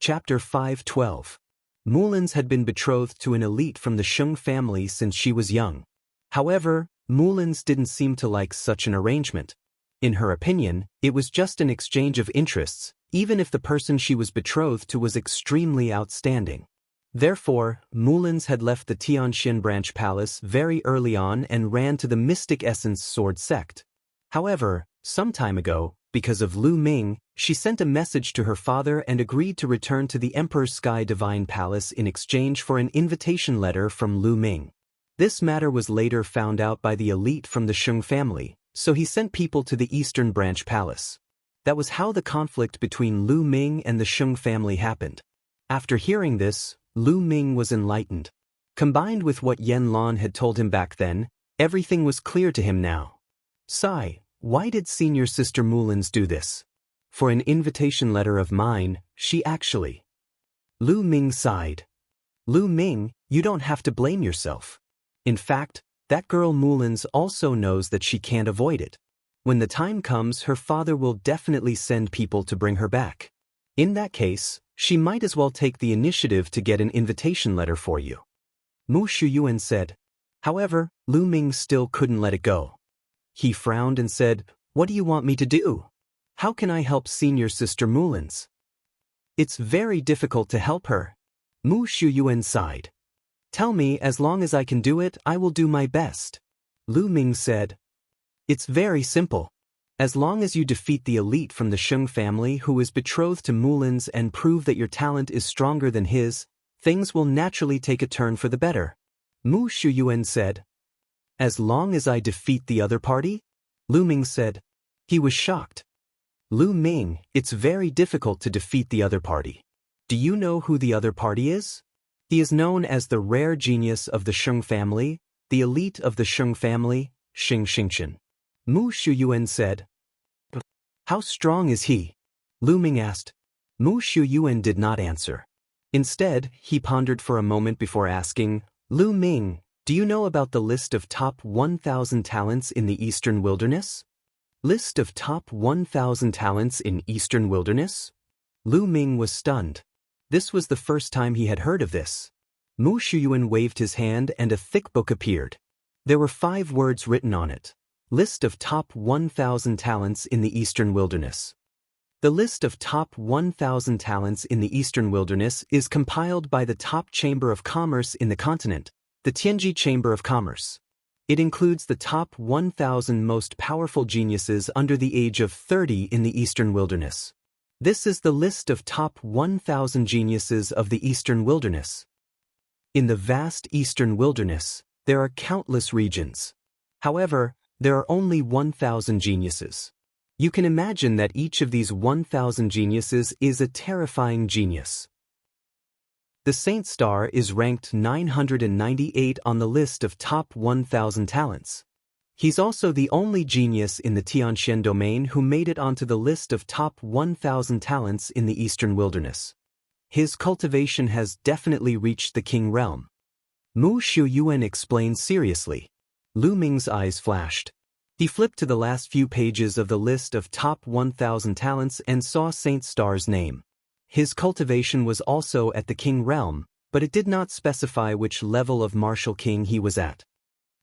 Chapter 512. Mulan's had been betrothed to an elite from the Sheng family since she was young. However, Mulan's didn't seem to like such an arrangement. In her opinion, it was just an exchange of interests, even if the person she was betrothed to was extremely outstanding. Therefore, Mulan's had left the Tianxian branch palace very early on and ran to the Mystic Essence Sword sect. However, some time ago, because of Lu Ming, she sent a message to her father and agreed to return to the Emperor's Sky Divine Palace in exchange for an invitation letter from Lu Ming. This matter was later found out by the elite from the Sheng family, so he sent people to the Eastern Branch Palace. That was how the conflict between Lu Ming and the Sheng family happened. After hearing this, Lu Ming was enlightened. Combined with what Yan Lan had told him back then, everything was clear to him now. Sigh, why did senior sister Mulan's do this? For an invitation letter of mine, she actually... Lu Ming sighed. Lu Ming, you don't have to blame yourself. In fact, that girl Mulan's also knows that she can't avoid it. When the time comes, her father will definitely send people to bring her back. In that case, she might as well take the initiative to get an invitation letter for you. Mu Shuyuan said. However, Lu Ming still couldn't let it go. He frowned and said, "What do you want me to do? How can I help senior sister Mulan's?" It's very difficult to help her. Mu Shuyuan sighed. Tell me, as long as I can do it, I will do my best. Lu Ming said. It's very simple. As long as you defeat the elite from the Sheng family who is betrothed to Mulan's and prove that your talent is stronger than his, things will naturally take a turn for the better. Mu Shuyuan said. As long as I defeat the other party? Lu Ming said. He was shocked. Lu Ming, it's very difficult to defeat the other party. Do you know who the other party is? He is known as the rare genius of the Sheng family, the elite of the Sheng family, Xing Xingchen. Mu Shuyuan said. How strong is he? Lu Ming asked. Mu Shuyuan did not answer. Instead, he pondered for a moment before asking, Lu Ming, do you know about the list of top 1,000 talents in the Eastern Wilderness? List of top 1,000 talents in Eastern Wilderness? Lu Ming was stunned. This was the first time he had heard of this. Mu Shuyuan waved his hand and a thick book appeared. There were 5 words written on it. List of top 1,000 talents in the Eastern Wilderness. The list of top 1,000 talents in the Eastern Wilderness is compiled by the top Chamber of Commerce in the continent, the Tianji Chamber of Commerce. It includes the top 1,000 most powerful geniuses under the age of 30 in the Eastern Wilderness. This is the list of top 1,000 geniuses of the Eastern Wilderness. In the vast Eastern Wilderness, there are countless regions. However, there are only 1,000 geniuses. You can imagine that each of these 1,000 geniuses is a terrifying genius. The Saint Star is ranked 998 on the list of top 1,000 talents. He's also the only genius in the Tianxian domain who made it onto the list of top 1,000 talents in the Eastern Wilderness. His cultivation has definitely reached the King realm. Mu Shuyuan explained seriously. Lu Ming's eyes flashed. He flipped to the last few pages of the list of top 1,000 talents and saw Saint Star's name. His cultivation was also at the King realm, but it did not specify which level of Martial King he was at.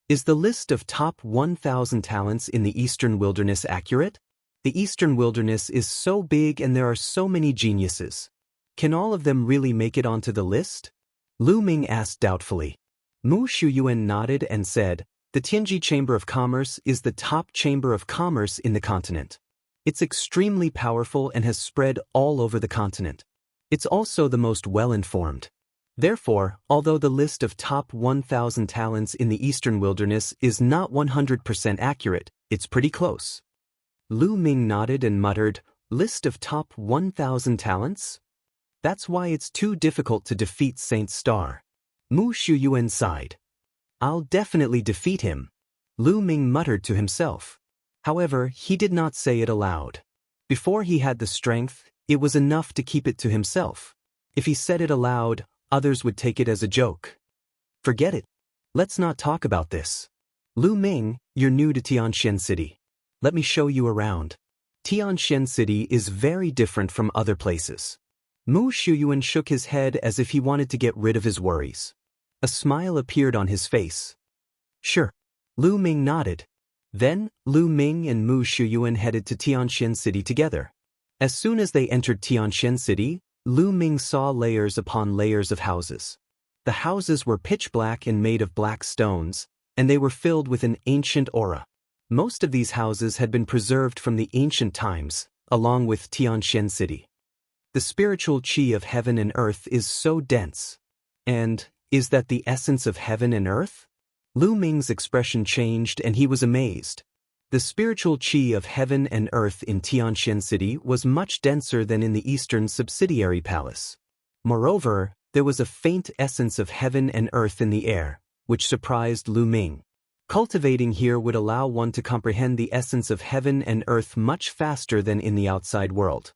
Is the list of top 1,000 talents in the Eastern Wilderness accurate? The Eastern Wilderness is so big and there are so many geniuses. Can all of them really make it onto the list? Lu Ming asked doubtfully. Mu Shuyuan nodded and said, the Tianji Chamber of Commerce is the top chamber of commerce in the continent. It's extremely powerful and has spread all over the continent. It's also the most well-informed. Therefore, although the list of top 1,000 talents in the Eastern Wilderness is not 100% accurate, it's pretty close. Lu Ming nodded and muttered, list of top 1,000 talents? That's why it's too difficult to defeat Saint Star. Mu Shuyuan sighed. I'll definitely defeat him. Lu Ming muttered to himself. However, he did not say it aloud. Before he had the strength, it was enough to keep it to himself. If he said it aloud, others would take it as a joke. Forget it. Let's not talk about this. Lu Ming, you're new to Tianxian City. Let me show you around. Tianxian City is very different from other places. Mu Shuyuan shook his head as if he wanted to get rid of his worries. A smile appeared on his face. Sure. Lu Ming nodded. Then, Lu Ming and Mu Shuyuan headed to Tianxian City together. As soon as they entered Tianxian City, Lu Ming saw layers upon layers of houses. The houses were pitch black and made of black stones, and they were filled with an ancient aura. Most of these houses had been preserved from the ancient times, along with Tianxian City. The spiritual qi of heaven and earth is so dense. And, is that the essence of heaven and earth? Lu Ming's expression changed and he was amazed. The spiritual qi of heaven and earth in Tianxian City was much denser than in the eastern subsidiary palace. Moreover, there was a faint essence of heaven and earth in the air, which surprised Lu Ming. Cultivating here would allow one to comprehend the essence of heaven and earth much faster than in the outside world.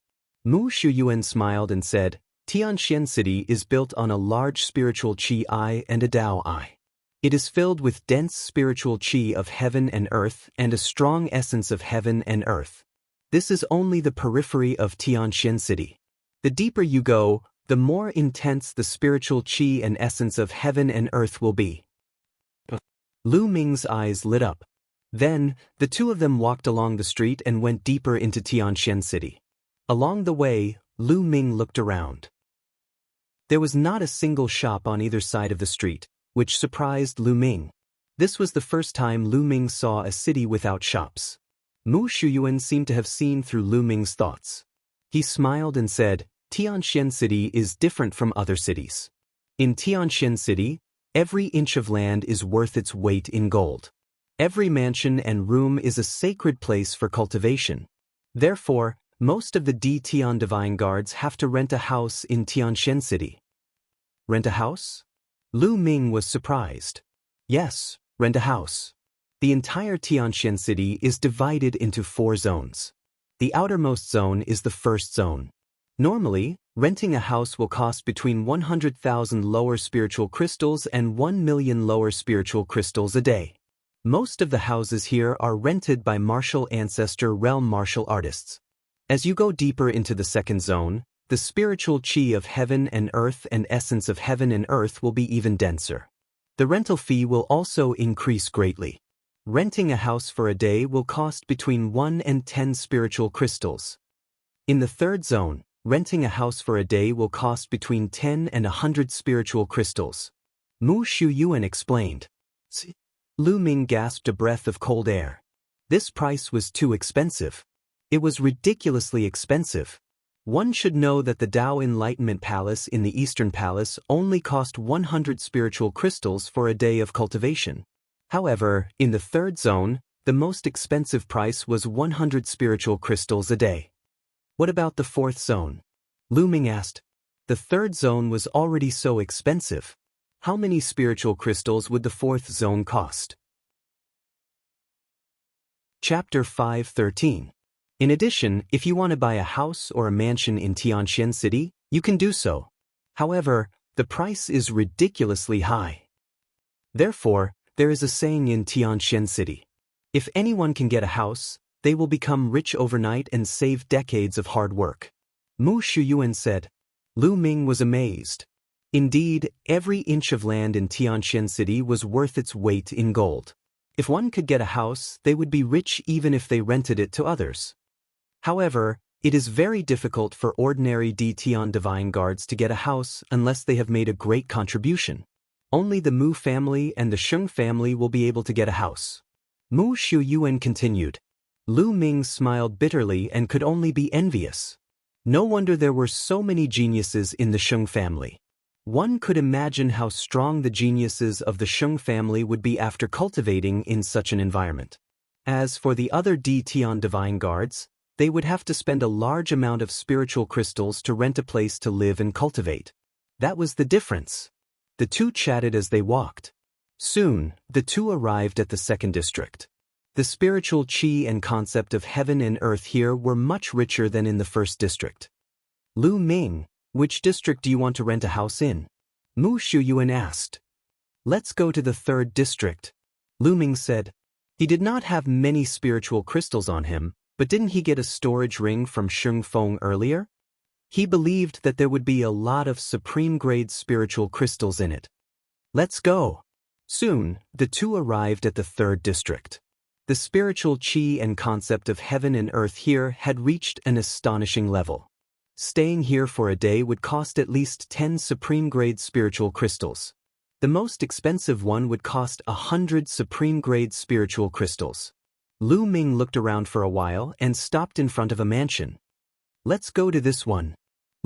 Mu Shuyuan smiled and said, Tianxian City is built on a large spiritual qi eye and a Tao eye. It is filled with dense spiritual qi of heaven and earth and a strong essence of heaven and earth. This is only the periphery of Tianxian City. The deeper you go, the more intense the spiritual qi and essence of heaven and earth will be. Lu Ming's eyes lit up. Then, the two of them walked along the street and went deeper into Tianxian City. Along the way, Lu Ming looked around. There was not a single shop on either side of the street, which surprised Lu Ming. This was the first time Lu Ming saw a city without shops. Mu Shuyuan seemed to have seen through Lu Ming's thoughts. He smiled and said, Tianxian City is different from other cities. In Tianxian City, every inch of land is worth its weight in gold. Every mansion and room is a sacred place for cultivation. Therefore, most of the Tian divine guards have to rent a house in Tianxian City. Rent a house? Lu Ming was surprised. Yes, rent a house. The entire Tianxian City is divided into 4 zones. The outermost zone is the first zone. Normally, renting a house will cost between 100,000 lower spiritual crystals and 1 million lower spiritual crystals a day. Most of the houses here are rented by martial ancestor realm martial artists. As you go deeper into the second zone, the spiritual qi of heaven and earth and essence of heaven and earth will be even denser. The rental fee will also increase greatly. Renting a house for a day will cost between 1 and 10 spiritual crystals. In the third zone, renting a house for a day will cost between 10 and 100 spiritual crystals. Mu Shuyuan explained. Lu Ming gasped a breath of cold air. This price was too expensive. It was ridiculously expensive. One should know that the Tao Enlightenment Palace in the Eastern Palace only cost 100 spiritual crystals for a day of cultivation. However, in the third zone, the most expensive price was 100 spiritual crystals a day. What about the fourth zone? Lu Ming asked. The third zone was already so expensive. How many spiritual crystals would the fourth zone cost? Chapter 5:13. In addition, if you want to buy a house or a mansion in Tianxian City, you can do so. However, the price is ridiculously high. Therefore, there is a saying in Tianxian City. If anyone can get a house, they will become rich overnight and save decades of hard work. Mu Shuyuan said. Lu Ming was amazed. Indeed, every inch of land in Tianxian City was worth its weight in gold. If one could get a house, they would be rich even if they rented it to others. However, it is very difficult for ordinary Tian divine guards to get a house unless they have made a great contribution. Only the Mu family and the Sheng family will be able to get a house. Mu Shuyuan continued. Lu Ming smiled bitterly and could only be envious. No wonder there were so many geniuses in the Sheng family. One could imagine how strong the geniuses of the Sheng family would be after cultivating in such an environment. As for the other Tian divine guards, they would have to spend a large amount of spiritual crystals to rent a place to live and cultivate. That was the difference. The two chatted as they walked. Soon, the two arrived at the second district. The spiritual qi and concept of heaven and earth here were much richer than in the first district. Lu Ming, which district do you want to rent a house in? Mu Shuyuan asked. Let's go to the third district. Lu Ming said. He did not have many spiritual crystals on him, but didn't he get a storage ring from Sheng Feng earlier? He believed that there would be a lot of supreme-grade spiritual crystals in it. Let's go. Soon, the two arrived at the third district. The spiritual chi and concept of heaven and earth here had reached an astonishing level. Staying here for a day would cost at least 10 supreme-grade spiritual crystals. The most expensive one would cost 100 supreme-grade spiritual crystals. Lu Ming looked around for a while and stopped in front of a mansion. Let's go to this one,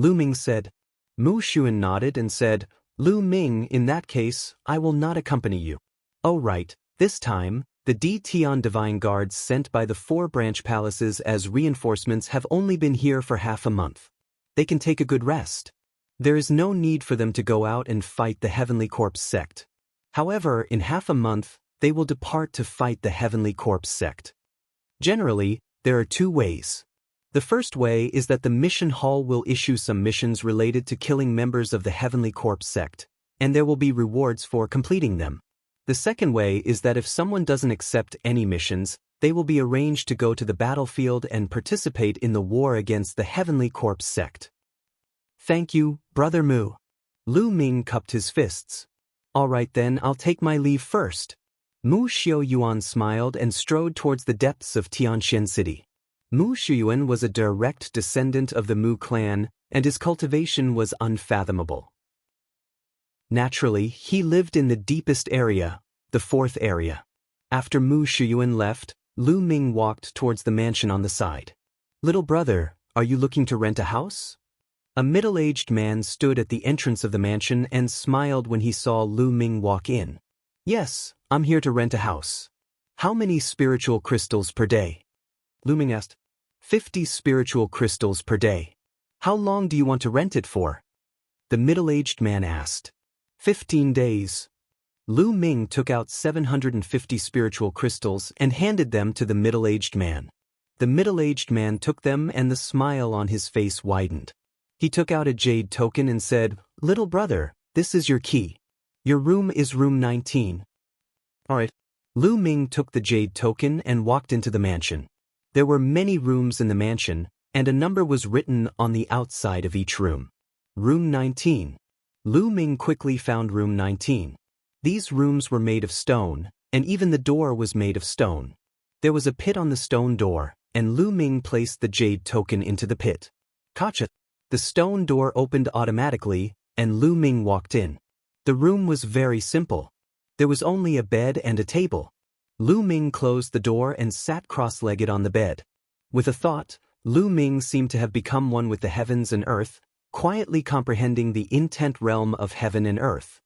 Lu Ming said. Mu Xuan nodded and said, Lu Ming, in that case, I will not accompany you. Oh right, this time, the Tian Divine Guards sent by the 4 branch palaces as reinforcements have only been here for half a month. They can take a good rest. There is no need for them to go out and fight the Heavenly Corpse sect. However, in half a month, they will depart to fight the Heavenly Corpse sect. Generally, there are 2 ways. The first way is that the mission hall will issue some missions related to killing members of the Heavenly Corpse sect, and there will be rewards for completing them. The second way is that if someone doesn't accept any missions, they will be arranged to go to the battlefield and participate in the war against the Heavenly Corpse sect. Thank you, Brother Mu. Lu Ming cupped his fists. All right then, I'll take my leave first. Mu Xiaoyuan smiled and strode towards the depths of Tianxian City. Mu Xiaoyuan was a direct descendant of the Mu clan, and his cultivation was unfathomable. Naturally, he lived in the deepest area, the 4th area. After Mu Xiaoyuan left, Lu Ming walked towards the mansion on the side. Little brother, are you looking to rent a house? A middle-aged man stood at the entrance of the mansion and smiled when he saw Lu Ming walk in. Yes, I'm here to rent a house. How many spiritual crystals per day? Lu Ming asked. 50 spiritual crystals per day. How long do you want to rent it for? The middle-aged man asked. 15 days. Lu Ming took out 750 spiritual crystals and handed them to the middle-aged man. The middle-aged man took them and the smile on his face widened. He took out a jade token and said, Little brother, this is your key. Your room is room 19. Alright. Lu Ming took the jade token and walked into the mansion. There were many rooms in the mansion, and a number was written on the outside of each room. Room 19. Lu Ming quickly found room 19. These rooms were made of stone, and even the door was made of stone. There was a pit on the stone door, and Lu Ming placed the jade token into the pit. Gotcha. The stone door opened automatically, and Lu Ming walked in. The room was very simple. There was only a bed and a table. Lu Ming closed the door and sat cross-legged on the bed. With a thought, Lu Ming seemed to have become one with the heavens and earth, quietly comprehending the intent realm of heaven and earth.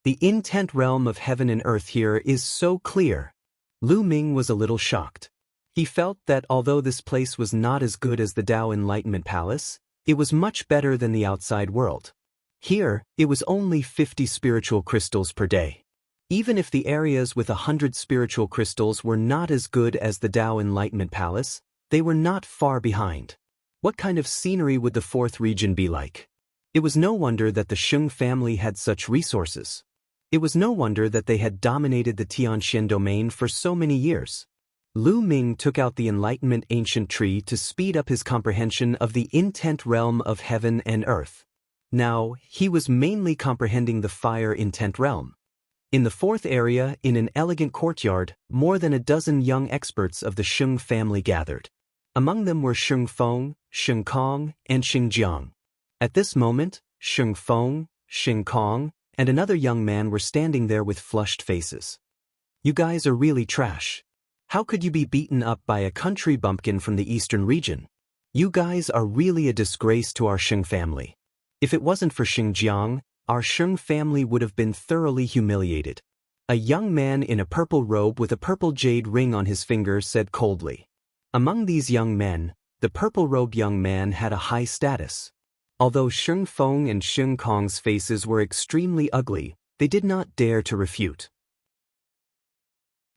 The intent realm of heaven and earth here is so clear. Lu Ming was a little shocked. He felt that although this place was not as good as the Tao Enlightenment Palace, it was much better than the outside world. Here, it was only 50 spiritual crystals per day. Even if the areas with 100 spiritual crystals were not as good as the Tao Enlightenment Palace, they were not far behind. What kind of scenery would the 4th region be like? It was no wonder that the Sheng family had such resources. It was no wonder that they had dominated the Tianxian domain for so many years. Lu Ming took out the Enlightenment Ancient Tree to speed up his comprehension of the intent realm of heaven and earth. Now, he was mainly comprehending the fire intent realm. In the 4th area, in an elegant courtyard, more than a dozen young experts of the Sheng family gathered. Among them were Sheng Feng, Sheng Kong, and Sheng Jiang. At this moment, Sheng Feng, Sheng Kong, and another young man were standing there with flushed faces. You guys are really trash. How could you be beaten up by a country bumpkin from the eastern region? You guys are really a disgrace to our Sheng family. If it wasn't for Sheng Jiang, our Sheng family would have been thoroughly humiliated. A young man in a purple robe with a purple jade ring on his finger said coldly. Among these young men, the purple-robed young man had a high status. Although Sheng Feng and Sheng Kong's faces were extremely ugly, they did not dare to refute.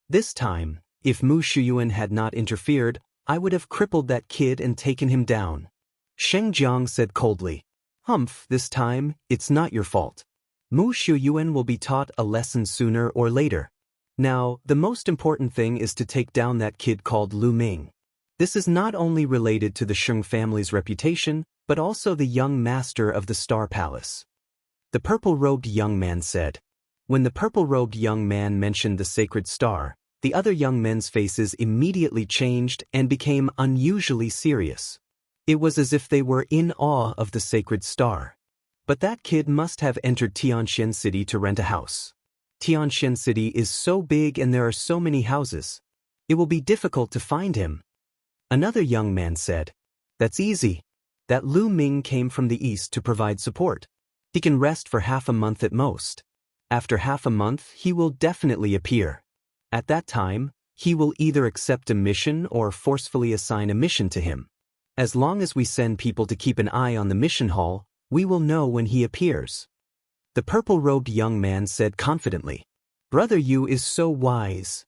This time, if Mu Xiaoyuan had not interfered, I would have crippled that kid and taken him down. Sheng Jiang said coldly. Humph, this time, it's not your fault. Mu Xiaoyuan will be taught a lesson sooner or later. Now, the most important thing is to take down that kid called Lu Ming. This is not only related to the Sheng family's reputation, but also the young master of the Star Palace. The purple-robed young man said. When the purple-robed young man mentioned the sacred star, the other young men's faces immediately changed and became unusually serious. It was as if they were in awe of the sacred star. But that kid must have entered Tianxian City to rent a house. Tianxian City is so big and there are so many houses. It will be difficult to find him. Another young man said. That's easy. That Lu Ming came from the east to provide support. He can rest for half a month at most. After half a month, he will definitely appear. At that time, he will either accept a mission or forcefully assign a mission to him. As long as we send people to keep an eye on the mission hall, we will know when he appears. The purple-robed young man said confidently. Brother Yu is so wise.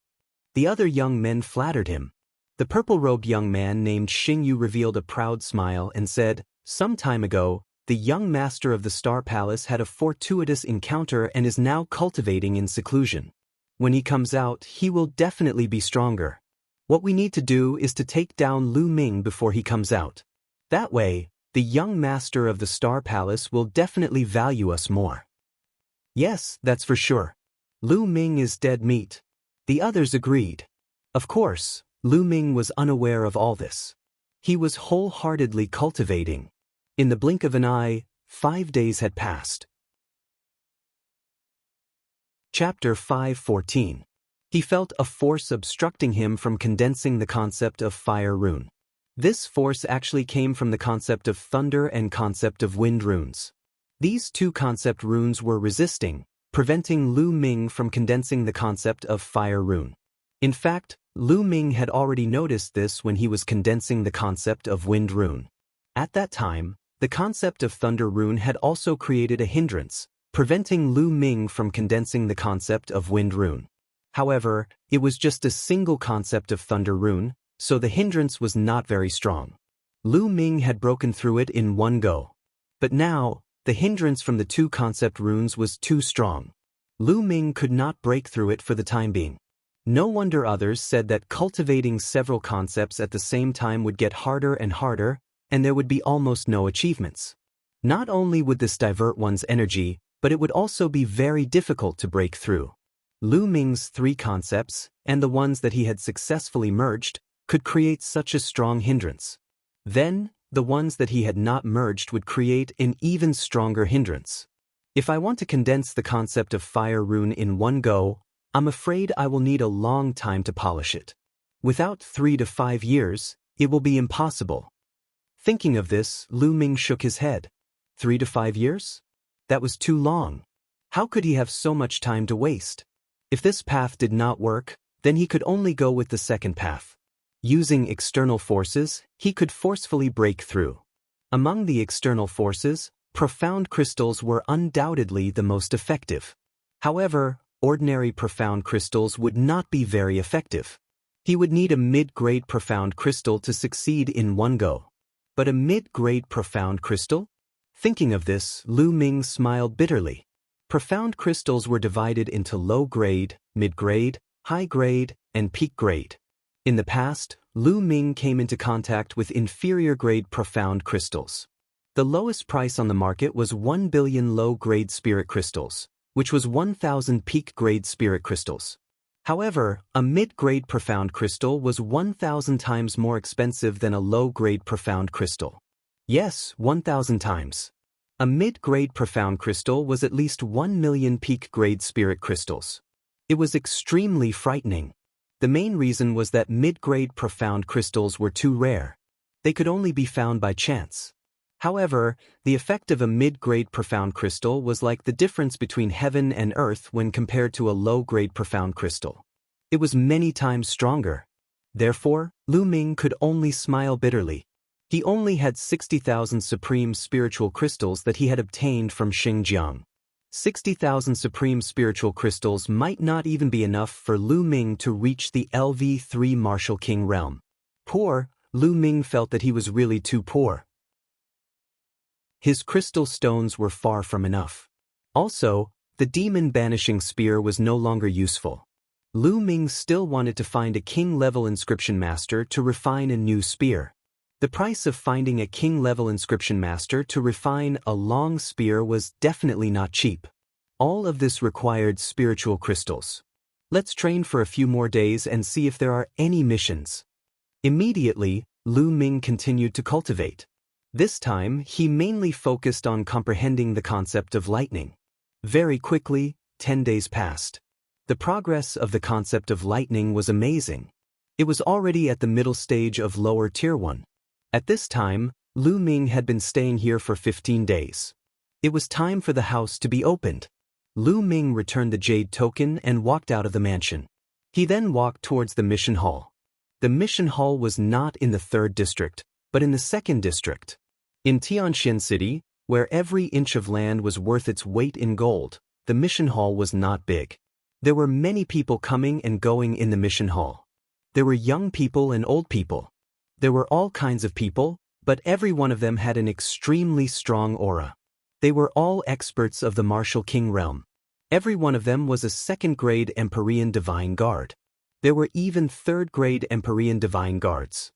The other young men flattered him. The purple-robed young man named Xing Yu revealed a proud smile and said, some time ago, the young master of the Star Palace had a fortuitous encounter and is now cultivating in seclusion. When he comes out, he will definitely be stronger. What we need to do is to take down Lu Ming before he comes out. That way, the young master of the Star Palace will definitely value us more. Yes, that's for sure. Lu Ming is dead meat. The others agreed. Of course, Lu Ming was unaware of all this. He was wholeheartedly cultivating. In the blink of an eye, 5 days had passed. Chapter 5:14. He felt a force obstructing him from condensing the concept of fire rune. This force actually came from the concept of thunder and concept of wind runes. These two concept runes were resisting, preventing Lu Ming from condensing the concept of fire rune. In fact, Lu Ming had already noticed this when he was condensing the concept of wind rune. At that time, the concept of thunder rune had also created a hindrance, preventing Lu Ming from condensing the concept of wind rune. However, it was just a single concept of thunder rune, so the hindrance was not very strong. Lu Ming had broken through it in one go. But now, the hindrance from the two concept runes was too strong. Lu Ming could not break through it for the time being. No wonder others said that cultivating several concepts at the same time would get harder and harder, and there would be almost no achievements. Not only would this divert one's energy, but it would also be very difficult to break through. Lu Ming's 3 concepts, and the ones that he had successfully merged, could create such a strong hindrance. Then, the ones that he had not merged would create an even stronger hindrance. If I want to condense the concept of fire rune in one go, I'm afraid I will need a long time to polish it. Without 3 to 5 years, it will be impossible. Thinking of this, Lu Ming shook his head. 3 to 5 years? That was too long. How could he have so much time to waste? If this path did not work, then he could only go with the second path. Using external forces, he could forcefully break through. Among the external forces, profound crystals were undoubtedly the most effective. However, ordinary profound crystals would not be very effective. He would need a mid-grade profound crystal to succeed in one go. But a mid-grade profound crystal? Thinking of this, Lu Ming smiled bitterly. Profound crystals were divided into low-grade, mid-grade, high-grade, and peak-grade. In the past, Lu Ming came into contact with inferior-grade profound crystals. The lowest price on the market was 1 billion low-grade spirit crystals, which was 1,000 peak-grade spirit crystals. However, a mid-grade profound crystal was 1,000 times more expensive than a low-grade profound crystal. Yes, 1,000 times. A mid-grade profound crystal was at least 1 million peak-grade spirit crystals. It was extremely frightening. The main reason was that mid-grade profound crystals were too rare. They could only be found by chance. However, the effect of a mid-grade profound crystal was like the difference between heaven and earth when compared to a low-grade profound crystal. It was many times stronger. Therefore, Lu Ming could only smile bitterly. He only had 60,000 supreme spiritual crystals that he had obtained from Xinjiang. 60,000 supreme spiritual crystals might not even be enough for Lu Ming to reach the LV3 Martial King realm. Poor, Lu Ming felt that he was really too poor. His crystal stones were far from enough. Also, the demon banishing spear was no longer useful. Lu Ming still wanted to find a king-level inscription master to refine a new spear. The price of finding a king-level inscription master to refine a long spear was definitely not cheap. All of this required spiritual crystals. Let's train for a few more days and see if there are any missions. Immediately, Lu Ming continued to cultivate. This time, he mainly focused on comprehending the concept of lightning. Very quickly, 10 days passed. The progress of the concept of lightning was amazing. It was already at the middle stage of lower tier 1. At this time, Lu Ming had been staying here for 15 days. It was time for the house to be opened. Lu Ming returned the jade token and walked out of the mansion. He then walked towards the mission hall. The mission hall was not in the 3rd district, but in the 2nd district. In Tianxian City, where every inch of land was worth its weight in gold, the mission hall was not big. There were many people coming and going in the mission hall. There were young people and old people. There were all kinds of people, but every one of them had an extremely strong aura. They were all experts of the martial king realm. Every one of them was a 2nd-grade Empyrean Divine Guard. There were even 3rd-grade Empyrean Divine Guards.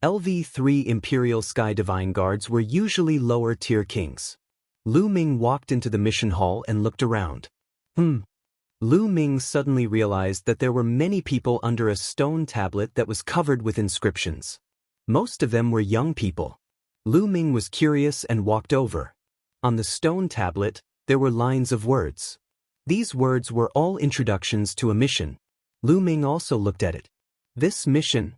LV3 Imperial Sky Divine Guards were usually lower-tier kings. Lu Ming walked into the mission hall and looked around. Lu Ming suddenly realized that there were many people under a stone tablet that was covered with inscriptions. Most of them were young people. Lu Ming was curious and walked over. On the stone tablet, there were lines of words. These words were all introductions to a mission. Lu Ming also looked at it. This mission.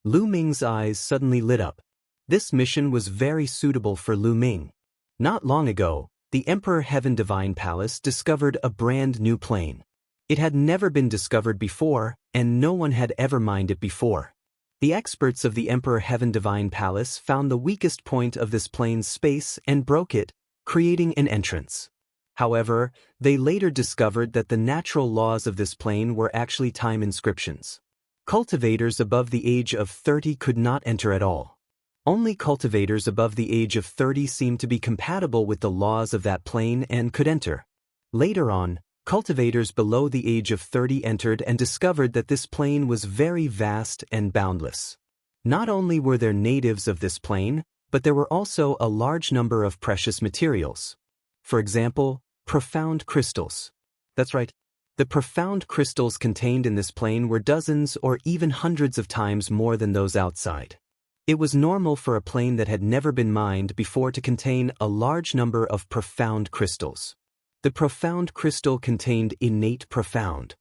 Lu Ming's eyes suddenly lit up. This mission was very suitable for Lu Ming. Not long ago, the Emperor Heaven Divine Palace discovered a brand new plane. It had never been discovered before, and no one had ever mined it before. The experts of the Emperor Heaven Divine Palace found the weakest point of this plane's space and broke it, creating an entrance. However, they later discovered that the natural laws of this plane were actually time inscriptions. Cultivators above the age of 30 could not enter at all. Only cultivators above the age of 30 seemed to be compatible with the laws of that plane and could enter. Later on, cultivators below the age of 30 entered and discovered that this plane was very vast and boundless. Not only were there natives of this plane, but there were also a large number of precious materials. For example, profound crystals. That's right. The profound crystals contained in this plane were dozens or even hundreds of times more than those outside. It was normal for a plane that had never been mined before to contain a large number of profound crystals. The profound crystal contained innate profound.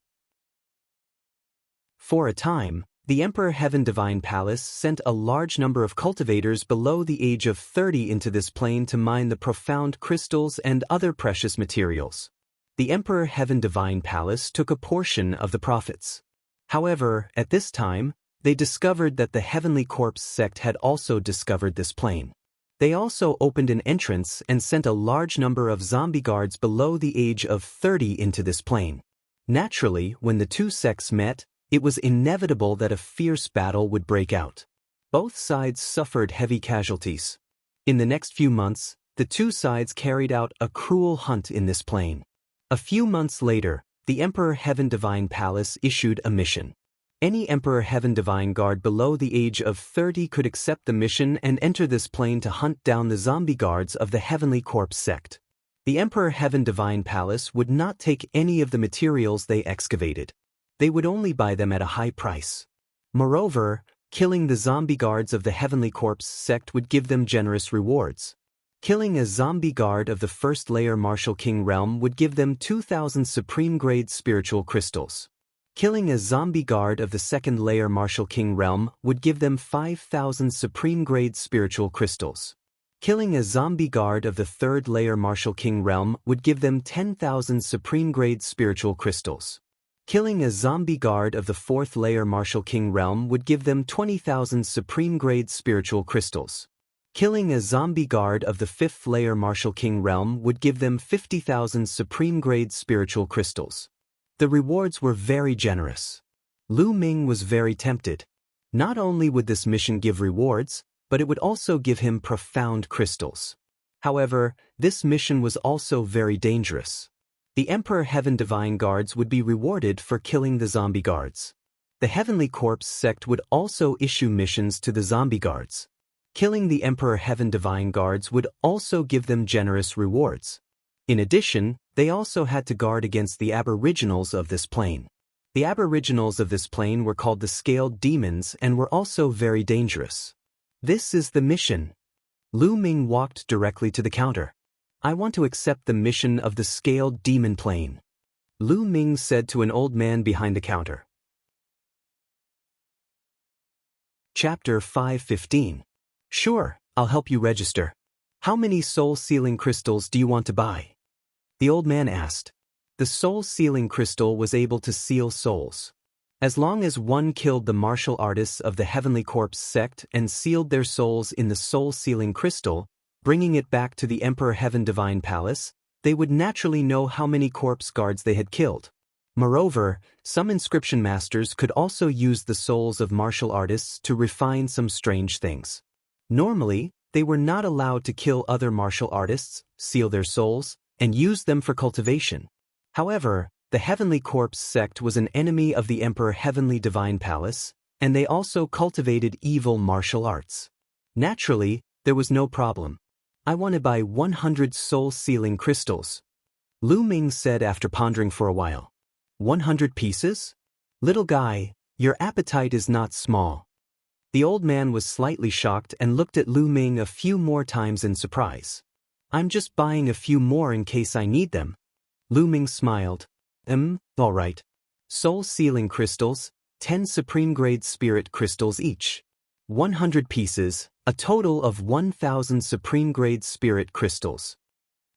For a time, the Emperor Heaven Divine Palace sent a large number of cultivators below the age of 30 into this plane to mine the profound crystals and other precious materials. The Emperor Heaven Divine Palace took a portion of the profits. However, at this time, they discovered that the Heavenly Corpse sect had also discovered this plane. They also opened an entrance and sent a large number of zombie guards below the age of 30 into this plane. Naturally, when the two sects met, it was inevitable that a fierce battle would break out. Both sides suffered heavy casualties. In the next few months, the two sides carried out a cruel hunt in this plane. A few months later, the Emperor Heaven Divine Palace issued a mission. Any Emperor Heaven Divine Guard below the age of 30 could accept the mission and enter this plane to hunt down the zombie guards of the Heavenly Corpse sect. The Emperor Heaven Divine Palace would not take any of the materials they excavated. They would only buy them at a high price. Moreover, killing the zombie guards of the Heavenly Corpse sect would give them generous rewards. Killing a zombie guard of the first layer Martial King realm would give them 2,000 supreme grade spiritual crystals. Killing a zombie guard of the second layer Martial King realm would give them 5,000 supreme grade spiritual crystals. Killing a zombie guard of the third layer Martial King realm would give them 10,000 supreme grade spiritual crystals. Killing a zombie guard of the fourth layer Martial King realm would give them 20,000 supreme grade spiritual crystals. Killing a zombie guard of the fifth layer Martial King realm would give them 50,000 supreme grade spiritual crystals. The rewards were very generous. Lu Ming was very tempted. Not only would this mission give rewards, but it would also give him profound crystals. However, this mission was also very dangerous. The Emperor Heaven Divine Guards would be rewarded for killing the zombie guards. The Heavenly Corpse sect would also issue missions to the zombie guards. Killing the Emperor Heaven Divine Guards would also give them generous rewards. In addition, they also had to guard against the aboriginals of this plane. The aboriginals of this plane were called the Scaled Demons and were also very dangerous. This is the mission. Lu Ming walked directly to the counter. I want to accept the mission of the Scaled Demon Plane, Lu Ming said to an old man behind the counter. Chapter 5:15. Sure, I'll help you register. How many soul-sealing crystals do you want to buy? The old man asked. The soul-sealing crystal was able to seal souls. As long as one killed the martial artists of the Heavenly Corpse sect and sealed their souls in the soul-sealing crystal, bringing it back to the Emperor Heaven Divine Palace, they would naturally know how many corpse guards they had killed. Moreover, some inscription masters could also use the souls of martial artists to refine some strange things. Normally, they were not allowed to kill other martial artists, seal their souls, and use them for cultivation. However, the Heavenly Corpse sect was an enemy of the Emperor Heavenly Divine Palace, and they also cultivated evil martial arts. Naturally, there was no problem. I want to buy 100 soul-sealing crystals, Lu Ming said after pondering for a while. 100 pieces? Little guy, your appetite is not small. The old man was slightly shocked and looked at Lu Ming a few more times in surprise. I'm just buying a few more in case I need them. Lu Ming smiled. All right. Soul-sealing crystals, 10 supreme-grade spirit crystals each. 100 pieces, a total of 1,000 supreme-grade spirit crystals.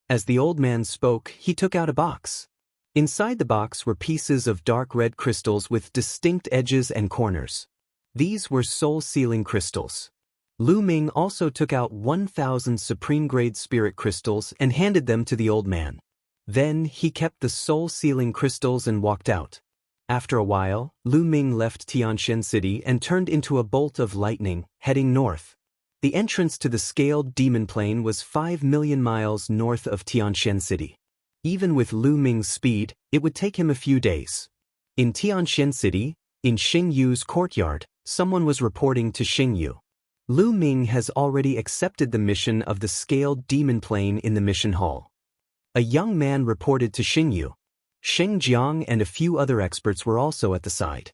As the old man spoke, he took out a box. Inside the box were pieces of dark red crystals with distinct edges and corners. These were soul-sealing crystals. Lu Ming also took out 1,000 supreme-grade spirit crystals and handed them to the old man. Then he kept the soul-sealing crystals and walked out. After a while, Lu Ming left Tianxian City and turned into a bolt of lightning, heading north. The entrance to the Scaled Demon Plane was 5 million miles north of Tianxian City. Even with Lu Ming's speed, it would take him a few days. In Tianxian City, in Xingyu's courtyard, someone was reporting to Xingyu. Lu Ming has already accepted the mission of the Scaled Demon Plane in the mission hall. A young man reported to Xingyu. Sheng Jiang and a few other experts were also at the side.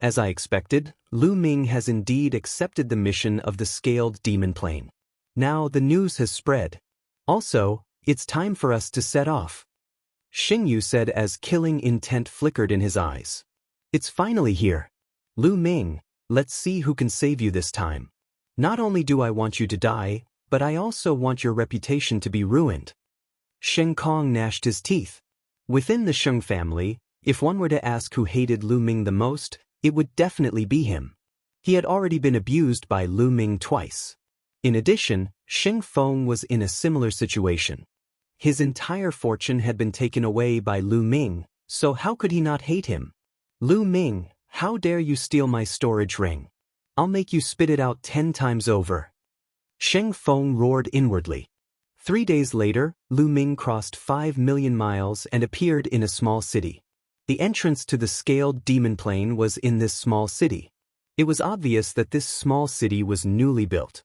As I expected, Lu Ming has indeed accepted the mission of the Scaled Demon Plane. Now the news has spread. Also, it's time for us to set off, Xingyu said as killing intent flickered in his eyes. It's finally here. Lu Ming, let's see who can save you this time. Not only do I want you to die, but I also want your reputation to be ruined. Shen Kong gnashed his teeth. Within the Sheng family, if one were to ask who hated Lu Ming the most, it would definitely be him. He had already been abused by Lu Ming twice. In addition, Sheng Feng was in a similar situation. His entire fortune had been taken away by Lu Ming, so how could he not hate him? Lu Ming, how dare you steal my storage ring? I'll make you spit it out 10 times over. Sheng Feng roared inwardly. 3 days later, Lu Ming crossed 5 million miles and appeared in a small city. The entrance to the Scaled Demon Plane was in this small city. It was obvious that this small city was newly built.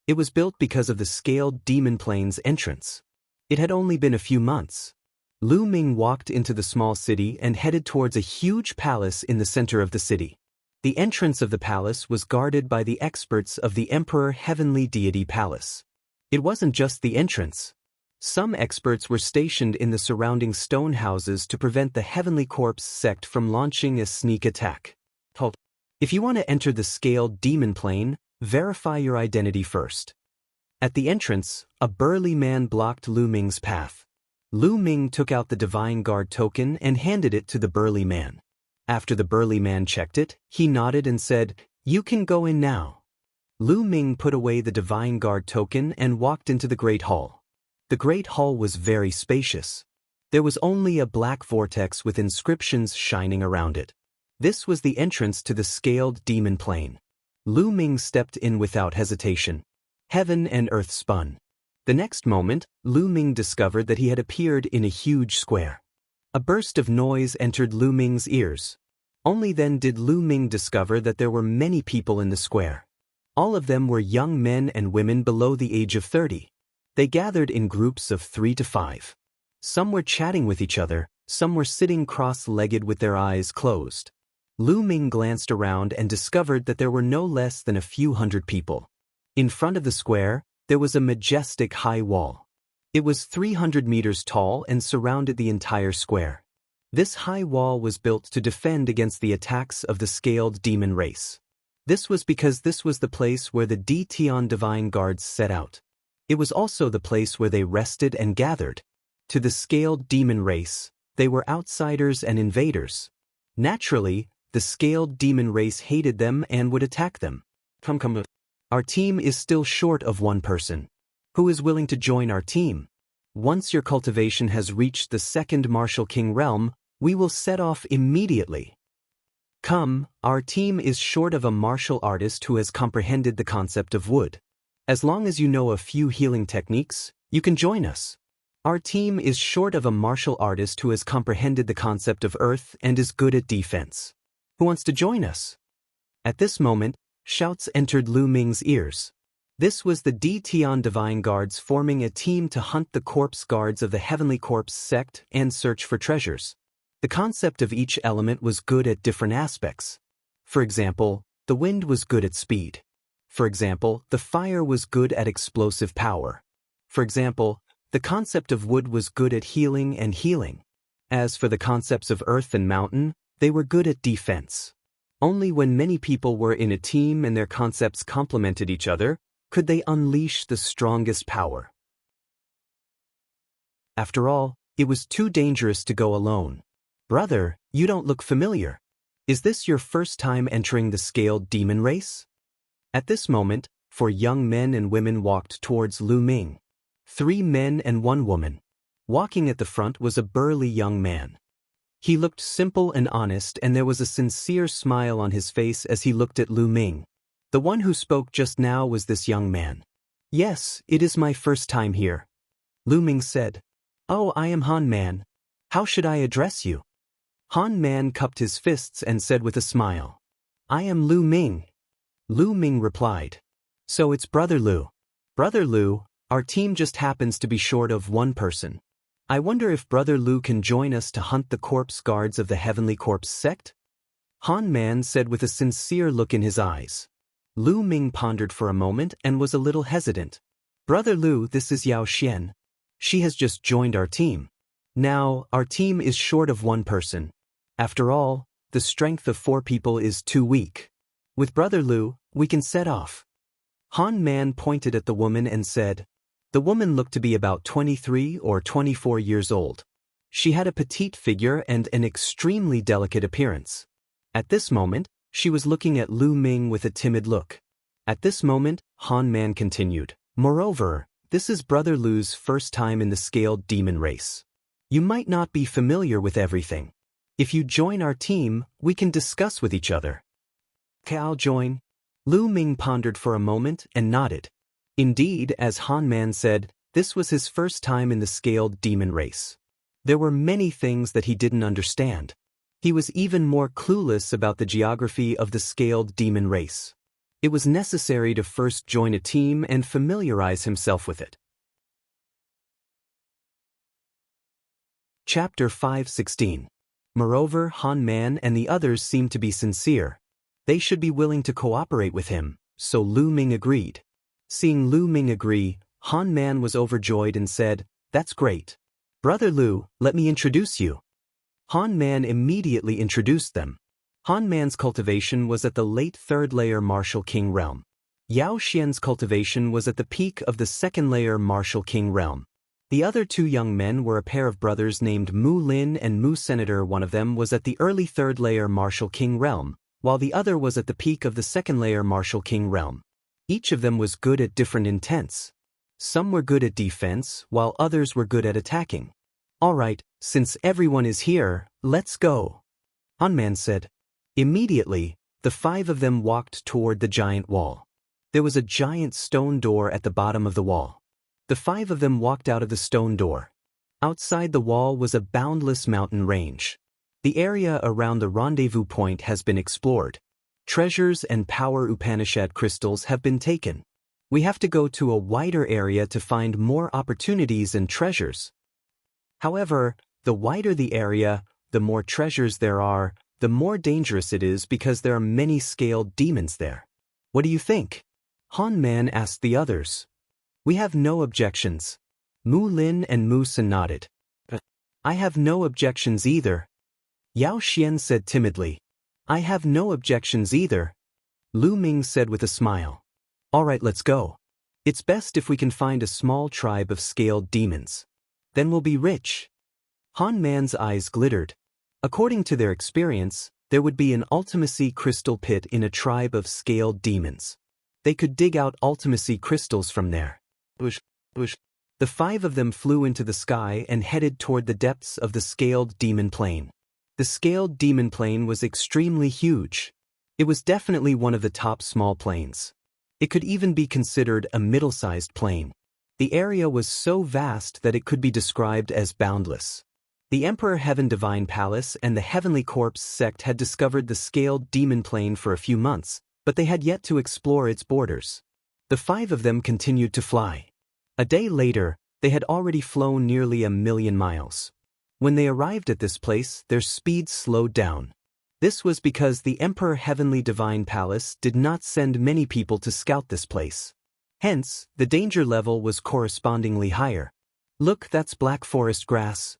It was built because of the Scaled Demon Plane's entrance. It had only been a few months. Lu Ming walked into the small city and headed towards a huge palace in the center of the city. The entrance of the palace was guarded by the experts of the Emperor Heavenly Deity Palace. It wasn't just the entrance. Some experts were stationed in the surrounding stone houses to prevent the Heavenly Corpse sect from launching a sneak attack. If you want to enter the Scaled Demon Plane, verify your identity first. At the entrance, a burly man blocked Lu Ming's path. Lu Ming took out the Divine Guard token and handed it to the burly man. After the burly man checked it, he nodded and said, "You can go in now." Lu Ming put away the Divine Guard token and walked into the Great Hall. The Great Hall was very spacious. There was only a black vortex with inscriptions shining around it. This was the entrance to the Scaled Demon Plane. Lu Ming stepped in without hesitation. Heaven and earth spun. The next moment, Lu Ming discovered that he had appeared in a huge square. A burst of noise entered Lu Ming's ears. Only then did Lu Ming discover that there were many people in the square. All of them were young men and women below the age of 30. They gathered in groups of 3 to 5. Some were chatting with each other, some were sitting cross-legged with their eyes closed. Lu Ming glanced around and discovered that there were no less than a few hundred people. In front of the square, there was a majestic high wall. It was 300 meters tall and surrounded the entire square. This high wall was built to defend against the attacks of the scaled demon race. This was because this was the place where the Tian divine guards set out. It was also the place where they rested and gathered. To the scaled demon race, they were outsiders and invaders. Naturally, the scaled demon race hated them and would attack them. Come. Our team is still short of one person. Who is willing to join our team? Once your cultivation has reached the second Martial King realm, we will set off immediately. Come, our team is short of a martial artist who has comprehended the concept of wood. As long as you know a few healing techniques, you can join us. Our team is short of a martial artist who has comprehended the concept of earth and is good at defense. Who wants to join us? At this moment, shouts entered Lu Ming's ears. This was the Tian divine guards forming a team to hunt the corpse guards of the Heavenly Corpse sect and search for treasures. The concept of each element was good at different aspects. For example, the wind was good at speed. For example, the fire was good at explosive power. For example, the concept of wood was good at healing and healing. As for the concepts of earth and mountain, they were good at defense. Only when many people were in a team and their concepts complemented each other, could they unleash the strongest power. After all, it was too dangerous to go alone. Brother, you don't look familiar. Is this your first time entering the scaled demon race? At this moment, 4 young men and women walked towards Lu Ming. 3 men and 1 woman. Walking at the front was a burly young man. He looked simple and honest, and there was a sincere smile on his face as he looked at Lu Ming. The one who spoke just now was this young man. Yes, it is my first time here. Lu Ming said. Oh, I am Han Man. How should I address you? Han Man cupped his fists and said with a smile. I am Lu Ming. Lu Ming replied. So it's Brother Lu. Brother Lu, our team just happens to be short of one person. I wonder if Brother Lu can join us to hunt the corpse guards of the Heavenly Corpse sect? Han Man said with a sincere look in his eyes. Lu Ming pondered for a moment and was a little hesitant. Brother Lu, this is Yao Xian. She has just joined our team. Now, our team is short of one person. After all, the strength of 4 people is too weak. With Brother Lu, we can set off. Han Man pointed at the woman and said. The woman looked to be about 23 or 24 years old. She had a petite figure and an extremely delicate appearance. At this moment, she was looking at Lu Ming with a timid look. At this moment, Han Man continued. Moreover, this is Brother Lu's first time in the scaled demon race. You might not be familiar with everything. If you join our team, we can discuss with each other. Okay, I'll join. Lu Ming pondered for a moment and nodded. Indeed, as Han Man said, this was his first time in the scaled demon race. There were many things that he didn't understand. He was even more clueless about the geography of the scaled demon race. It was necessary to first join a team and familiarize himself with it. Chapter 5:16. Moreover, Han Man and the others seemed to be sincere. They should be willing to cooperate with him, so Lu Ming agreed. Seeing Lu Ming agree, Han Man was overjoyed and said, That's great. Brother Lu, let me introduce you. Han Man immediately introduced them. Han Man's cultivation was at the late 3rd layer Martial King realm. Yao Xian's cultivation was at the peak of the 2nd layer Martial King realm. The other 2 young men were a pair of brothers named Mu Lin and Mu Senator. One of them was at the early 3rd layer Martial King realm, while the other was at the peak of the 2nd layer Martial King realm. Each of them was good at different intents. Some were good at defense, while others were good at attacking. Alright, since everyone is here, let's go. Han Man said. Immediately, the 5 of them walked toward the giant wall. There was a giant stone door at the bottom of the wall. The 5 of them walked out of the stone door. Outside the wall was a boundless mountain range. The area around the rendezvous point has been explored. Treasures and power Upanishad crystals have been taken. We have to go to a wider area to find more opportunities and treasures. However, the wider the area, the more treasures there are, the more dangerous it is because there are many scaled demons there. What do you think? Han Man asked the others. We have no objections. Mu Lin and Mu Sin nodded. I have no objections either. Yao Xian said timidly. I have no objections either. Lu Ming said with a smile. All right, let's go. It's best if we can find a small tribe of scaled demons. Then we'll be rich. Han Man's eyes glittered. According to their experience, there would be an ultimacy crystal pit in a tribe of scaled demons. They could dig out ultimacy crystals from there. Bush. The 5 of them flew into the sky and headed toward the depths of the scaled demon plain. The scaled demon plain was extremely huge. It was definitely one of the top small plains. It could even be considered a middle-sized plain. The area was so vast that it could be described as boundless. The Emperor Heaven Divine Palace and the Heavenly Corpse sect had discovered the scaled demon plain for a few months, but they had yet to explore its borders. The 5 of them continued to fly. A day later, they had already flown nearly 1,000,000 miles. When they arrived at this place, their speed slowed down. This was because the Emperor Heavenly Divine Palace did not send many people to scout this place. Hence, the danger level was correspondingly higher. Look, that's black forest grass.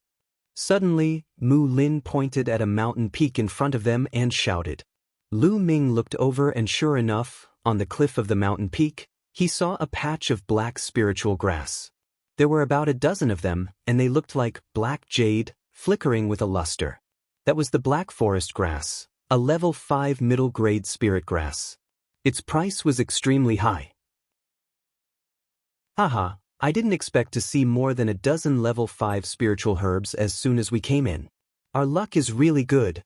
Suddenly, Mu Lin pointed at a mountain peak in front of them and shouted. Lu Ming looked over and sure enough, on the cliff of the mountain peak, he saw a patch of black spiritual grass. There were about a dozen of them, and they looked like black jade, flickering with a luster. That was the black forest grass, a level 5 middle-grade spirit grass. Its price was extremely high. Haha, I didn't expect to see more than a dozen level 5 spiritual herbs as soon as we came in. Our luck is really good.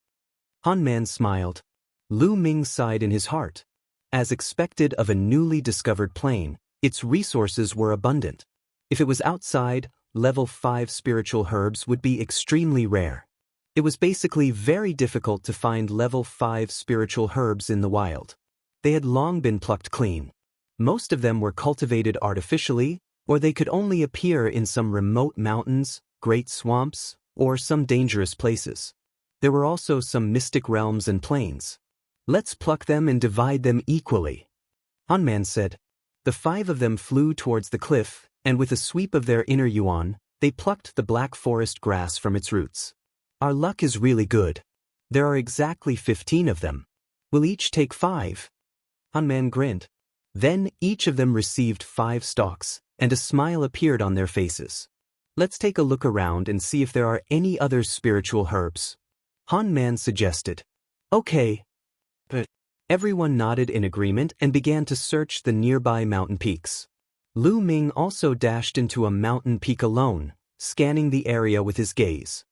Han Man smiled. Lu Ming sighed in his heart. As expected of a newly discovered plain, its resources were abundant. If it was outside, level 5 spiritual herbs would be extremely rare. It was basically very difficult to find level 5 spiritual herbs in the wild. They had long been plucked clean. Most of them were cultivated artificially, or they could only appear in some remote mountains, great swamps, or some dangerous places. There were also some mystic realms and plains. Let's pluck them and divide them equally. Han Man said. The 5 of them flew towards the cliff, and with a sweep of their inner yuan, they plucked the black forest grass from its roots. Our luck is really good. There are exactly 15 of them. We'll each take 5. Han Man grinned. Then each of them received 5 stalks, and a smile appeared on their faces. Let's take a look around and see if there are any other spiritual herbs. Han Man suggested. Okay. But everyone nodded in agreement and began to search the nearby mountain peaks. Lu Ming also dashed into a mountain peak alone, scanning the area with his gaze.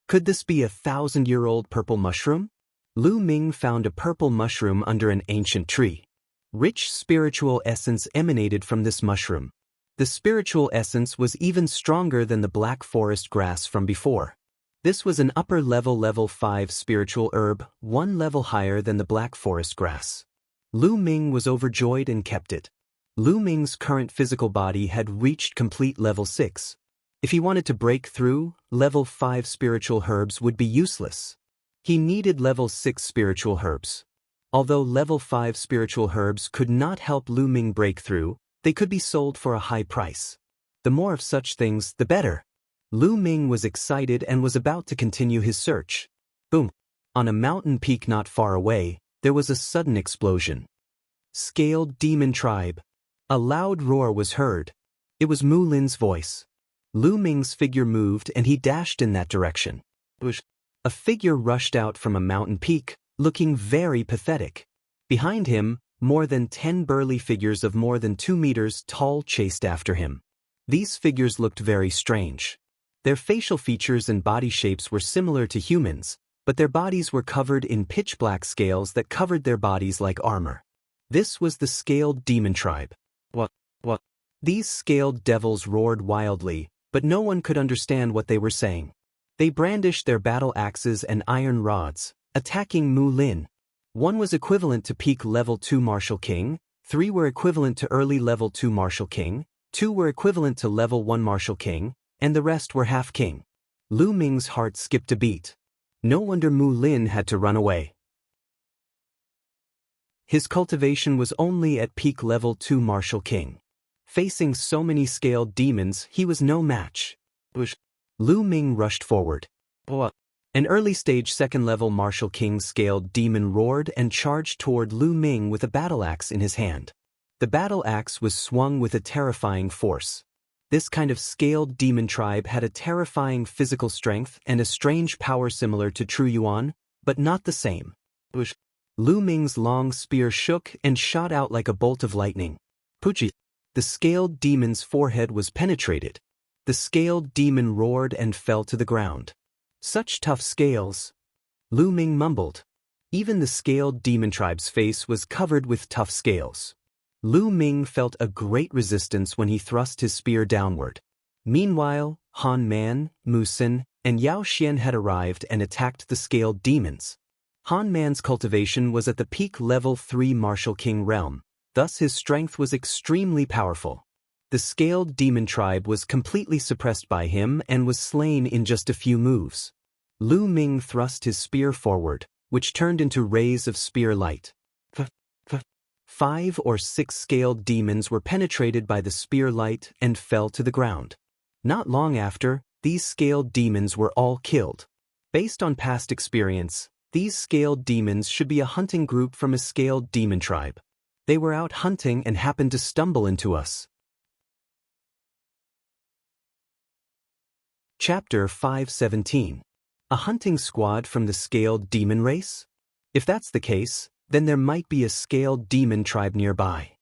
Could this be a 1,000-year-old purple mushroom? Lu Ming found a purple mushroom under an ancient tree. Rich spiritual essence emanated from this mushroom. The spiritual essence was even stronger than the black forest grass from before. This was an upper level 5 spiritual herb, 1 level higher than the black forest grass. Lu Ming was overjoyed and kept it. Lu Ming's current physical body had reached complete level 6. If he wanted to break through, level 5 spiritual herbs would be useless. He needed level 6 spiritual herbs. Although level 5 spiritual herbs could not help Lu Ming break through, they could be sold for a high price. The more of such things, the better. Lu Ming was excited and was about to continue his search. Boom! On a mountain peak not far away, there was a sudden explosion. Scaled demon tribe. A loud roar was heard. It was Mu Lin's voice. Lu Ming's figure moved and he dashed in that direction. A figure rushed out from a mountain peak, looking very pathetic. Behind him, more than 10 burly figures of more than 2 meters tall chased after him. These figures looked very strange. Their facial features and body shapes were similar to humans, but their bodies were covered in pitch-black scales that covered their bodies like armor. This was the scaled demon tribe. What? These scaled devils roared wildly, but no one could understand what they were saying. They brandished their battle axes and iron rods, attacking Mu Lin. 1 was equivalent to peak level 2 Martial King, 3 were equivalent to early level 2 Martial King, 2 were equivalent to level 1 Martial King, and the rest were half king. Lu Ming's heart skipped a beat. No wonder Mu Lin had to run away. His cultivation was only at peak level 2 Martial King. Facing so many scaled demons, he was no match. Lu Ming rushed forward. An early-stage second-level Martial King scaled demon roared and charged toward Lu Ming with a battle axe in his hand. The battle axe was swung with a terrifying force. This kind of scaled demon tribe had a terrifying physical strength and a strange power similar to True Yuan, but not the same. Lu Ming's long spear shook and shot out like a bolt of lightning. Puchi! The scaled demon's forehead was penetrated. The scaled demon roared and fell to the ground. Such tough scales, Lu Ming mumbled. Even the scaled demon tribe's face was covered with tough scales. Lu Ming felt a great resistance when he thrust his spear downward. Meanwhile, Han Man, Mu Sin, and Yao Xian had arrived and attacked the scaled demons. Han Man's cultivation was at the peak level 3 Martial King realm, thus his strength was extremely powerful. The scaled demon tribe was completely suppressed by him and was slain in just a few moves. Lu Ming thrust his spear forward, which turned into rays of spear light. 5 or 6 scaled demons were penetrated by the spear light and fell to the ground. Not long after, these scaled demons were all killed. Based on past experience, these scaled demons should be a hunting group from a scaled demon tribe. They were out hunting and happened to stumble into us. Chapter 517. A hunting squad from the scaled demon race? If that's the case, then there might be a scaled demon tribe nearby.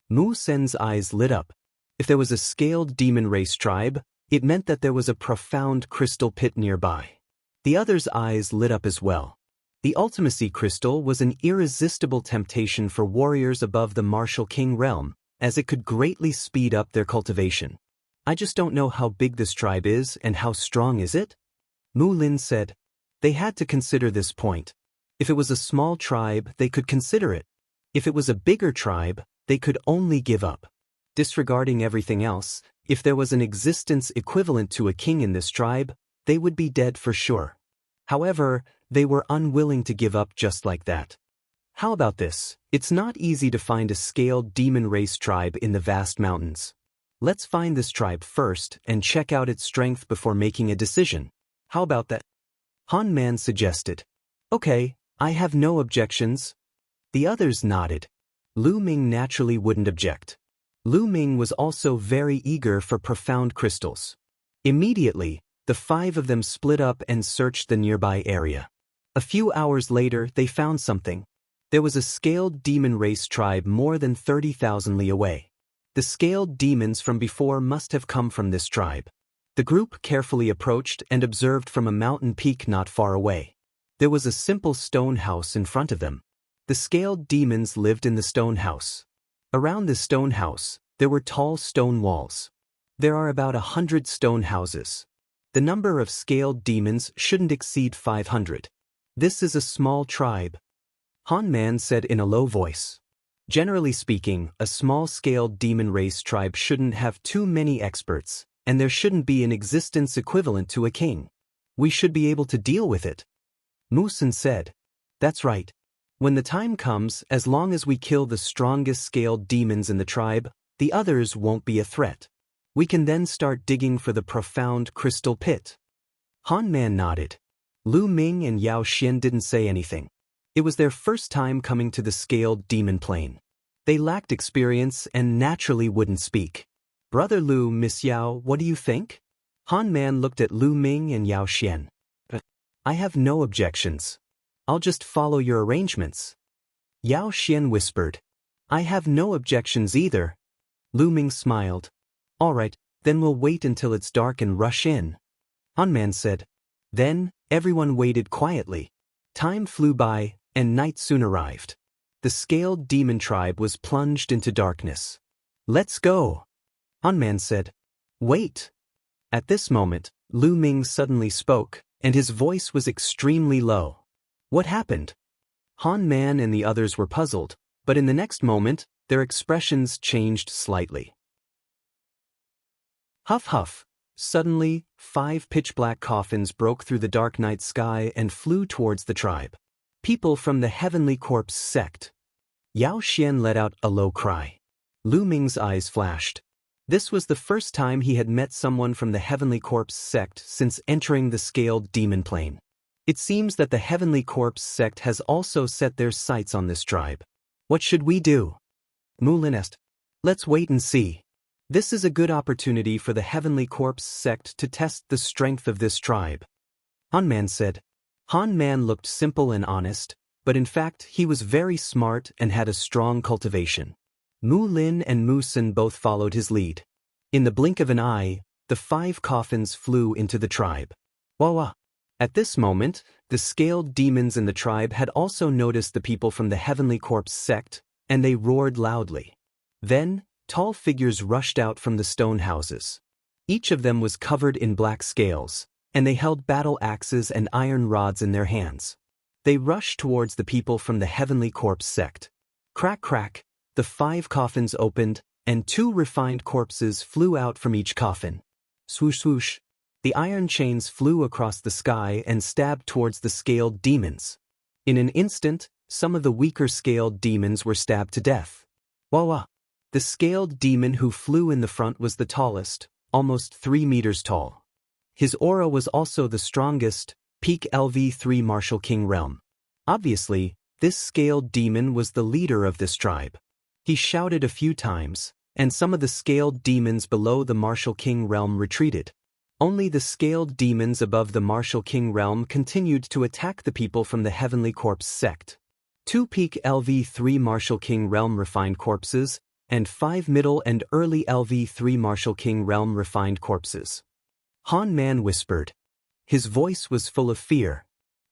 Mu Sen's eyes lit up. If there was a scaled demon race tribe, it meant that there was a profound crystal pit nearby. The others' eyes lit up as well. The Ultimacy Crystal was an irresistible temptation for warriors above the Martial King realm, as it could greatly speed up their cultivation. I just don't know how big this tribe is and how strong is it? Mu Lin said. They had to consider this point. If it was a small tribe, they could consider it. If it was a bigger tribe, they could only give up. Disregarding everything else, if there was an existence equivalent to a king in this tribe, they would be dead for sure. However, they were unwilling to give up just like that. How about this? It's not easy to find a scaled demon race tribe in the vast mountains. Let's find this tribe first and check out its strength before making a decision. How about that? Han Man suggested. Okay, I have no objections. The others nodded. Lu Ming naturally wouldn't object. Lu Ming was also very eager for profound crystals. Immediately, the 5 of them split up and searched the nearby area. A few hours later, they found something. There was a scaled demon race tribe more than 30,000 li away. The scaled demons from before must have come from this tribe. The group carefully approached and observed from a mountain peak not far away. There was a simple stone house in front of them. The scaled demons lived in the stone house. Around the stone house, there were tall stone walls. There are about 100 stone houses. The number of scaled demons shouldn't exceed 500. This is a small tribe. Han Man said in a low voice. Generally speaking, a small-scaled demon race tribe shouldn't have too many experts, and there shouldn't be an existence equivalent to a king. We should be able to deal with it. Mu Sin said. That's right. When the time comes, as long as we kill the strongest scaled demons in the tribe, the others won't be a threat. We can then start digging for the profound crystal pit. Han Man nodded. Lu Ming and Yao Xian didn't say anything. It was their first time coming to the scaled demon plane. They lacked experience and naturally wouldn't speak. Brother Lu, Miss Yao, what do you think? Han Man looked at Lu Ming and Yao Xian. I have no objections. I'll just follow your arrangements. Yao Xian whispered. I have no objections either. Lu Ming smiled. All right, then we'll wait until it's dark and rush in. Han Man said. Then, everyone waited quietly. Time flew by, and night soon arrived. The scaled demon tribe was plunged into darkness. Let's go. Han Man said. Wait. At this moment, Lu Ming suddenly spoke, and his voice was extremely low. What happened? Han Man and the others were puzzled, but in the next moment, their expressions changed slightly. Huff huff. Suddenly, 5 pitch-black coffins broke through the dark night sky and flew towards the tribe. People from the Heavenly Corpse sect. Yao Xian let out a low cry. Lu Ming's eyes flashed. This was the first time he had met someone from the Heavenly Corpse sect since entering the scaled demon plane. It seems that the Heavenly Corpse sect has also set their sights on this tribe. What should we do? Mulin asked. Let's wait and see. This is a good opportunity for the Heavenly Corpse sect to test the strength of this tribe. Han Man said. Han Man looked simple and honest, but in fact he was very smart and had a strong cultivation. Mu Lin and Mu Sin both followed his lead. In the blink of an eye, the 5 coffins flew into the tribe. Wah! At this moment, the scaled demons in the tribe had also noticed the people from the Heavenly Corpse sect, and they roared loudly. Then, tall figures rushed out from the stone houses. Each of them was covered in black scales, and they held battle axes and iron rods in their hands. They rushed towards the people from the Heavenly Corpse sect. Crack crack, the 5 coffins opened, and 2 refined corpses flew out from each coffin. Swoosh swoosh. The iron chains flew across the sky and stabbed towards the scaled demons. In an instant, some of the weaker scaled demons were stabbed to death. Wah! The scaled demon who flew in the front was the tallest, almost 3 meters tall. His aura was also the strongest, peak LV3 Martial King realm. Obviously, this scaled demon was the leader of this tribe. He shouted a few times, and some of the scaled demons below the Martial King realm retreated. Only the scaled demons above the Martial King realm continued to attack the people from the Heavenly Corpse sect. 2 peak LV3 Martial King realm refined corpses, and 5 middle and early LV3 Martial King realm refined corpses. Han Man whispered. His voice was full of fear.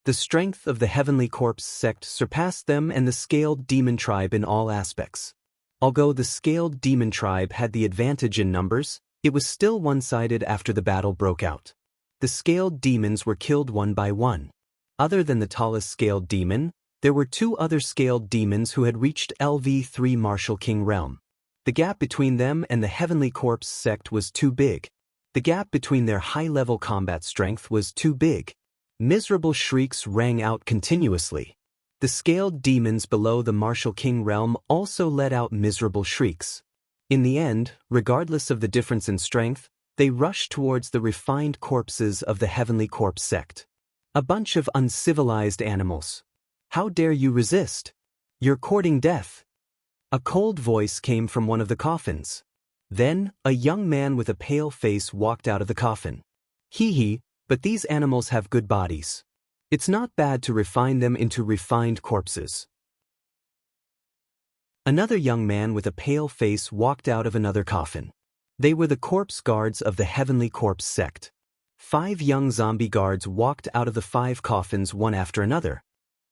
The strength of the Heavenly Corpse sect surpassed them and the scaled demon tribe in all aspects. Although the scaled demon tribe had the advantage in numbers, it was still one-sided after the battle broke out. The scaled demons were killed one by one. Other than the tallest scaled demon, there were 2 other scaled demons who had reached LV3 Martial King realm. The gap between them and the Heavenly Corpse sect was too big. The gap between their high-level combat strength was too big. Miserable shrieks rang out continuously. The scaled demons below the Martial King realm also let out miserable shrieks. In the end, regardless of the difference in strength, they rushed towards the refined corpses of the Heavenly Corpse sect. A bunch of uncivilized animals. How dare you resist? You're courting death. A cold voice came from one of the coffins. Then, a young man with a pale face walked out of the coffin. Hee, but these animals have good bodies. It's not bad to refine them into refined corpses. Another young man with a pale face walked out of another coffin. They were the corpse guards of the Heavenly Corpse sect. 5 young zombie guards walked out of the 5 coffins one after another.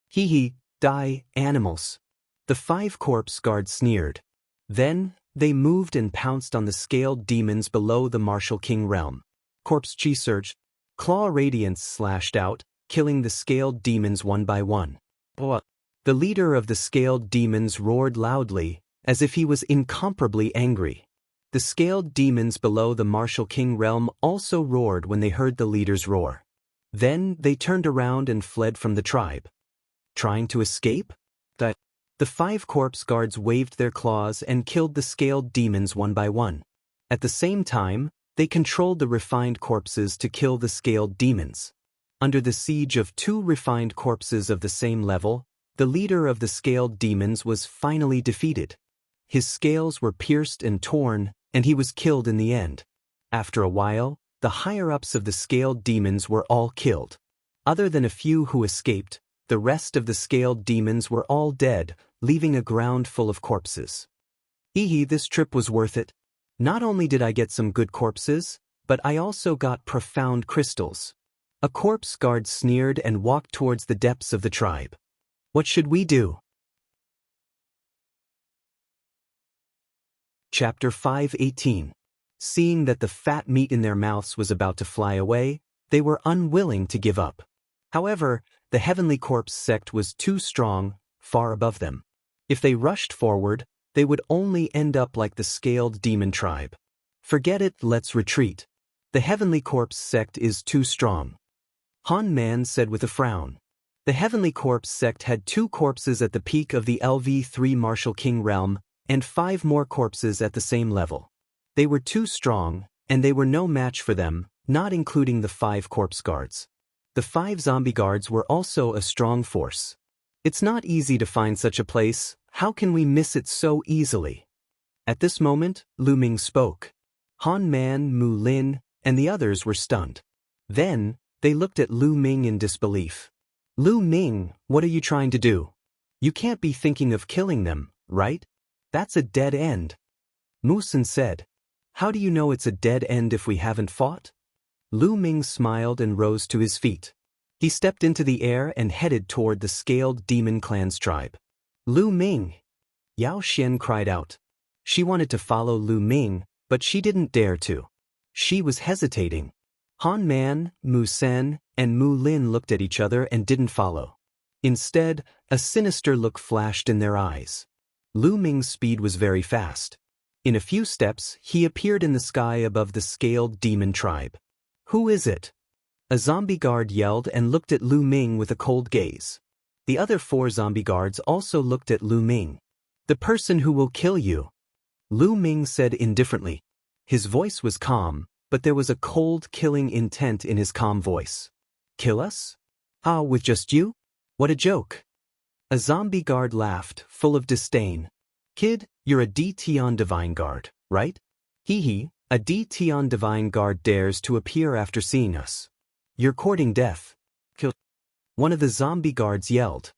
Hee, die, animals. The 5 corpse guards sneered. Then, they moved and pounced on the scaled demons below the Martial King realm. Corpse chi surged. Claw radiance slashed out, killing the scaled demons one by one. The leader of the scaled demons roared loudly, as if he was incomparably angry. The scaled demons below the Martial King realm also roared when they heard the leader's roar. Then they turned around and fled from the tribe. Trying to escape? The 5 corpse guards waved their claws and killed the scaled demons one by one. At the same time, they controlled the refined corpses to kill the scaled demons. Under the siege of 2 refined corpses of the same level, the leader of the scaled demons was finally defeated. His scales were pierced and torn, and he was killed in the end. After a while, the higher-ups of the scaled demons were all killed. Other than a few who escaped, the rest of the scaled demons were all dead, leaving a ground full of corpses. This trip was worth it. Not only did I get some good corpses, but I also got profound crystals. A corpse guard sneered and walked towards the depths of the tribe. What should we do? Chapter 5:18. Seeing that the fat meat in their mouths was about to fly away, they were unwilling to give up. However, the Heavenly Corpse sect was too strong, far above them. If they rushed forward, they would only end up like the scaled demon tribe. Forget it, let's retreat. The Heavenly Corpse sect is too strong. Han Man said with a frown. The Heavenly Corpse sect had 2 corpses at the peak of the LV3 Martial King realm, and 5 more corpses at the same level. They were too strong, and they were no match for them, not including the 5 corpse guards. The 5 zombie guards were also a strong force. It's not easy to find such a place, how can we miss it so easily? At this moment, Lu Ming spoke. Han Man, Mu Lin, and the others were stunned. Then, they looked at Lu Ming in disbelief. Lu Ming, what are you trying to do? You can't be thinking of killing them, right? That's a dead end. Mu Sin said. How do you know it's a dead end if we haven't fought? Lu Ming smiled and rose to his feet. He stepped into the air and headed toward the scaled demon clan's tribe. Lu Ming! Yao Xian cried out. She wanted to follow Lu Ming, but she didn't dare to. She was hesitating. Han Man, Mu Sen, and Mu Lin looked at each other and didn't follow. Instead, a sinister look flashed in their eyes. Lu Ming's speed was very fast. In a few steps, he appeared in the sky above the scaled demon tribe. Who is it? A zombie guard yelled and looked at Lu Ming with a cold gaze. The other 4 zombie guards also looked at Lu Ming. The person who will kill you. Lu Ming said indifferently. His voice was calm, but there was a cold, killing intent in his calm voice. Kill us? Ah, with just you? What a joke. A zombie guard laughed, full of disdain. Kid, you're a D-Tion Divine Guard, right? Hee, a D-Tion Divine Guard dares to appear after seeing us. You're courting death. Kill. One of the zombie guards yelled.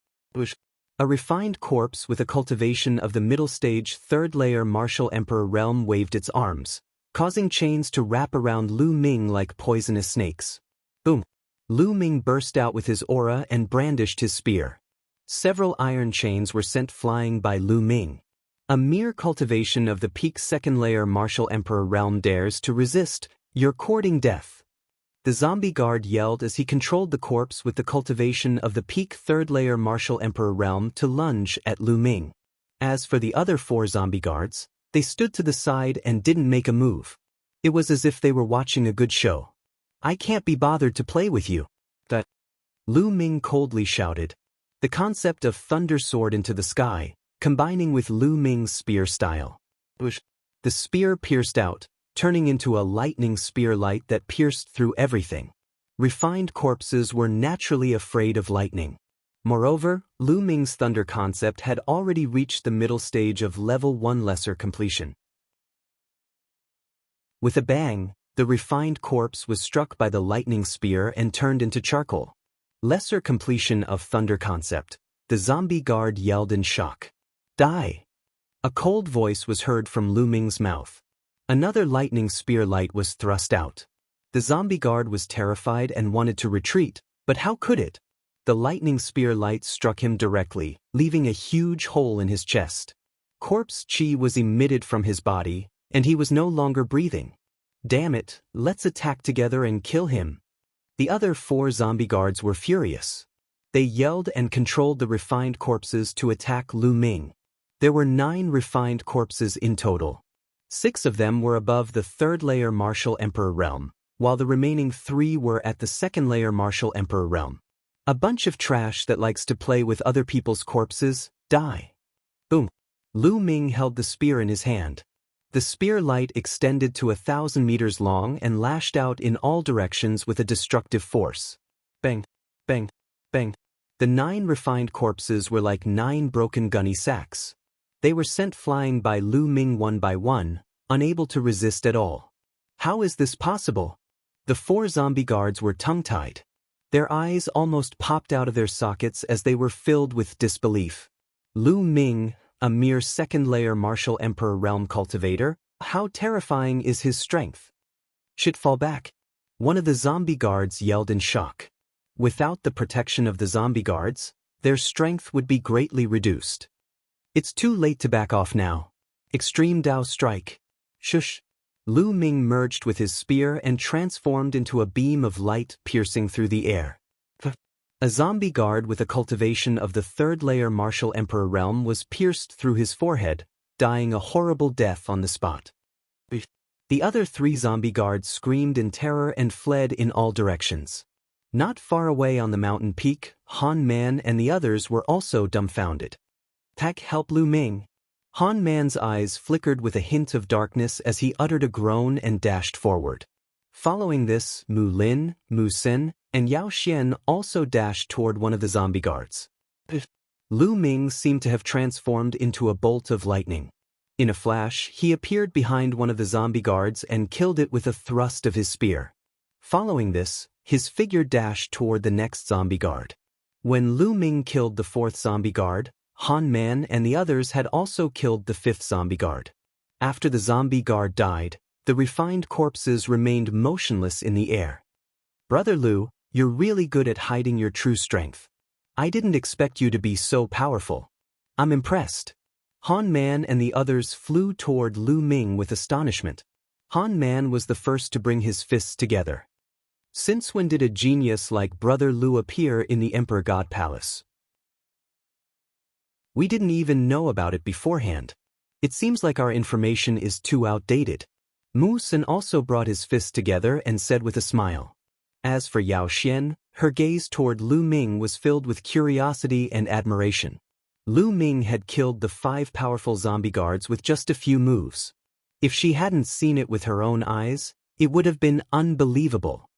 A refined corpse with a cultivation of the middle stage 3rd layer Martial Emperor realm waved its arms, causing chains to wrap around Lu Ming like poisonous snakes. Boom! Lu Ming burst out with his aura and brandished his spear. Several iron chains were sent flying by Lu Ming. A mere cultivation of the peak 2nd layer Martial Emperor realm dares to resist, you're courting death. The zombie guard yelled as he controlled the corpse with the cultivation of the peak 3rd layer Martial Emperor realm to lunge at Lu Ming. As for the other 4 zombie guards, they stood to the side and didn't make a move. It was as if they were watching a good show. I can't be bothered to play with you. That Lu Ming coldly shouted. The concept of thunder soared into the sky, combining with Lu Ming's spear style. The spear pierced out, turning into a lightning spear light that pierced through everything. Refined corpses were naturally afraid of lightning. Moreover, Lu Ming's thunder concept had already reached the middle stage of level 1 lesser completion. With a bang, the refined corpse was struck by the lightning spear and turned into charcoal. Lesser completion of thunder concept. The zombie guard yelled in shock. Die! A cold voice was heard from Lu Ming's mouth. Another lightning spear light was thrust out. The zombie guard was terrified and wanted to retreat, but how could it? The lightning spear light struck him directly, leaving a huge hole in his chest. Corpse chi was emitted from his body, and he was no longer breathing. Damn it, let's attack together and kill him. The other 4 zombie guards were furious. They yelled and controlled the refined corpses to attack Lu Ming. There were 9 refined corpses in total. 6 of them were above the 3rd layer Martial Emperor realm, while the remaining 3 were at the 2nd layer Martial Emperor realm. A bunch of trash that likes to play with other people's corpses, die. Boom. Lu Ming held the spear in his hand. The spear light extended to 1,000 meters long and lashed out in all directions with a destructive force. Bang, bang, bang. The 9 refined corpses were like 9 broken gunny sacks. They were sent flying by Lu Ming one by one, unable to resist at all. How is this possible? The 4 zombie guards were tongue-tied. Their eyes almost popped out of their sockets as they were filled with disbelief. Lu Ming, a mere 2nd layer Martial Emperor realm cultivator, how terrifying is his strength? Should fall back. One of the zombie guards yelled in shock. Without the protection of the zombie guards, their strength would be greatly reduced. It's too late to back off now. Extreme Dao Strike. Shush. Lu Ming merged with his spear and transformed into a beam of light piercing through the air. A zombie guard with a cultivation of the third-layer martial emperor realm was pierced through his forehead, dying a horrible death on the spot. The other 3 zombie guards screamed in terror and fled in all directions. Not far away on the mountain peak, Han Man and the others were also dumbfounded. "Tak, help Lu Ming." Han Man's eyes flickered with a hint of darkness as he uttered a groan and dashed forward. Following this, Mu Lin, Mu Sin, and Yao Xian also dashed toward one of the zombie guards. Lu Ming seemed to have transformed into a bolt of lightning. In a flash, he appeared behind one of the zombie guards and killed it with a thrust of his spear. Following this, his figure dashed toward the next zombie guard. When Lu Ming killed the 4th zombie guard, Han Man and the others had also killed the 5th zombie guard. After the zombie guard died, the refined corpses remained motionless in the air. "Brother Lu, you're really good at hiding your true strength. I didn't expect you to be so powerful. I'm impressed." Han Man and the others flew toward Lu Ming with astonishment. Han Man was the first to bring his fists together. "Since when did a genius like Brother Lu appear in the Emperor God Palace? We didn't even know about it beforehand. It seems like our information is too outdated." Mu Sin also brought his fists together and said with a smile. As for Yao Xian, her gaze toward Lu Ming was filled with curiosity and admiration. Lu Ming had killed the 5 powerful zombie guards with just a few moves. If she hadn't seen it with her own eyes, it would have been unbelievable.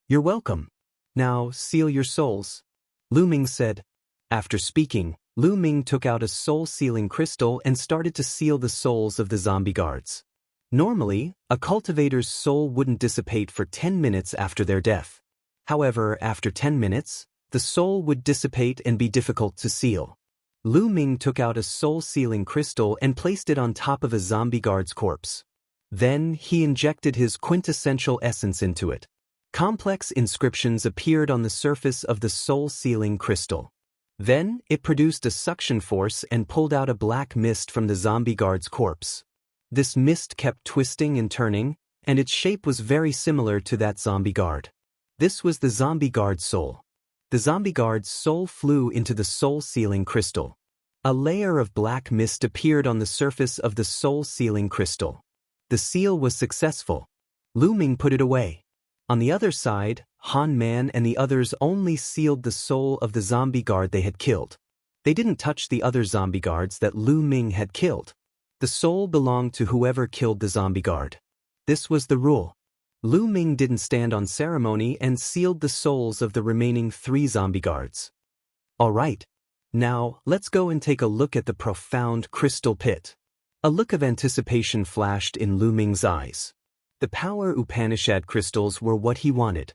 "You're welcome. Now seal your souls," Lu Ming said. After speaking, Lu Ming took out a soul-sealing crystal and started to seal the souls of the zombie guards. Normally, a cultivator's soul wouldn't dissipate for 10 minutes after their death. However, after 10 minutes, the soul would dissipate and be difficult to seal. Lu Ming took out a soul-sealing crystal and placed it on top of a zombie guard's corpse. Then, he injected his quintessential essence into it. Complex inscriptions appeared on the surface of the soul-sealing crystal. Then, it produced a suction force and pulled out a black mist from the zombie guard's corpse. This mist kept twisting and turning, and its shape was very similar to that zombie guard. This was the zombie guard's soul. The zombie guard's soul flew into the soul-sealing crystal. A layer of black mist appeared on the surface of the soul-sealing crystal. The seal was successful. Lu Ming put it away. On the other side, Han Man and the others only sealed the soul of the zombie guard they had killed. They didn't touch the other zombie guards that Lu Ming had killed. The soul belonged to whoever killed the zombie guard. This was the rule. Lu Ming didn't stand on ceremony and sealed the souls of the remaining 3 zombie guards. "All right. Now, let's go and take a look at the profound crystal pit." A look of anticipation flashed in Lu Ming's eyes. The power Upanishad crystals were what he wanted.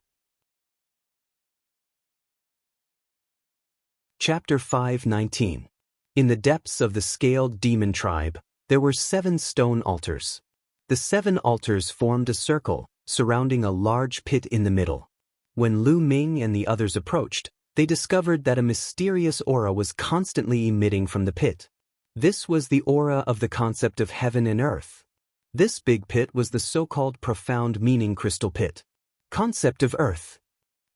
Chapter 5:19. In the depths of the scaled demon tribe, there were 7 stone altars. The 7 altars formed a circle, surrounding a large pit in the middle. When Lu Ming and the others approached, they discovered that a mysterious aura was constantly emitting from the pit. This was the aura of the concept of heaven and earth. This big pit was the so-called profound meaning crystal pit. Concept of earth.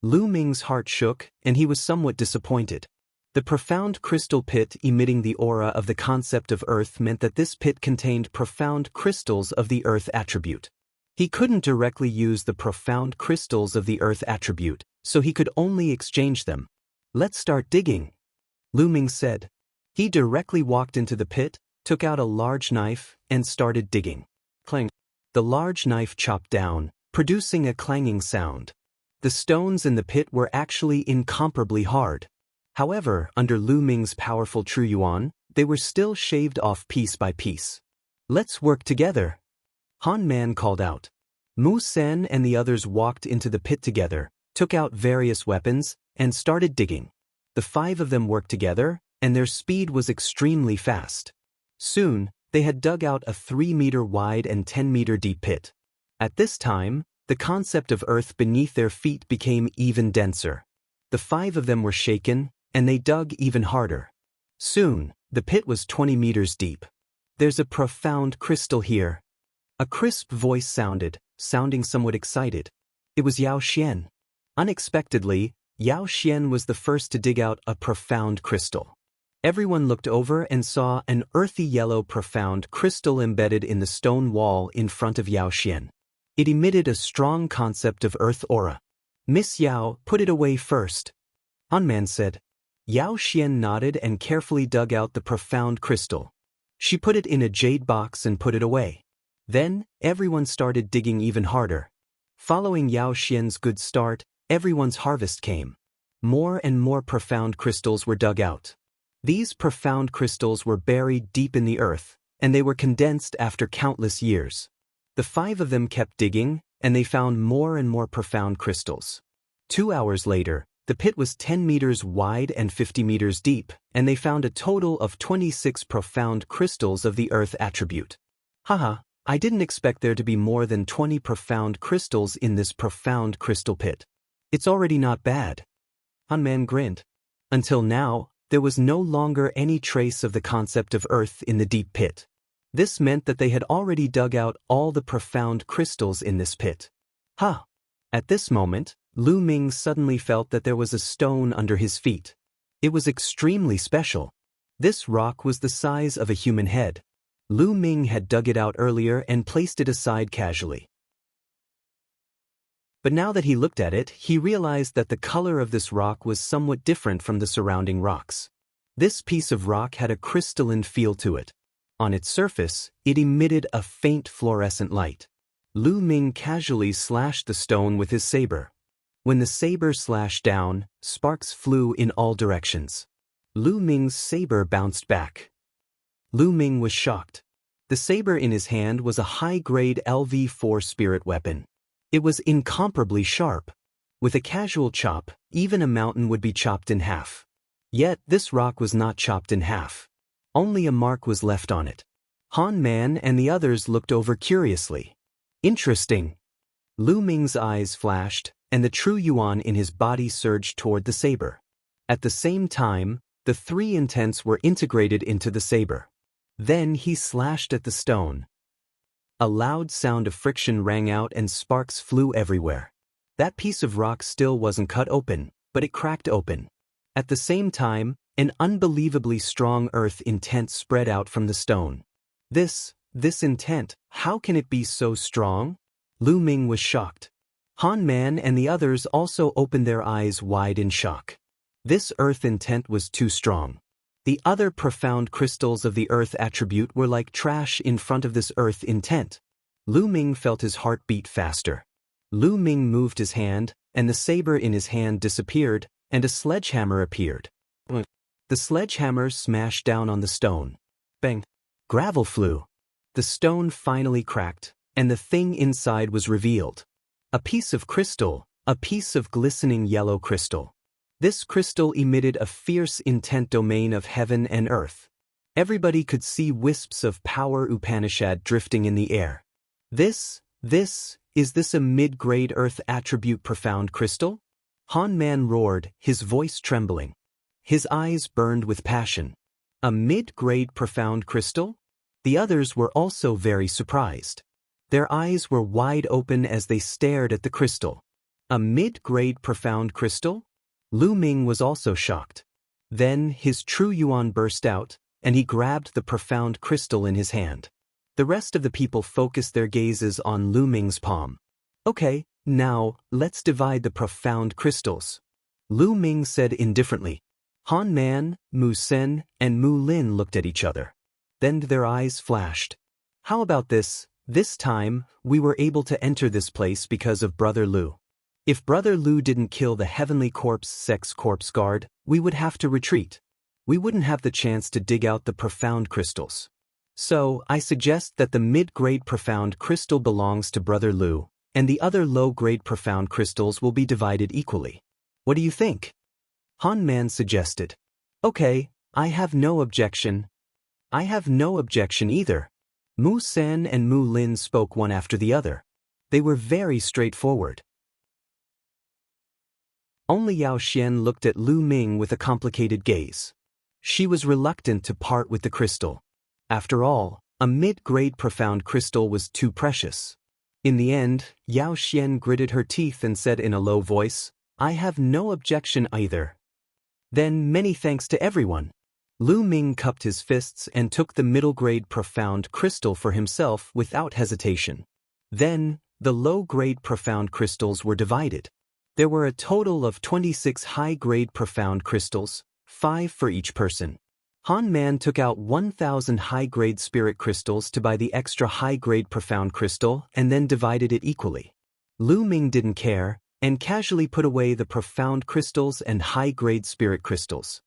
Lu Ming's heart shook, and he was somewhat disappointed. The profound crystal pit emitting the aura of the concept of earth meant that this pit contained profound crystals of the earth attribute. He couldn't directly use the profound crystals of the earth attribute, so he could only exchange them. "Let's start digging," Lu Ming said. He directly walked into the pit, took out a large knife, and started digging. Clang. The large knife chopped down, producing a clanging sound. The stones in the pit were actually incomparably hard. However, under Lu Ming's powerful True Yuan, they were still shaved off piece by piece. "Let's work together," Han Man called out. Mu Sen and the others walked into the pit together, took out various weapons, and started digging. The 5 of them worked together, and their speed was extremely fast. Soon, they had dug out a 3-meter wide and 10-meter deep pit. At this time, the concept of earth beneath their feet became even denser. The 5 of them were shaken, and they dug even harder. Soon, the pit was 20 meters deep. "There's a profound crystal here." A crisp voice sounding somewhat excited. It was Yao Xian. Unexpectedly, Yao Xian was the first to dig out a profound crystal. Everyone looked over and saw an earthy yellow profound crystal embedded in the stone wall in front of Yao Xian. It emitted a strong concept of earth aura. "Miss Yao, put it away first," Hanman said. Yao Xian nodded and carefully dug out the profound crystal. She put it in a jade box and put it away. Then, everyone started digging even harder. Following Yao Xian's good start, everyone's harvest came. More and more profound crystals were dug out. These profound crystals were buried deep in the earth, and they were condensed after countless years. The 5 of them kept digging, and they found more and more profound crystals. 2 hours later, the pit was 10 meters wide and 50 meters deep, and they found a total of 26 profound crystals of the earth attribute. Haha, I didn't expect there to be more than 20 profound crystals in this profound crystal pit. It's already not bad. Hanman grinned. Until now, there was no longer any trace of the concept of earth in the deep pit. This meant that they had already dug out all the profound crystals in this pit. Ha! At this moment, Lu Ming suddenly felt that there was a stone under his feet. It was extremely special. This rock was the size of a human head. Lu Ming had dug it out earlier and placed it aside casually. But now that he looked at it, he realized that the color of this rock was somewhat different from the surrounding rocks. This piece of rock had a crystalline feel to it. On its surface, it emitted a faint fluorescent light. Lu Ming casually slashed the stone with his saber. When the saber slashed down, sparks flew in all directions. Lu Ming's saber bounced back. Lu Ming was shocked. The saber in his hand was a high-grade LV-4 spirit weapon. It was incomparably sharp. With a casual chop, even a mountain would be chopped in half. Yet this rock was not chopped in half. Only a mark was left on it. Hanman and the others looked over curiously. Interesting. Lu Ming's eyes flashed, and the true yuan in his body surged toward the saber. At the same time, the 3 intents were integrated into the saber. Then he slashed at the stone. A loud sound of friction rang out and sparks flew everywhere. That piece of rock still wasn't cut open, but it cracked open. At the same time, an unbelievably strong earth intent spread out from the stone. This intent, how can it be so strong? Lu Ming was shocked. Hanman and the others also opened their eyes wide in shock. This earth intent was too strong. The other profound crystals of the earth attribute were like trash in front of this earth intent. Lu Ming felt his heart beat faster. Lu Ming moved his hand, and the saber in his hand disappeared, and a sledgehammer appeared. The sledgehammer smashed down on the stone. Bang! Gravel flew. The stone finally cracked, and the thing inside was revealed. A piece of crystal, a piece of glistening yellow crystal. This crystal emitted a fierce intent domain of heaven and earth. Everybody could see wisps of power Upanishad drifting in the air. Is this a mid-grade earth attribute profound crystal? Hanman roared, his voice trembling. His eyes burned with passion. A mid-grade profound crystal? The others were also very surprised. Their eyes were wide open as they stared at the crystal. A mid-grade profound crystal? Lu Ming was also shocked. Then his true yuan burst out, and he grabbed the profound crystal in his hand. The rest of the people focused their gazes on Lu Ming's palm. Okay, now, let's divide the profound crystals. Lu Ming said indifferently. Hanman, Mu Sen, and Mu Lin looked at each other. Then their eyes flashed. How about this? This time, we were able to enter this place because of Brother Lu. If Brother Lu didn't kill the Heavenly Sex Corpse Guard, we would have to retreat. We wouldn't have the chance to dig out the profound crystals. So, I suggest that the mid-grade profound crystal belongs to Brother Lu, and the other low-grade profound crystals will be divided equally. What do you think? Hanman suggested. Okay, I have no objection. I have no objection either. Mu Sen and Mu Lin spoke one after the other. They were very straightforward. Only Yao Xian looked at Lu Ming with a complicated gaze. She was reluctant to part with the crystal. After all, a mid-grade profound crystal was too precious. In the end, Yao Xian gritted her teeth and said in a low voice, I have no objection either. Then many thanks to everyone. Lu Ming cupped his fists and took the middle-grade profound crystal for himself without hesitation. Then, the low-grade profound crystals were divided. There were a total of 26 high-grade profound crystals, 5 for each person. Han Man took out 1,000 high-grade spirit crystals to buy the extra high-grade profound crystal and then divided it equally. Lu Ming didn't care, and casually put away the profound crystals and high-grade spirit crystals.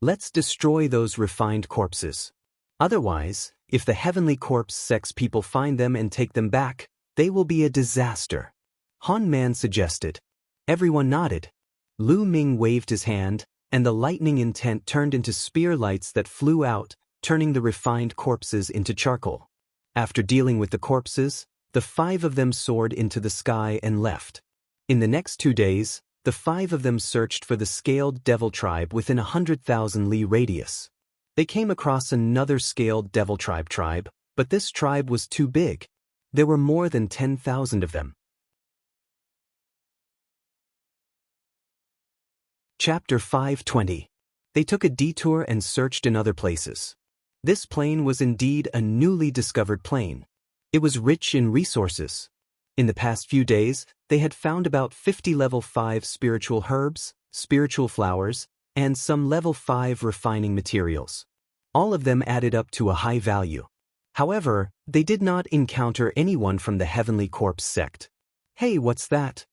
Let's destroy those refined corpses. Otherwise, if the heavenly corpse sex people find them and take them back, they will be a disaster. Han Man suggested. Everyone nodded. Lu Ming waved his hand, and the lightning intent turned into spear lights that flew out, turning the refined corpses into charcoal. After dealing with the corpses, the 5 of them soared into the sky and left. In the next 2 days, the 5 of them searched for the scaled devil tribe within 100,000 li radius. They came across another scaled devil tribe, but this tribe was too big. There were more than 10,000 of them. Chapter 520. They took a detour and searched in other places. This plain was indeed a newly discovered plain. It was rich in resources. In the past few days, they had found about 50 level 5 spiritual herbs, spiritual flowers, and some level 5 refining materials. All of them added up to a high value. However, they did not encounter anyone from the Heavenly Corpse sect. Hey, what's that?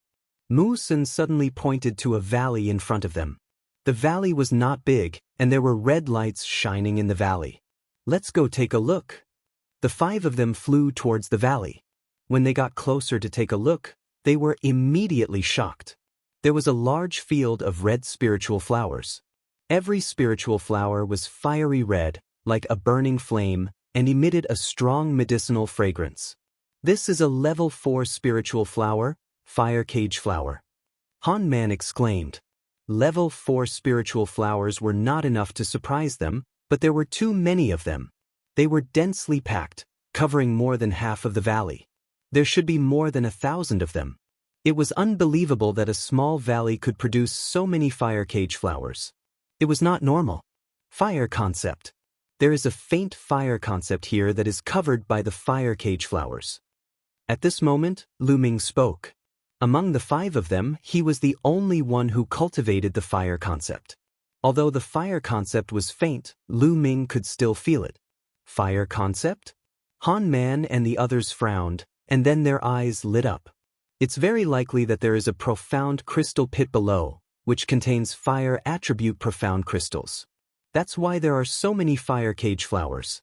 Mu Sun suddenly pointed to a valley in front of them. The valley was not big, and there were red lights shining in the valley. Let's go take a look. The 5 of them flew towards the valley. When they got closer to take a look, they were immediately shocked. There was a large field of red spiritual flowers. Every spiritual flower was fiery red, like a burning flame, and emitted a strong medicinal fragrance. This is a level 4 spiritual flower, fire cage flower. Han Man exclaimed. Level 4 spiritual flowers were not enough to surprise them, but there were too many of them. They were densely packed, covering more than half of the valley. There should be more than 1,000 of them. It was unbelievable that a small valley could produce so many fire cage flowers. It was not normal. Fire concept. There is a faint fire concept here that is covered by the fire cage flowers. At this moment, Lu Ming spoke. Among the 5 of them, he was the only one who cultivated the fire concept. Although the fire concept was faint, Lu Ming could still feel it. Fire concept? Han Man and the others frowned, and then their eyes lit up. It's very likely that there is a profound crystal pit below, which contains fire attribute profound crystals. That's why there are so many fire cage flowers.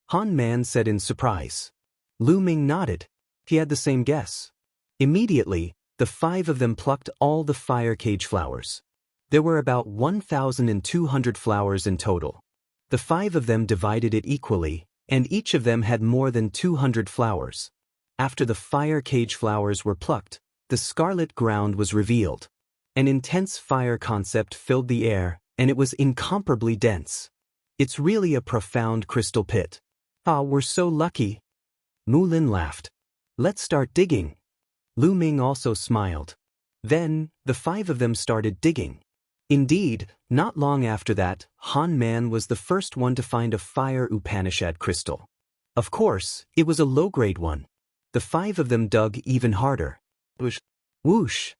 Han Man said in surprise. Lu Ming nodded. He had the same guess. Immediately, the 5 of them plucked all the fire cage flowers. There were about 1,200 flowers in total. The 5 of them divided it equally, and each of them had more than 200 flowers. After the fire cage flowers were plucked, the scarlet ground was revealed. An intense fire concept filled the air, and it was incomparably dense. It's really a profound crystal pit. Ah, we're so lucky. Mu Lin laughed. Let's start digging. Lu Ming also smiled. Then, the 5 of them started digging. Indeed, not long after that, Han Man was the first one to find a fire Upanishad crystal. Of course, it was a low-grade one. The 5 of them dug even harder. Whoosh! Whoosh!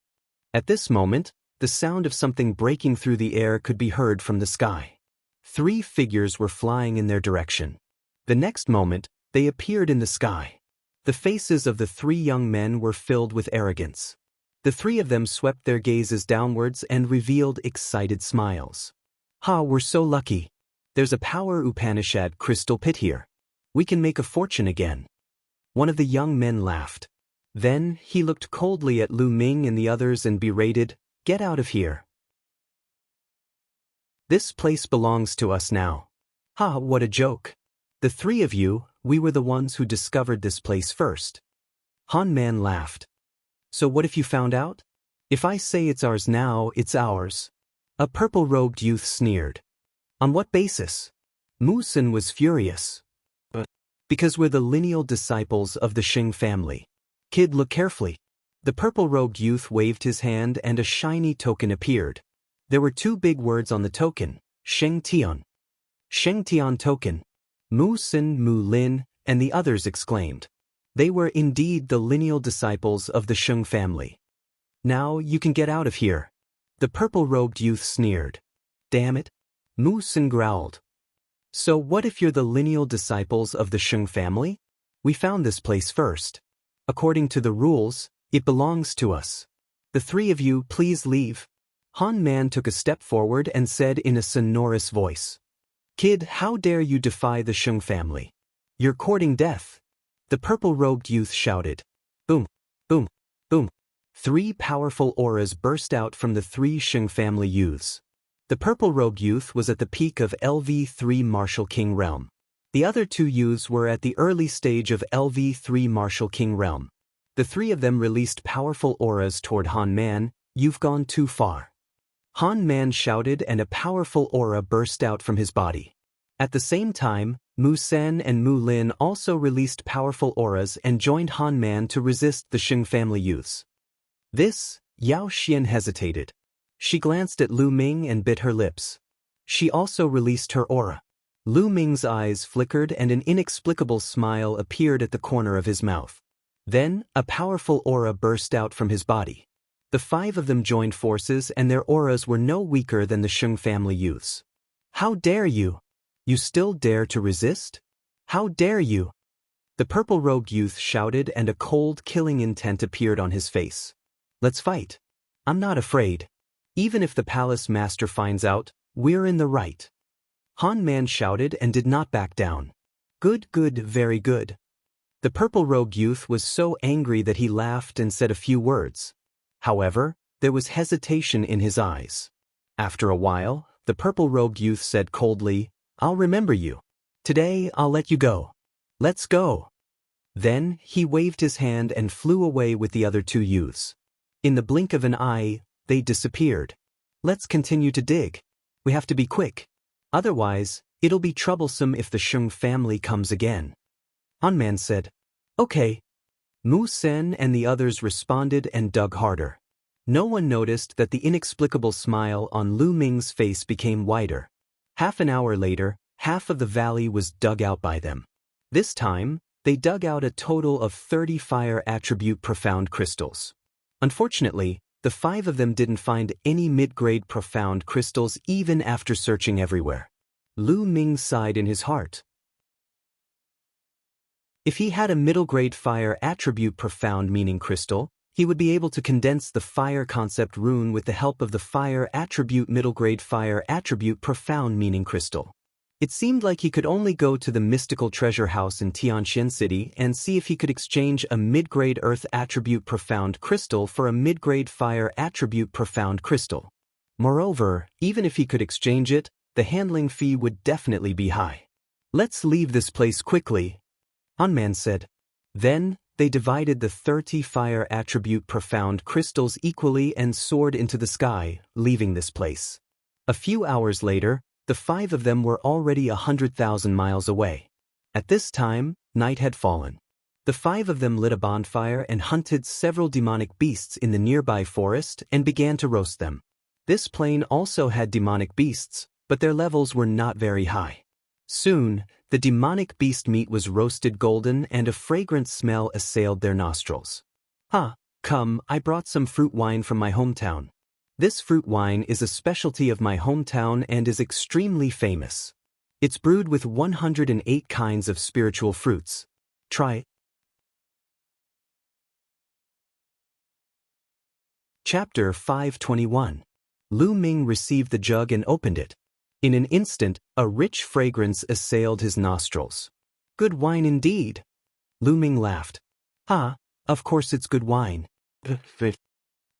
At this moment, the sound of something breaking through the air could be heard from the sky. 3 figures were flying in their direction. The next moment, they appeared in the sky. The faces of the 3 young men were filled with arrogance. The 3 of them swept their gazes downwards and revealed excited smiles. Ha, we're so lucky. There's a power Upanishad crystal pit here. We can make a fortune again. One of the young men laughed. Then, he looked coldly at Lu Ming and the others and berated, "Get out of here. This place belongs to us now." Ha, what a joke. The 3 of you, we were the ones who discovered this place first. Han Man laughed. So what if you found out? If I say it's ours now, it's ours. A purple-robed youth sneered. On what basis? Mu Sun was furious. Because we're the lineal disciples of the Xing family. Kid, look carefully. The purple-robed youth waved his hand and a shiny token appeared. There were two big words on the token, Sheng Tian. Sheng Tian token. Mu Sin, Mu Lin, and the others exclaimed. They were indeed the lineal disciples of the Sheng family. Now you can get out of here. The purple-robed youth sneered. Damn it. Mu Sin growled. So what if you're the lineal disciples of the Sheng family? We found this place first. According to the rules, it belongs to us. The three of you please leave. Han Man took a step forward and said in a sonorous voice. Kid, how dare you defy the Sheng family? You're courting death. The purple-robed youth shouted. Boom, boom, boom. Three powerful auras burst out from the three Sheng family youths. The purple-robed youth was at the peak of LV3 Martial King realm. The other two youths were at the early stage of LV3 Martial King realm. The three of them released powerful auras toward Han Man. You've gone too far. Han Man shouted and a powerful aura burst out from his body. At the same time, Mu Sen and Mu Lin also released powerful auras and joined Han Man to resist the Sheng family youths. This, Yao Xian hesitated. She glanced at Lu Ming and bit her lips. She also released her aura. Lu Ming's eyes flickered and an inexplicable smile appeared at the corner of his mouth. Then, a powerful aura burst out from his body. The five of them joined forces and their auras were no weaker than the Sheng family youths. How dare you? You still dare to resist? How dare you? The purple-robed youth shouted and a cold, killing intent appeared on his face. Let's fight. I'm not afraid. Even if the palace master finds out, we're in the right. Han Man shouted and did not back down. Good, good, very good. The purple-robed youth was so angry that he laughed and said a few words. However, there was hesitation in his eyes. After a while, the purple-robed youth said coldly, I'll remember you. Today, I'll let you go. Let's go. Then, he waved his hand and flew away with the other two youths. In the blink of an eye, they disappeared. Let's continue to dig. We have to be quick. Otherwise, it'll be troublesome if the Sheng family comes again. Han Man said, Okay. Mu Sen and the others responded and dug harder. No one noticed that the inexplicable smile on Lu Ming's face became wider. Half an hour later, half of the valley was dug out by them. This time, they dug out a total of 30 fire attribute profound crystals. Unfortunately, the five of them didn't find any mid-grade profound crystals even after searching everywhere. Lu Ming sighed in his heart. If he had a middle-grade fire attribute profound meaning crystal, he would be able to condense the fire concept rune with the help of the fire attribute middle-grade fire attribute profound meaning crystal. It seemed like he could only go to the mystical treasure house in Tianxian City and see if he could exchange a mid-grade earth attribute profound crystal for a mid-grade fire attribute profound crystal. Moreover, even if he could exchange it, the handling fee would definitely be high. Let's leave this place quickly, Han Man said. Then, they divided the 30 fire attribute profound crystals equally and soared into the sky, leaving this place. A few hours later, the five of them were already 100,000 miles away. At this time, night had fallen. The five of them lit a bonfire and hunted several demonic beasts in the nearby forest and began to roast them. This plain also had demonic beasts, but their levels were not very high. Soon, the demonic beast meat was roasted golden and a fragrant smell assailed their nostrils. Come, I brought some fruit wine from my hometown. This fruit wine is a specialty of my hometown and is extremely famous. It's brewed with 108 kinds of spiritual fruits. Try it. Chapter 521. Lu Ming received the jug and opened it. In an instant, a rich fragrance assailed his nostrils. Good wine indeed. Lu Ming laughed. Of course it's good wine.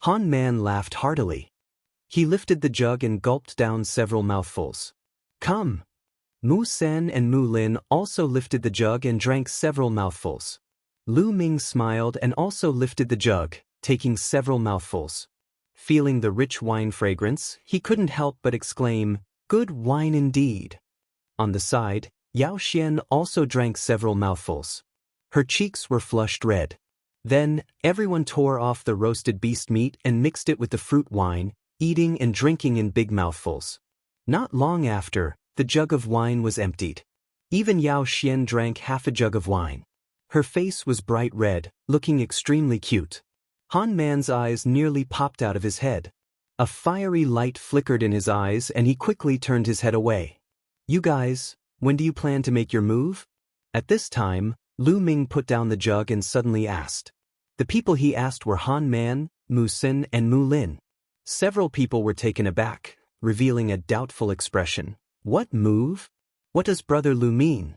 Han Man laughed heartily. He lifted the jug and gulped down several mouthfuls. Come. Mu Sen and Mu Lin also lifted the jug and drank several mouthfuls. Lu Ming smiled and also lifted the jug, taking several mouthfuls. Feeling the rich wine fragrance, he couldn't help but exclaim, Good wine indeed. On the side, Yao Xian also drank several mouthfuls. Her cheeks were flushed red. Then, everyone tore off the roasted beast meat and mixed it with the fruit wine, eating and drinking in big mouthfuls. Not long after, the jug of wine was emptied. Even Yao Xian drank half a jug of wine. Her face was bright red, looking extremely cute. Han Man's eyes nearly popped out of his head. A fiery light flickered in his eyes and he quickly turned his head away. You guys, when do you plan to make your move? At this time, Lu Ming put down the jug and suddenly asked. The people he asked were Han Man, Mu Sin and Mu Lin. Several people were taken aback, revealing a doubtful expression. What move? What does Brother Lu mean?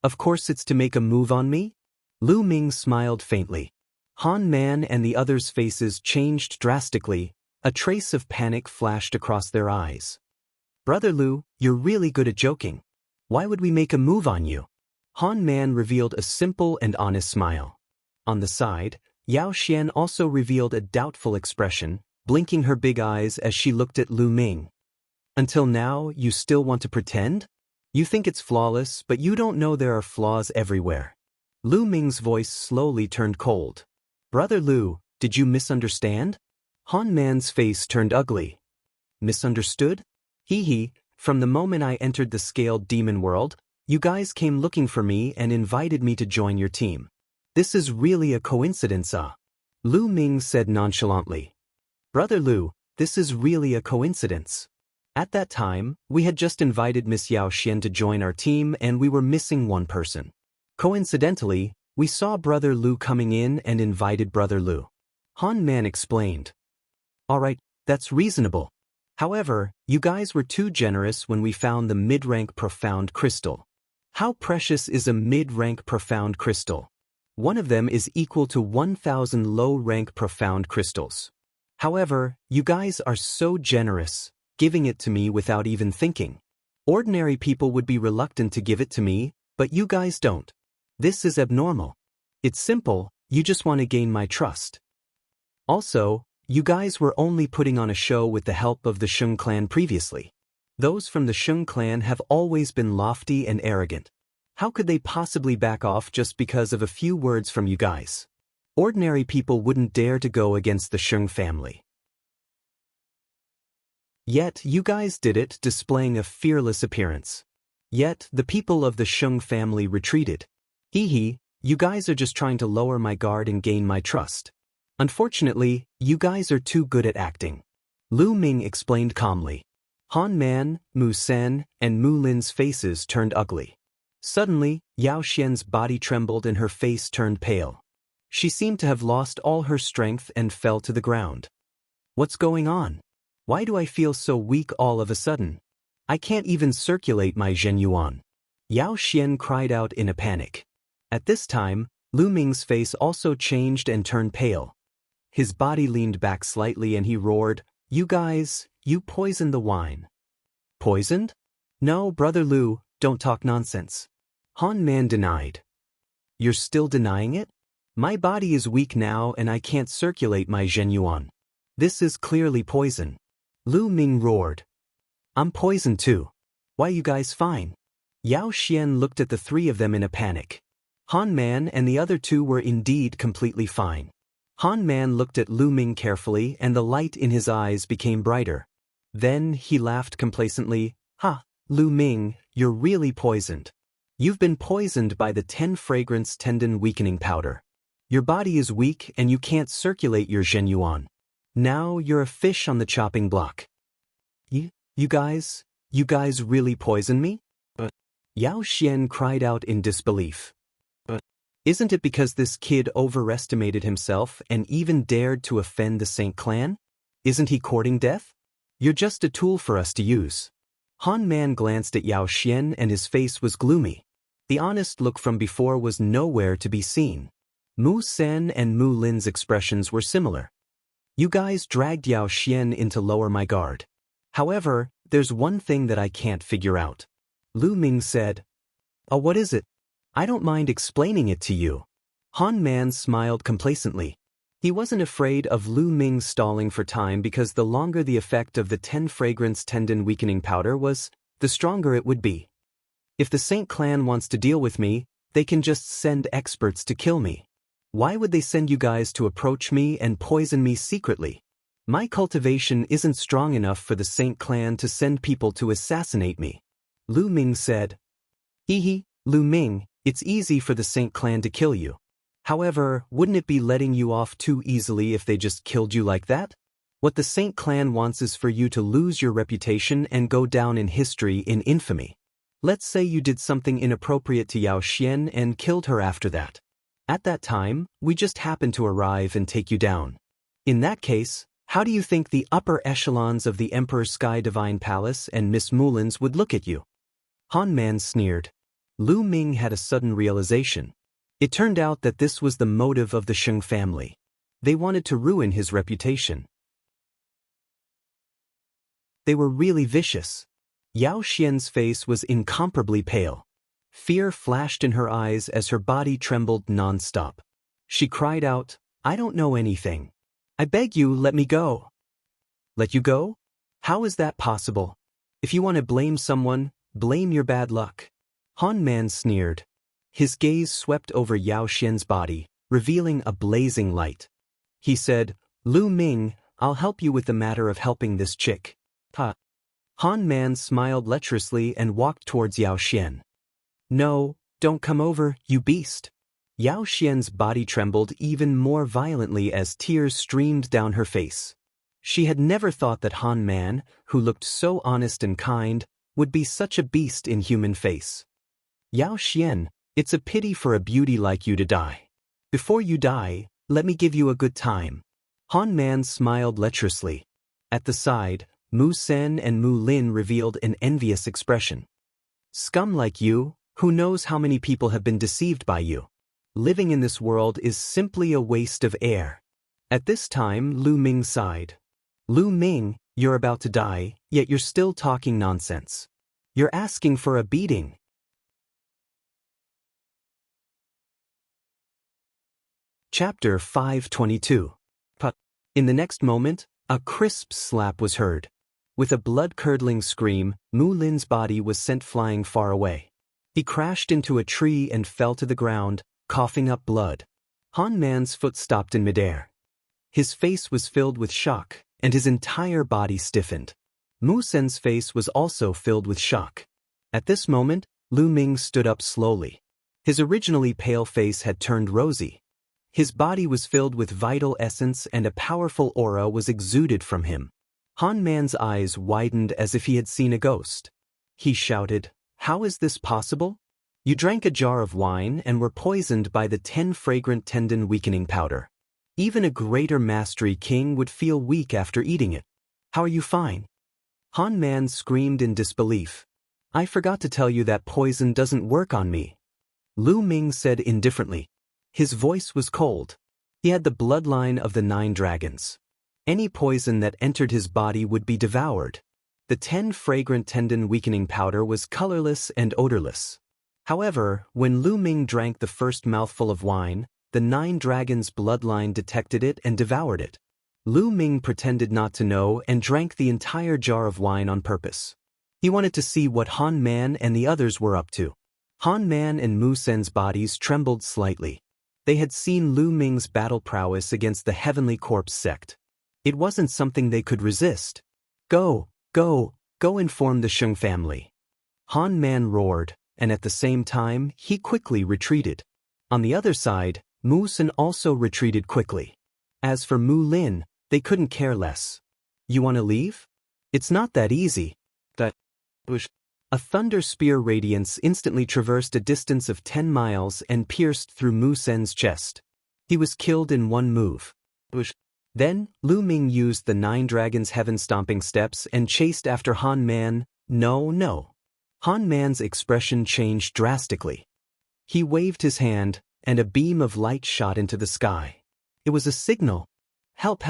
Of course it's to make a move on me? Lu Ming smiled faintly. Han Man and the others' faces changed drastically. A trace of panic flashed across their eyes. Brother Lu, you're really good at joking. Why would we make a move on you? Han Man revealed a simple and honest smile. On the side, Yao Xian also revealed a doubtful expression, blinking her big eyes as she looked at Lu Ming. Until now, you still want to pretend? You think it's flawless, but you don't know there are flaws everywhere. Lu Ming's voice slowly turned cold. Brother Lu, did you misunderstand? Han Man's face turned ugly. Misunderstood? Hee, from the moment I entered the scaled demon world, you guys came looking for me and invited me to join your team. This is really a coincidence, Lu Ming said nonchalantly. Brother Lu, this is really a coincidence. At that time, we had just invited Miss Yao Xian to join our team and we were missing one person. Coincidentally, we saw Brother Lu coming in and invited Brother Lu. Han Man explained. Alright, that's reasonable. However, you guys were too generous when we found the mid-rank profound crystal. How precious is a mid-rank profound crystal? One of them is equal to 1,000 low-rank profound crystals. However, you guys are so generous, giving it to me without even thinking. Ordinary people would be reluctant to give it to me, but you guys don't. This is abnormal. It's simple, you just want to gain my trust. Also, you guys were only putting on a show with the help of the Sheng clan previously. Those from the Sheng clan have always been lofty and arrogant. How could they possibly back off just because of a few words from you guys? Ordinary people wouldn't dare to go against the Sheng family. Yet you guys did it, displaying a fearless appearance. Yet the people of the Sheng family retreated. Hee, you guys are just trying to lower my guard and gain my trust. Unfortunately, you guys are too good at acting. Lu Ming explained calmly. Han Man, Mu Sen, and Mu Lin's faces turned ugly. Suddenly, Yao Xian's body trembled and her face turned pale. She seemed to have lost all her strength and fell to the ground. What's going on? Why do I feel so weak all of a sudden? I can't even circulate my Zhen Yuan. Yao Xian cried out in a panic. At this time, Lu Ming's face also changed and turned pale. His body leaned back slightly and he roared, You guys, you poisoned the wine. Poisoned? No, Brother Lu, don't talk nonsense. Han Man denied. You're still denying it? My body is weak now and I can't circulate my Zhen Yuan. This is clearly poison. Lu Ming roared. I'm poisoned too. Why you guys fine? Yao Xian looked at the three of them in a panic. Han Man and the other two were indeed completely fine. Han Man looked at Lu Ming carefully and the light in his eyes became brighter. Then he laughed complacently. Ha, Lu Ming, you're really poisoned. You've been poisoned by the 10 fragrance tendon weakening powder. Your body is weak and you can't circulate your Zhen Yuan. Now you're a fish on the chopping block. You guys really poisoned me? Yao Xian cried out in disbelief. Isn't it because this kid overestimated himself and even dared to offend the Saint clan? Isn't he courting death? You're just a tool for us to use. Han Man glanced at Yao Xian and his face was gloomy. The honest look from before was nowhere to be seen. Mu Sen and Mu Lin's expressions were similar. You guys dragged Yao Xian in to lower my guard. However, there's one thing that I can't figure out. Lu Ming said. Oh, what is it? I don't mind explaining it to you. Han Man smiled complacently. He wasn't afraid of Lu Ming stalling for time because the longer the effect of the 10 fragrance tendon weakening powder was, the stronger it would be. If the Saint clan wants to deal with me, they can just send experts to kill me. Why would they send you guys to approach me and poison me secretly? My cultivation isn't strong enough for the Saint clan to send people to assassinate me. Lu Ming said. Hehe, Lu Ming, it's easy for the Saint clan to kill you. However, wouldn't it be letting you off too easily if they just killed you like that? What the Saint clan wants is for you to lose your reputation and go down in history in infamy. Let's say you did something inappropriate to Yao Xian and killed her after that. At that time, we just happen to arrive and take you down. In that case, how do you think the upper echelons of the Emperor's Sky Divine Palace and Miss Mulin's would look at you? Han Man sneered. Lu Ming had a sudden realization. It turned out that this was the motive of the Sheng family. They wanted to ruin his reputation. They were really vicious. Yao Xian's face was incomparably pale. Fear flashed in her eyes as her body trembled non-stop. She cried out, I don't know anything. I beg you, let me go. Let you go? How is that possible? If you want to blame someone, blame your bad luck. Han Man sneered. His gaze swept over Yao Xian's body, revealing a blazing light. He said, Lu Ming, I'll help you with the matter of helping this chick. Ha. Han Man smiled lecherously and walked towards Yao Xian. No, don't come over, you beast. Yao Xian's body trembled even more violently as tears streamed down her face. She had never thought that Han Man, who looked so honest and kind, would be such a beast in human face. Yao Xian, it's a pity for a beauty like you to die. Before you die, let me give you a good time. Han Man smiled lecherously. At the side, Mu Sen and Mu Lin revealed an envious expression. Scum like you, who knows how many people have been deceived by you? Living in this world is simply a waste of air. At this time, Lu Ming sighed. Lu Ming, you're about to die, yet you're still talking nonsense. You're asking for a beating. Chapter 522. In the next moment, a crisp slap was heard. With a blood-curdling scream, Mu Lin's body was sent flying far away. He crashed into a tree and fell to the ground, coughing up blood. Han Man's foot stopped in midair. His face was filled with shock, and his entire body stiffened. Mu Sen's face was also filled with shock. At this moment, Lu Ming stood up slowly. His originally pale face had turned rosy. His body was filled with vital essence and a powerful aura was exuded from him. Han Man's eyes widened as if he had seen a ghost. He shouted, How is this possible? You drank a jar of wine and were poisoned by the 10 fragrant tendon weakening powder. Even a greater mastery king would feel weak after eating it. How are you fine? Han Man screamed in disbelief. I forgot to tell you that poison doesn't work on me. Lu Ming said indifferently. His voice was cold. He had the bloodline of the 9 dragons. Any poison that entered his body would be devoured. The 10 fragrant tendon weakening powder was colorless and odorless. However, when Lu Ming drank the first mouthful of wine, the 9 dragons' bloodline detected it and devoured it. Lu Ming pretended not to know and drank the entire jar of wine on purpose. He wanted to see what Han Man and the others were up to. Han Man and Mu Sen's bodies trembled slightly. They had seen Lu Ming's battle prowess against the Heavenly Corpse sect. It wasn't something they could resist. Go inform the Sheng family. Han Man roared, and at the same time, he quickly retreated. On the other side, Mu Sen also retreated quickly. As for Mu Lin, they couldn't care less. You want to leave? It's not that easy. A thunder spear radiance instantly traversed a distance of 10 miles and pierced through Mu Sen's chest. He was killed in one move. Then, Lu Ming used the 9 dragons' heaven-stomping steps and chased after Han Man. No. Han Man's expression changed drastically. He waved his hand, and a beam of light shot into the sky. It was a signal. Help!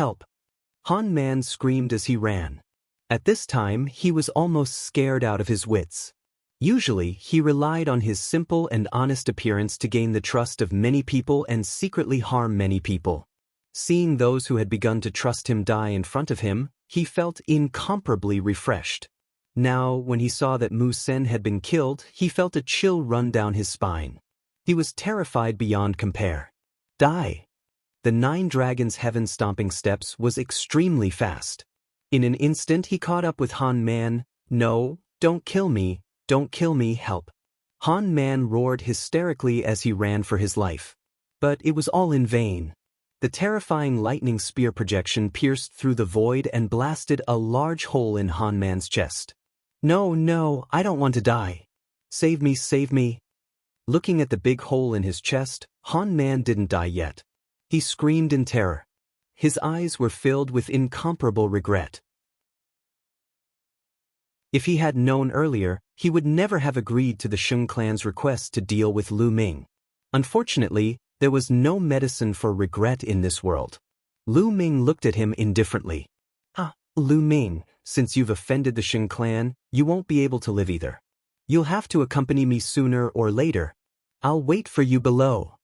Han Man screamed as he ran. At this time, he was almost scared out of his wits. Usually, he relied on his simple and honest appearance to gain the trust of many people and secretly harm many people. Seeing those who had begun to trust him die in front of him, he felt incomparably refreshed. Now, when he saw that Mu Sen had been killed, he felt a chill run down his spine. He was terrified beyond compare. Die. The 9 dragons' heaven-stomping steps was extremely fast. In an instant he caught up with Han Man. No, don't kill me, help. Han Man roared hysterically as he ran for his life. But it was all in vain. The terrifying lightning spear projection pierced through the void and blasted a large hole in Han Man's chest. No, I don't want to die. Save me, save me. Looking at the big hole in his chest, Han Man didn't die yet. He screamed in terror. His eyes were filled with incomparable regret. If he had known earlier, he would never have agreed to the Sheng clan's request to deal with Lu Ming. Unfortunately, there was no medicine for regret in this world. Lu Ming looked at him indifferently. Lu Ming, since you've offended the Sheng clan, you won't be able to live either. You'll have to accompany me sooner or later. I'll wait for you below.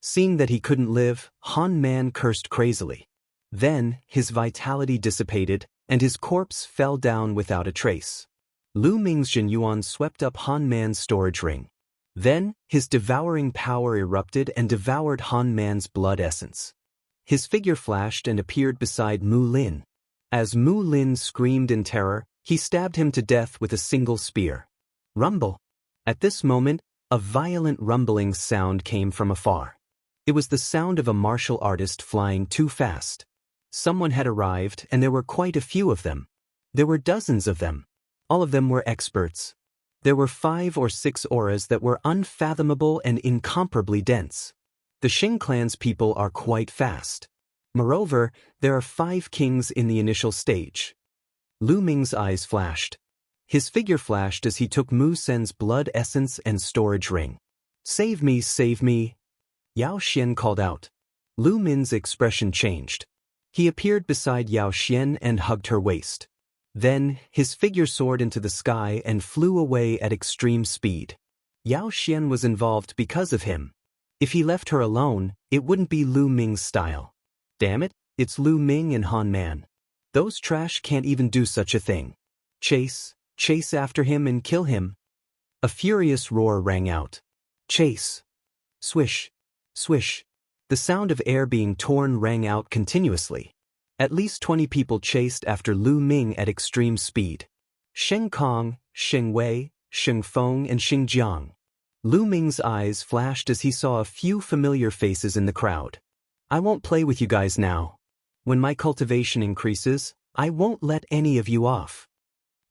Seeing that he couldn't live, Han Man cursed crazily. Then, his vitality dissipated, and his corpse fell down without a trace. Lu Ming's Jinyuan swept up Han Man's storage ring. Then, his devouring power erupted and devoured Han Man's blood essence. His figure flashed and appeared beside Mu Lin. As Mu Lin screamed in terror, he stabbed him to death with a single spear. Rumble! At this moment, a violent rumbling sound came from afar. It was the sound of a martial artist flying too fast. Someone had arrived, and there were quite a few of them. There were dozens of them. All of them were experts. There were 5 or 6 auras that were unfathomable and incomparably dense. The Sheng clan's people are quite fast. Moreover, there are 5 kings in the initial stage. Lu Ming's eyes flashed. His figure flashed as he took Mu Sen's blood essence and storage ring. Save me, save me. Yao Xian called out. Lu Ming's expression changed. He appeared beside Yao Xian and hugged her waist. Then, his figure soared into the sky and flew away at extreme speed. Yao Xian was involved because of him. If he left her alone, it wouldn't be Lu Ming's style. Damn it, it's Lu Ming and Han Man. Those trash can't even do such a thing. Chase after him and kill him. A furious roar rang out. Chase. Swish. Swish. The sound of air being torn rang out continuously. At least 20 people chased after Lu Ming at extreme speed. Sheng Kong, Sheng Wei, Sheng Feng and Sheng Jiang. Lu Ming's eyes flashed as he saw a few familiar faces in the crowd. I won't play with you guys now. When my cultivation increases, I won't let any of you off.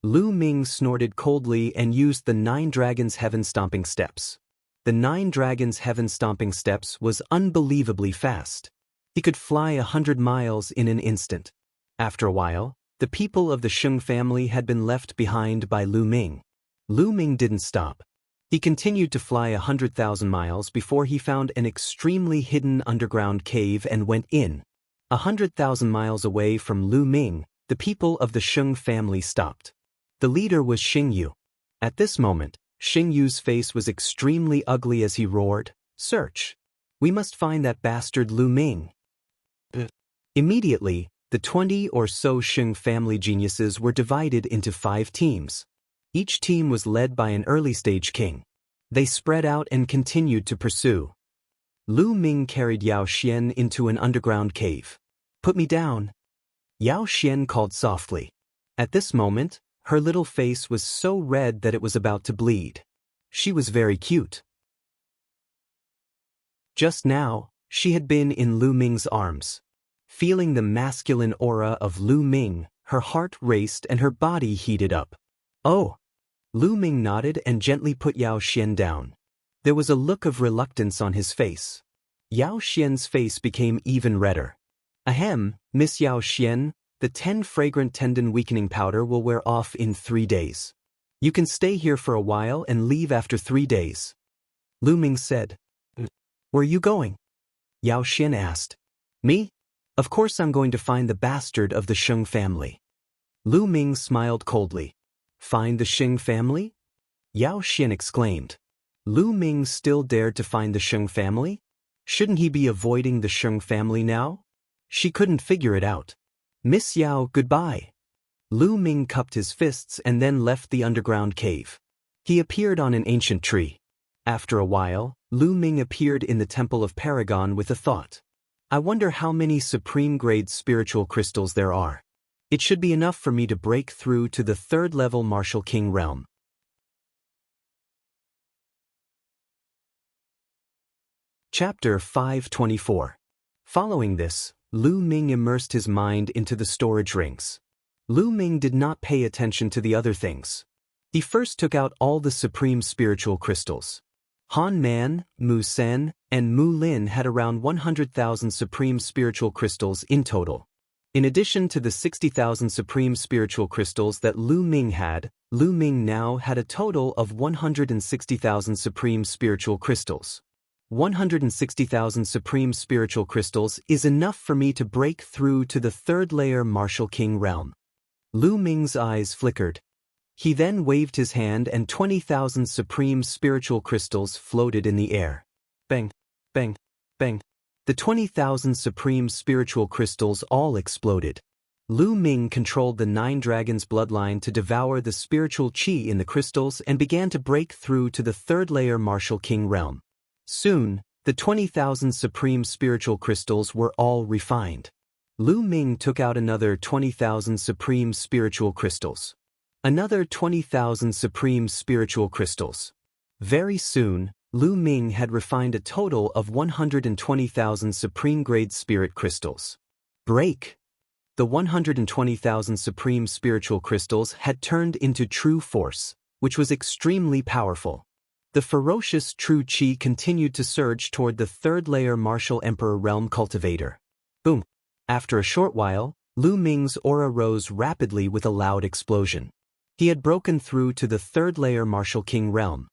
Lu Ming snorted coldly and used the 9 dragons' heaven-stomping steps. The 9 dragons' heaven-stomping steps was unbelievably fast. He could fly 100 miles in an instant. After a while, the people of the Sheng family had been left behind by Lu Ming. Lu Ming didn't stop. He continued to fly 100,000 miles before he found an extremely hidden underground cave and went in. 100,000 miles away from Lu Ming, the people of the Sheng family stopped. The leader was Xing Yu. At this moment, Xing Yu's face was extremely ugly as he roared, "Search! We must find that bastard Lu Ming." Immediately, the 20 or so Sheng family geniuses were divided into 5 teams. Each team was led by an early-stage king. They spread out and continued to pursue. Lu Ming carried Yao Xian into an underground cave. "Put me down." Yao Xian called softly. At this moment, her little face was so red that it was about to bleed. She was very cute. Just now, she had been in Lu Ming's arms. Feeling the masculine aura of Lu Ming, her heart raced and her body heated up. "Oh!" Lu Ming nodded and gently put Yao Xian down. There was a look of reluctance on his face. Yao Xian's face became even redder. "Ahem, Miss Yao Xian, the 10 fragrant tendon weakening powder will wear off in 3 days. You can stay here for a while and leave after 3 days." Lu Ming said. "Where are you going?" Yao Xian asked. "Me? Of course I'm going to find the bastard of the Sheng family." Lu Ming smiled coldly. "Find the Sheng family?" Yao Xian exclaimed. Lu Ming still dared to find the Sheng family? Shouldn't he be avoiding the Sheng family now? She couldn't figure it out. "Miss Yao, goodbye." Lu Ming cupped his fists and then left the underground cave. He appeared on an ancient tree. After a while, Lu Ming appeared in the Temple of Paragon with a thought. I wonder how many supreme-grade spiritual crystals there are. It should be enough for me to break through to the third-level Martial King realm. Chapter 524. Following this, Lu Ming immersed his mind into the storage rings. Lu Ming did not pay attention to the other things. He first took out all the supreme spiritual crystals. Han Man, Mu Sen, and Mu Lin had around 100,000 supreme spiritual crystals in total. In addition to the 60,000 supreme spiritual crystals that Lu Ming had, Lu Ming now had a total of 160,000 supreme spiritual crystals. 160,000 supreme spiritual crystals is enough for me to break through to the third-layer Martial King realm. Lu Ming's eyes flickered. He then waved his hand and 20,000 supreme spiritual crystals floated in the air. Bang, bang, bang. The 20,000 supreme spiritual crystals all exploded. Lu Ming controlled the 9 dragons bloodline to devour the spiritual qi in the crystals and began to break through to the third-layer Martial King realm. Soon, the 20,000 supreme spiritual crystals were all refined. Lu Ming took out another 20,000 supreme spiritual crystals. Another 20,000 supreme spiritual crystals. Very soon, Lu Ming had refined a total of 120,000 supreme-grade spirit crystals. Break! The 120,000 supreme spiritual crystals had turned into true force, which was extremely powerful. The ferocious true qi continued to surge toward the third-layer Martial Emperor realm cultivator. Boom! After a short while, Lu Ming's aura rose rapidly with a loud explosion. He had broken through to the third-layer Martial King realm.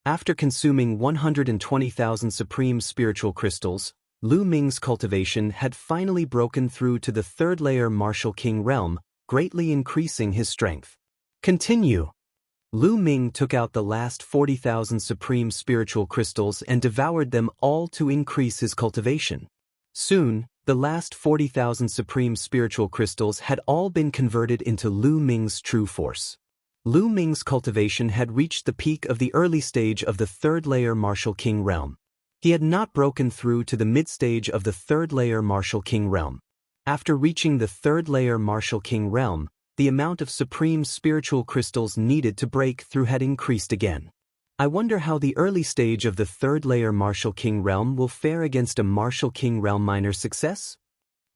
After consuming 120,000 supreme spiritual crystals, Lu Ming's cultivation had finally broken through to the third-layer Martial King realm, greatly increasing his strength. Continue! Lu Ming took out the last 40,000 supreme spiritual crystals and devoured them all to increase his cultivation. Soon, the last 40,000 supreme spiritual crystals had all been converted into Lu Ming's true force. Lu Ming's cultivation had reached the peak of the early stage of the third-layer Martial King realm. He had not broken through to the mid-stage of the third-layer Martial King realm. After reaching the third-layer Martial King realm, the amount of supreme spiritual crystals needed to break through had increased again. I wonder how the early stage of the third-layer Martial King realm will fare against a Martial King realm minor success?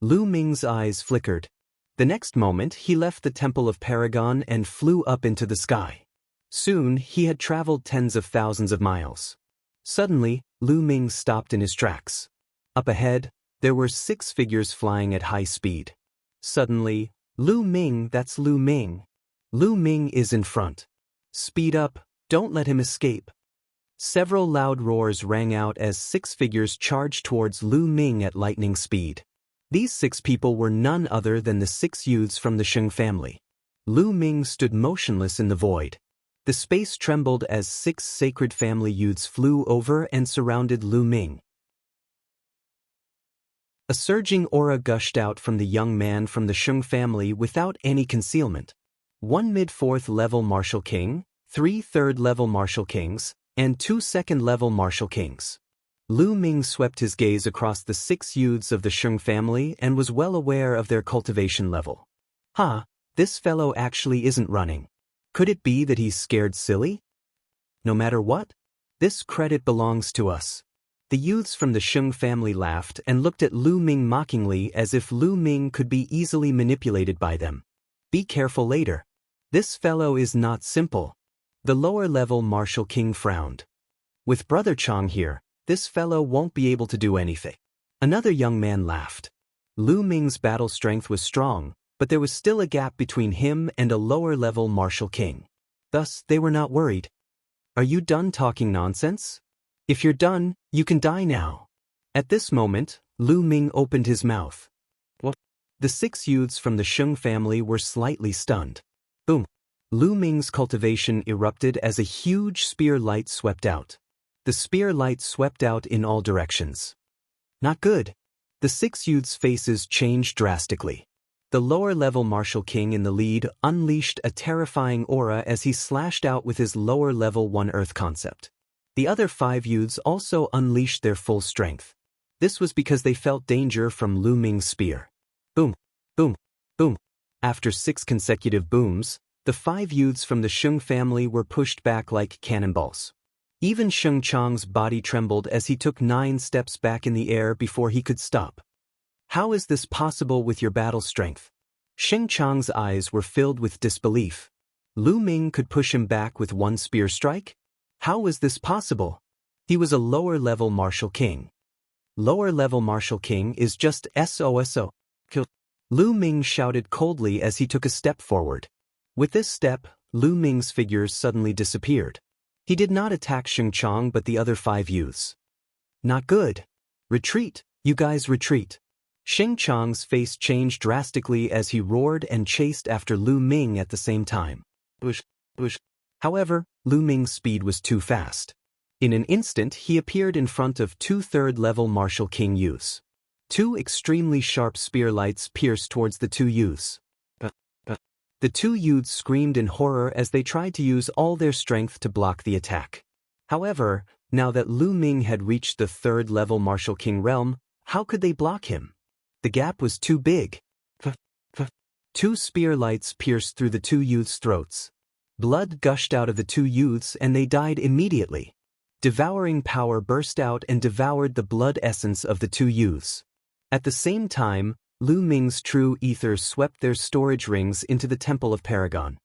Lu Ming's eyes flickered. The next moment he left the Temple of Paragon and flew up into the sky. Soon he had traveled tens of thousands of miles. Suddenly, Lu Ming stopped in his tracks. Up ahead, there were 6 figures flying at high speed. Suddenly, Lu Ming, that's Lu Ming. Lu Ming is in front. Speed up, don't let him escape. Several loud roars rang out as 6 figures charged towards Lu Ming at lightning speed. These 6 people were none other than the 6 youths from the Sheng family. Lu Ming stood motionless in the void. The space trembled as 6 sacred family youths flew over and surrounded Lu Ming. A surging aura gushed out from the young man from the Sheng family without any concealment. 1 mid-4th level Martial King, 3 third-level Martial Kings, and 2 second-level Martial Kings. Lu Ming swept his gaze across the 6 youths of the Sheng family and was well aware of their cultivation level. This fellow actually isn't running. Could it be that he's scared silly? No matter what, this credit belongs to us. The youths from the Sheng family laughed and looked at Lu Ming mockingly as if Lu Ming could be easily manipulated by them. Be careful later. This fellow is not simple. The lower-level Martial King frowned. With Brother Chang here, this fellow won't be able to do anything. Another young man laughed. Lu Ming's battle strength was strong, but there was still a gap between him and a lower-level Martial King. Thus, they were not worried. Are you done talking nonsense? If you're done, you can die now. At this moment, Lu Ming opened his mouth. What? The 6 youths from the Sheng family were slightly stunned. Boom! Lu Ming's cultivation erupted as a huge spear light swept out. The spear light swept out in all directions. Not good. The 6 youths' faces changed drastically. The lower-level Martial King in the lead unleashed a terrifying aura as he slashed out with his lower-level One Earth concept. The other 5 youths also unleashed their full strength. This was because they felt danger from Lu Ming's spear. Boom, boom, boom. After 6 consecutive booms, the 5 youths from the Sheng family were pushed back like cannonballs. Even Sheng Chang's body trembled as he took 9 steps back in the air before he could stop. How is this possible with your battle strength? Sheng Chang's eyes were filled with disbelief. Lu Ming could push him back with 1 spear strike? How was this possible? He was a lower-level martial king. Lower-level martial king is just SOSO. Lu Ming shouted coldly as he took a step forward. With this step, Lu Ming's figures suddenly disappeared. He did not attack Sheng Chang but the other 5 youths. Not good. Retreat, you guys retreat. Sheng Chang's face changed drastically as he roared and chased after Lu Ming at the same time. However, Lu Ming's speed was too fast. In an instant he appeared in front of 2 third-level martial king youths. 2 extremely sharp spear lights pierced towards the 2 youths. The 2 youths screamed in horror as they tried to use all their strength to block the attack. However, now that Lu Ming had reached the 3rd-level martial king realm, how could they block him? The gap was too big. 2 spear lights pierced through the 2 youths' throats. Blood gushed out of the 2 youths and they died immediately. Devouring power burst out and devoured the blood essence of the 2 youths. At the same time, Lu Ming's true ether swept their storage rings into the Temple of Paragon.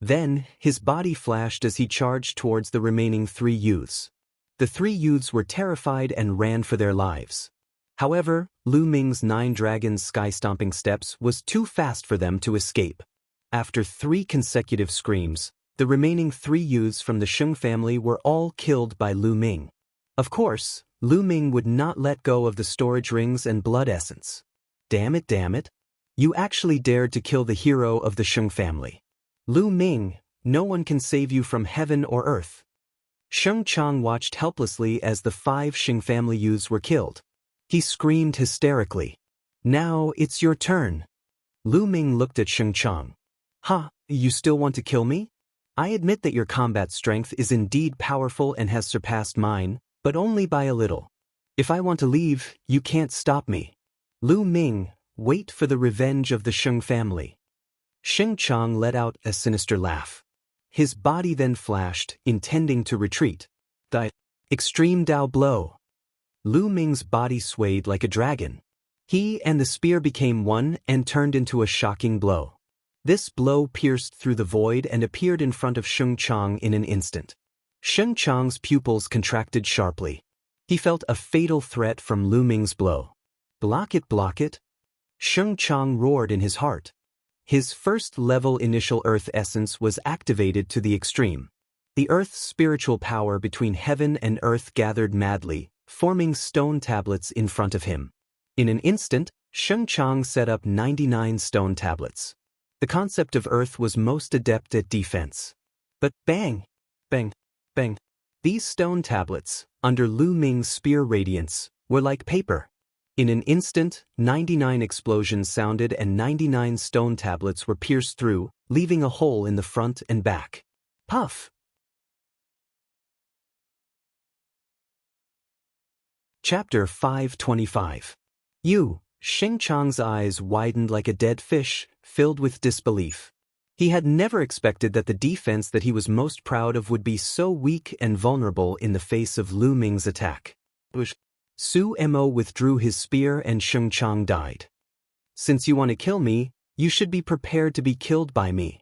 Then, his body flashed as he charged towards the remaining 3 youths. The 3 youths were terrified and ran for their lives. However, Lu Ming's 9 dragons sky-stomping steps was too fast for them to escape. After 3 consecutive screams, the remaining 3 youths from the Sheng family were all killed by Lu Ming. Of course, Lu Ming would not let go of the storage rings and blood essence. Damn it. You actually dared to kill the hero of the Sheng family. Lu Ming, no one can save you from heaven or earth. Sheng Chang watched helplessly as the 5 Sheng family youths were killed. He screamed hysterically. Now it's your turn. Lu Ming looked at Sheng Chang. You still want to kill me? I admit that your combat strength is indeed powerful and has surpassed mine, but only by a little. If I want to leave, you can't stop me. Lu Ming, wait for the revenge of the Sheng family. Sheng Chang let out a sinister laugh. His body then flashed, intending to retreat. The extreme Dao blow. Lu Ming's body swayed like a dragon. He and the spear became one and turned into a shocking blow. This blow pierced through the void and appeared in front of Sheng Chang in an instant. Sheng Chang's pupils contracted sharply. He felt a fatal threat from Lu Ming's blow. Block it. Sheng Chang roared in his heart. His 1st-level initial earth essence was activated to the extreme. The earth's spiritual power between heaven and earth gathered madly, forming stone tablets in front of him. In an instant, Sheng Chang set up 99 stone tablets. The concept of earth was most adept at defense. But bang! These stone tablets, under Lu Ming's spear radiance, were like paper. In an instant, 99 explosions sounded and 99 stone tablets were pierced through, leaving a hole in the front and back. Puff! Chapter 525. Sheng Chang's eyes widened like a dead fish, filled with disbelief. He had never expected that the defense that he was most proud of would be so weak and vulnerable in the face of Lu Ming's attack. Su Mo withdrew his spear and Sheng Chang died. Since you want to kill me, you should be prepared to be killed by me.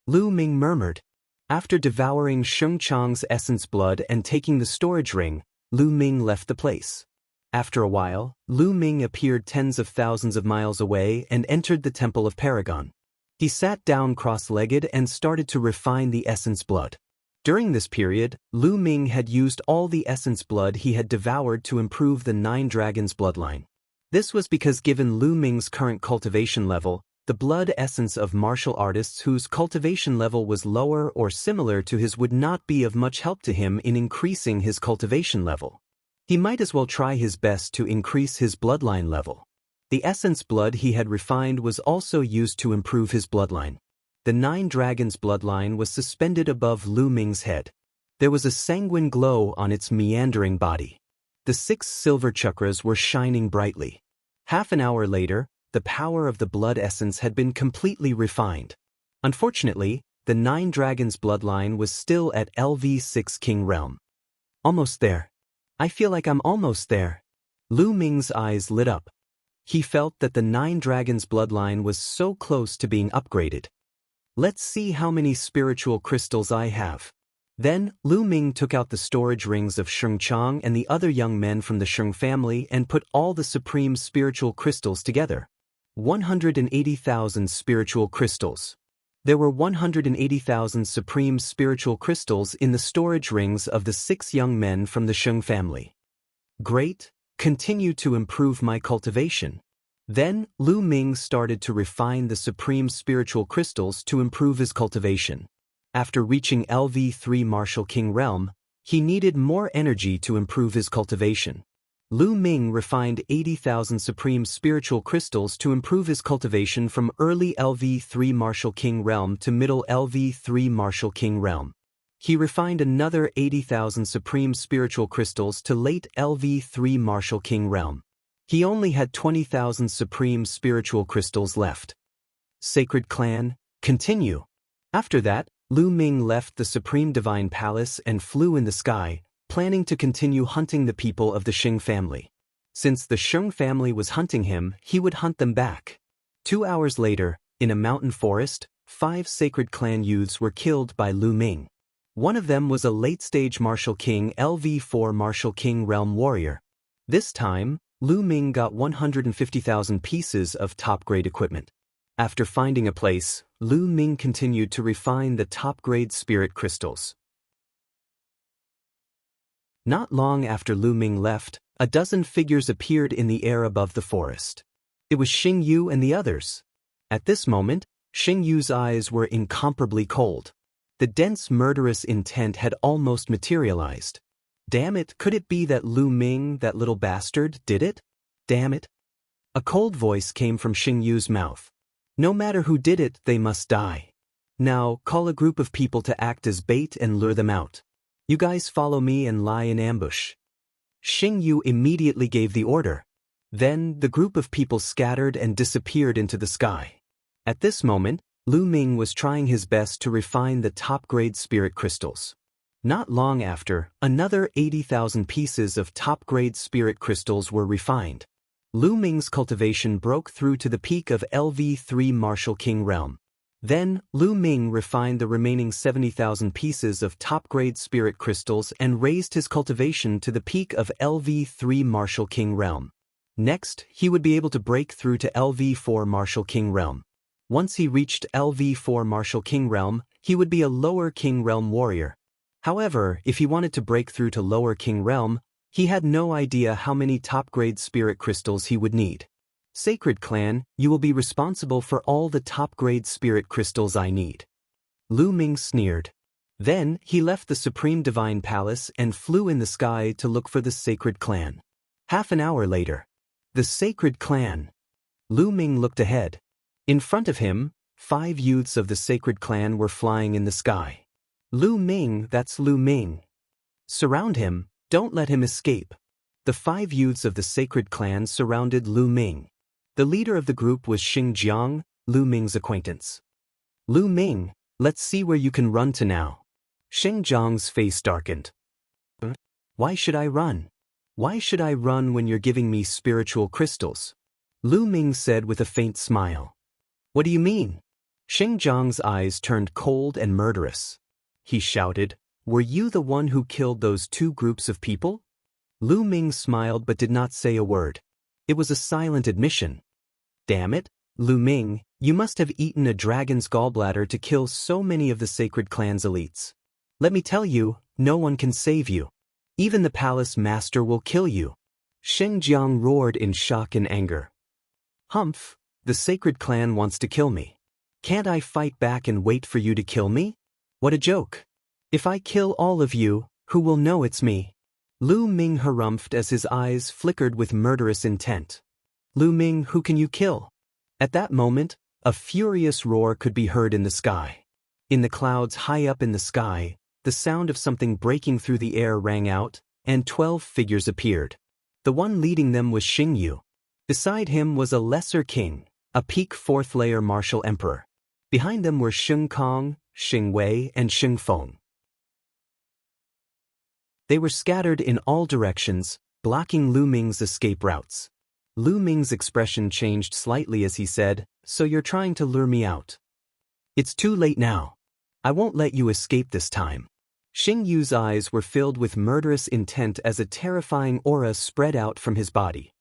Lu Ming murmured. After devouring Sheng Chang's essence blood and taking the storage ring, Lu Ming left the place. After a while, Lu Ming appeared tens of thousands of miles away and entered the Temple of Paragon. He sat down cross-legged and started to refine the essence blood. During this period, Lu Ming had used all the essence blood he had devoured to improve the 9 dragons' bloodline. This was because given Lu Ming's current cultivation level, the blood essence of martial artists whose cultivation level was lower or similar to his would not be of much help to him in increasing his cultivation level. He might as well try his best to increase his bloodline level. The essence blood he had refined was also used to improve his bloodline. The 9 dragons' bloodline was suspended above Lu Ming's head. There was a sanguine glow on its meandering body. The 6 silver chakras were shining brightly. Half an hour later, the power of the blood essence had been completely refined. Unfortunately, the 9 dragons bloodline was still at LV6 King realm. Almost there. I feel like I'm almost there. Lu Ming's eyes lit up. He felt that the 9 dragons bloodline was so close to being upgraded. Let's see how many spiritual crystals I have. Then, Lu Ming took out the storage rings of Sheng Chang and the other young men from the Sheng family and put all the supreme spiritual crystals together. 180,000 spiritual crystals. There were 180,000 supreme spiritual crystals in the storage rings of the 6 young men from the Sheng family. Great, continue to improve my cultivation. Then, Lu Ming started to refine the supreme spiritual crystals to improve his cultivation. After reaching LV3 Martial King realm, he needed more energy to improve his cultivation. Lu Ming refined 80,000 supreme spiritual crystals to improve his cultivation from early LV3 Martial King realm to middle LV3 Martial King realm. He refined another 80,000 supreme spiritual crystals to late LV3 Martial King realm. He only had 20,000 supreme spiritual crystals left. Sacred Clan, continue. After that, Lu Ming left the Supreme Divine Palace and flew in the sky, planning to continue hunting the people of the Sheng family. Since the Sheng family was hunting him, he would hunt them back. 2 hours later, in a mountain forest, 5 sacred clan youths were killed by Lu Ming. One of them was a late-stage Martial King LV4 Martial King Realm warrior. This time, Lu Ming got 150,000 pieces of top-grade equipment. After finding a place, Lu Ming continued to refine the top-grade spirit crystals. Not long after Lu Ming left, a dozen figures appeared in the air above the forest. It was Xing Yu and the others. At this moment, Xing Yu's eyes were incomparably cold. The dense murderous intent had almost materialized. Damn it, could it be that Lu Ming, that little bastard, did it? Damn it. A cold voice came from Xing Yu's mouth. No matter who did it, they must die. Now, call a group of people to act as bait and lure them out. You guys follow me and lie in ambush. Xing Yu immediately gave the order. Then, the group of people scattered and disappeared into the sky. At this moment, Lu Ming was trying his best to refine the top-grade spirit crystals. Not long after, another 80,000 pieces of top-grade spirit crystals were refined. Lu Ming's cultivation broke through to the peak of LV3 Martial King realm. Then, Lu Ming refined the remaining 70,000 pieces of top-grade spirit crystals and raised his cultivation to the peak of LV3 Martial King realm. Next, he would be able to break through to LV4 Martial King realm. Once he reached LV4 Martial King realm, he would be a lower King realm warrior. However, if he wanted to break through to lower King realm, he had no idea how many top-grade spirit crystals he would need. Sacred Clan, you will be responsible for all the top-grade spirit crystals I need. Lu Ming sneered. Then, he left the Supreme Divine Palace and flew in the sky to look for the Sacred Clan. Half an hour later. The Sacred Clan. Lu Ming looked ahead. In front of him, 5 youths of the Sacred Clan were flying in the sky. Lu Ming, that's Lu Ming. Surround him, don't let him escape. The 5 youths of the Sacred Clan surrounded Lu Ming. The leader of the group was Xing Jiang, Lu Ming's acquaintance. Lu Ming, let's see where you can run to now. Xing Jiang's face darkened. Why should I run? Why should I run when you're giving me spiritual crystals? Lu Ming said with a faint smile. What do you mean? Xing Jiang's eyes turned cold and murderous. He shouted, were you the one who killed those 2 groups of people? Lu Ming smiled but did not say a word. It was a silent admission. Damn it, Lu Ming, you must have eaten a dragon's gallbladder to kill so many of the Sacred Clan's elites. Let me tell you, no one can save you. Even the palace master will kill you. Xing Jiang roared in shock and anger. Humph, the Sacred Clan wants to kill me. Can't I fight back and wait for you to kill me? What a joke. If I kill all of you, who will know it's me? Lu Ming harumphed as his eyes flickered with murderous intent. Lu Ming, who can you kill? At that moment, a furious roar could be heard in the sky. In the clouds high up in the sky, the sound of something breaking through the air rang out, and 12 figures appeared. The one leading them was Xingyu. Beside him was a lesser king, a peak 4th-layer martial emperor. Behind them were Xing Kong, Xing Wei, and Xing Feng. They were scattered in all directions, blocking Lu Ming's escape routes. Lu Ming's expression changed slightly as he said, "So you're trying to lure me out? It's too late now. I won't let you escape this time." Xingyu's eyes were filled with murderous intent as a terrifying aura spread out from his body.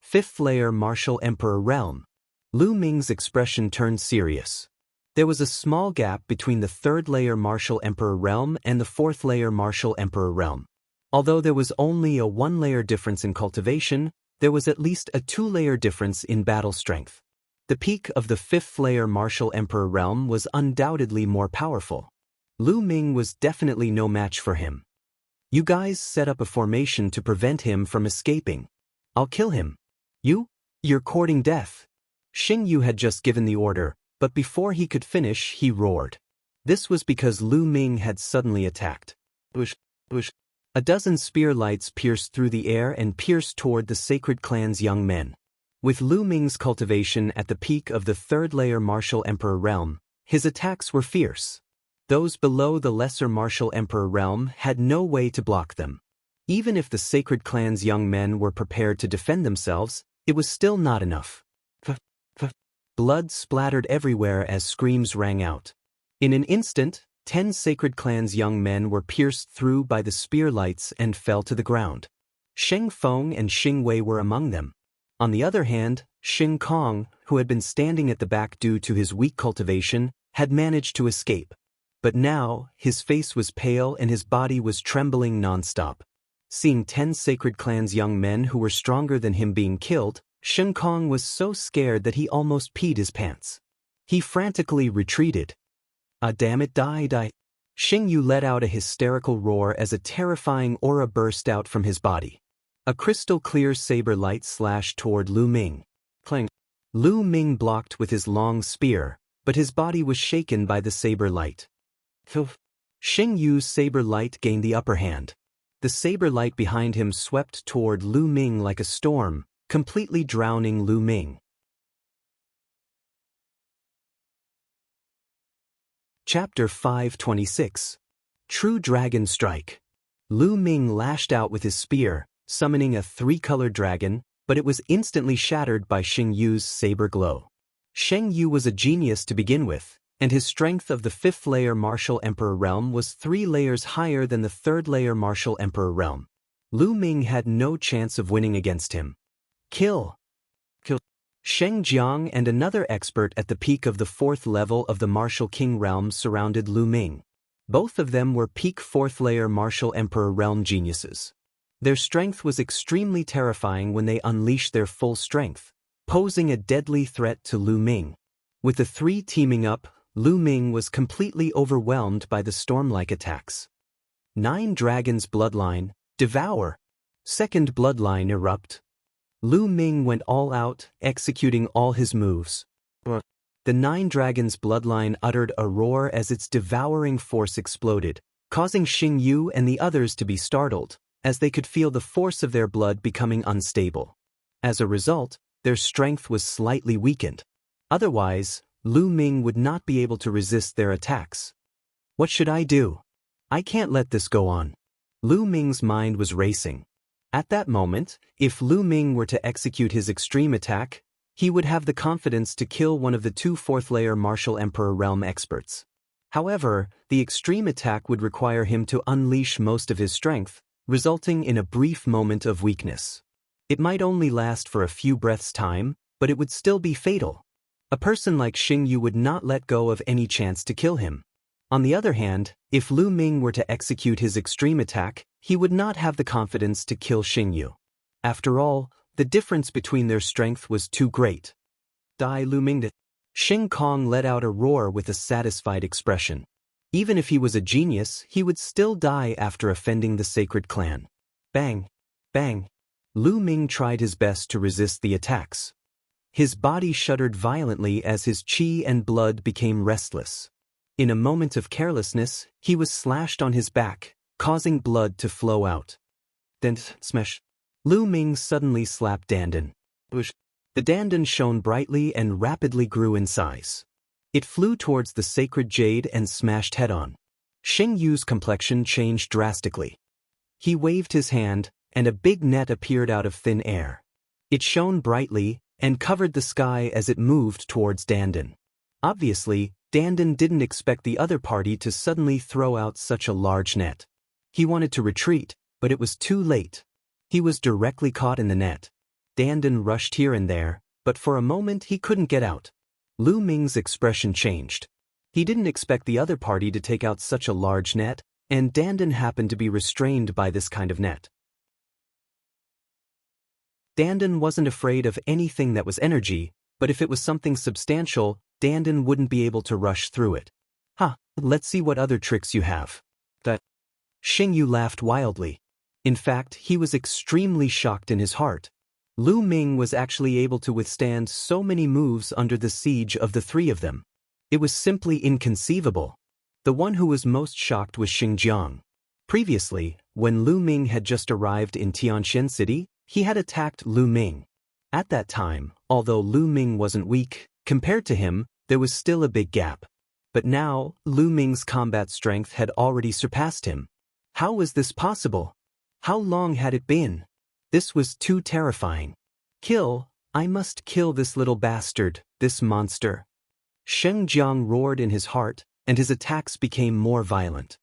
5th-layer martial emperor realm. Lu Ming's expression turned serious. There was a small gap between the 3rd-layer martial emperor realm and the 4th-layer martial emperor realm. Although there was only a 1-layer difference in cultivation, there was at least a 2-layer difference in battle strength. The peak of the 5th-layer martial emperor realm was undoubtedly more powerful. Lu Ming was definitely no match for him. "You guys set up a formation to prevent him from escaping. I'll kill him. You're courting death." Xingyu had just given the order, but before he could finish, he roared. This was because Lu Ming had suddenly attacked. Bush. A dozen spear lights pierced through the air and pierced toward the Sacred Clan's young men. With Lu Ming's cultivation at the peak of the 3rd-layer martial emperor realm, his attacks were fierce. Those below the lesser martial emperor realm had no way to block them. Even if the Sacred Clan's young men were prepared to defend themselves, it was still not enough. Blood splattered everywhere as screams rang out. In an instant, 10 Sacred Clan's young men were pierced through by the spear lights and fell to the ground. Xing Feng and Xing Wei were among them. On the other hand, Xing Kong, who had been standing at the back due to his weak cultivation, had managed to escape. But now, his face was pale and his body was trembling non-stop. Seeing 10 Sacred Clan's young men who were stronger than him being killed, Xing Kong was so scared that he almost peed his pants. He frantically retreated. "Ah, damn it, die. Xingyu let out a hysterical roar as a terrifying aura burst out from his body. A crystal-clear saber light slashed toward Lu Ming. Clang. Lu Ming blocked with his long spear, but his body was shaken by the saber light. Xingyu's saber light gained the upper hand. The saber light behind him swept toward Lu Ming like a storm, completely drowning Lu Ming. Chapter 526. True Dragon Strike. Lu Ming lashed out with his spear, summoning a 3-colored dragon, but it was instantly shattered by Xingyu's saber glow. Xingyu was a genius to begin with, and his strength of the 5th-layer martial emperor realm was 3 layers higher than the 3rd-layer martial emperor realm. Lu Ming had no chance of winning against him. Kill. Sheng Jiang and another expert at the peak of the 4th level of the Martial King realm surrounded Lu Ming. Both of them were peak 4th-layer Martial Emperor realm geniuses. Their strength was extremely terrifying when they unleashed their full strength, posing a deadly threat to Lu Ming. With the 3 teaming up, Lu Ming was completely overwhelmed by the storm-like attacks. 9 Dragons Bloodline, Devour. 2nd Bloodline Erupt. Lu Ming went all out, executing all his moves. The 9 Dragons Bloodline uttered a roar as its devouring force exploded, causing Xingyu and the others to be startled, as they could feel the force of their blood becoming unstable. As a result, their strength was slightly weakened. Otherwise, Lu Ming would not be able to resist their attacks. What should I do? I can't let this go on. Lu Ming's mind was racing. At that moment, if Lu Ming were to execute his extreme attack, he would have the confidence to kill one of the 2 4th-layer Martial Emperor realm experts. However, the extreme attack would require him to unleash most of his strength, resulting in a brief moment of weakness. It might only last for a few breaths' time, but it would still be fatal. A person like Xingyu would not let go of any chance to kill him. On the other hand, if Lu Ming were to execute his extreme attack, he would not have the confidence to kill Xingyu. After all, the difference between their strength was too great. Die Lu Ming. Xing Kong let out a roar with a satisfied expression. Even if he was a genius, he would still die after offending the Sacred Clan. Bang! Bang! Lu Ming tried his best to resist the attacks. His body shuddered violently as his qi and blood became restless. In a moment of carelessness, he was slashed on his back, causing blood to flow out. Then, smash. Lu Ming suddenly slapped Dandan. Whoosh. The Dandan shone brightly and rapidly grew in size. It flew towards the sacred jade and smashed head-on. Xing Yu's complexion changed drastically. He waved his hand, and a big net appeared out of thin air. It shone brightly and covered the sky as it moved towards Dandan. Obviously, Dandan didn't expect the other party to suddenly throw out such a large net. He wanted to retreat, but it was too late. He was directly caught in the net. Dandan rushed here and there, but for a moment he couldn't get out. Lu Ming's expression changed. He didn't expect the other party to take out such a large net, and Dandan happened to be restrained by this kind of net. Dandan wasn't afraid of anything that was energy, but if it was something substantial, Dandan wouldn't be able to rush through it. Let's see what other tricks you have. That. Xing Yu laughed wildly. In fact, he was extremely shocked in his heart. Lu Ming was actually able to withstand so many moves under the siege of the three of them. It was simply inconceivable. The one who was most shocked was Xinjiang. Previously, when Lu Ming had just arrived in Tianxian City, he had attacked Lu Ming. At that time, although Lu Ming wasn't weak, compared to him, there was still a big gap. But now, Lu Ming's combat strength had already surpassed him. How was this possible? How long had it been? This was too terrifying. I must kill this little bastard, this monster. Sheng Jiang roared in his heart, and his attacks became more violent.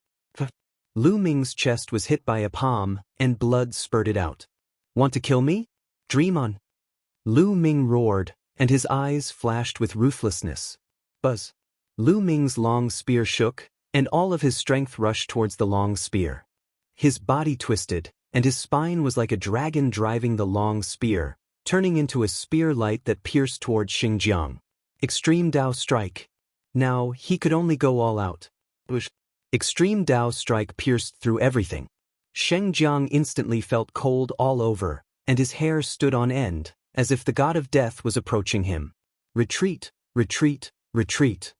Lu Ming's chest was hit by a palm, and blood spurted out. Want to kill me? Dream on. Lu Ming roared, and his eyes flashed with ruthlessness. Buzz. Lu Ming's long spear shook, and all of his strength rushed towards the long spear. His body twisted, and his spine was like a dragon driving the long spear, turning into a spear light that pierced toward Xinjiang. Extreme Dao Strike. Now, he could only go all out. Whoosh. Extreme Dao Strike pierced through everything. Xinjiang instantly felt cold all over, and his hair stood on end, as if the god of death was approaching him. Retreat, retreat, retreat.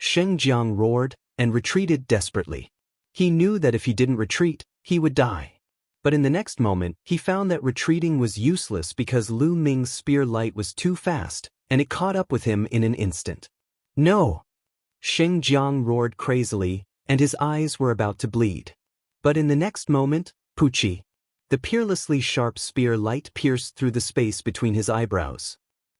Xinjiang roared, and retreated desperately. He knew that if he didn't retreat, he would die. But in the next moment, he found that retreating was useless because Lu Ming's spear light was too fast, and it caught up with him in an instant. No! Xinjiang roared crazily, and his eyes were about to bleed. But in the next moment, Pucci. The peerlessly sharp spear light pierced through the space between his eyebrows.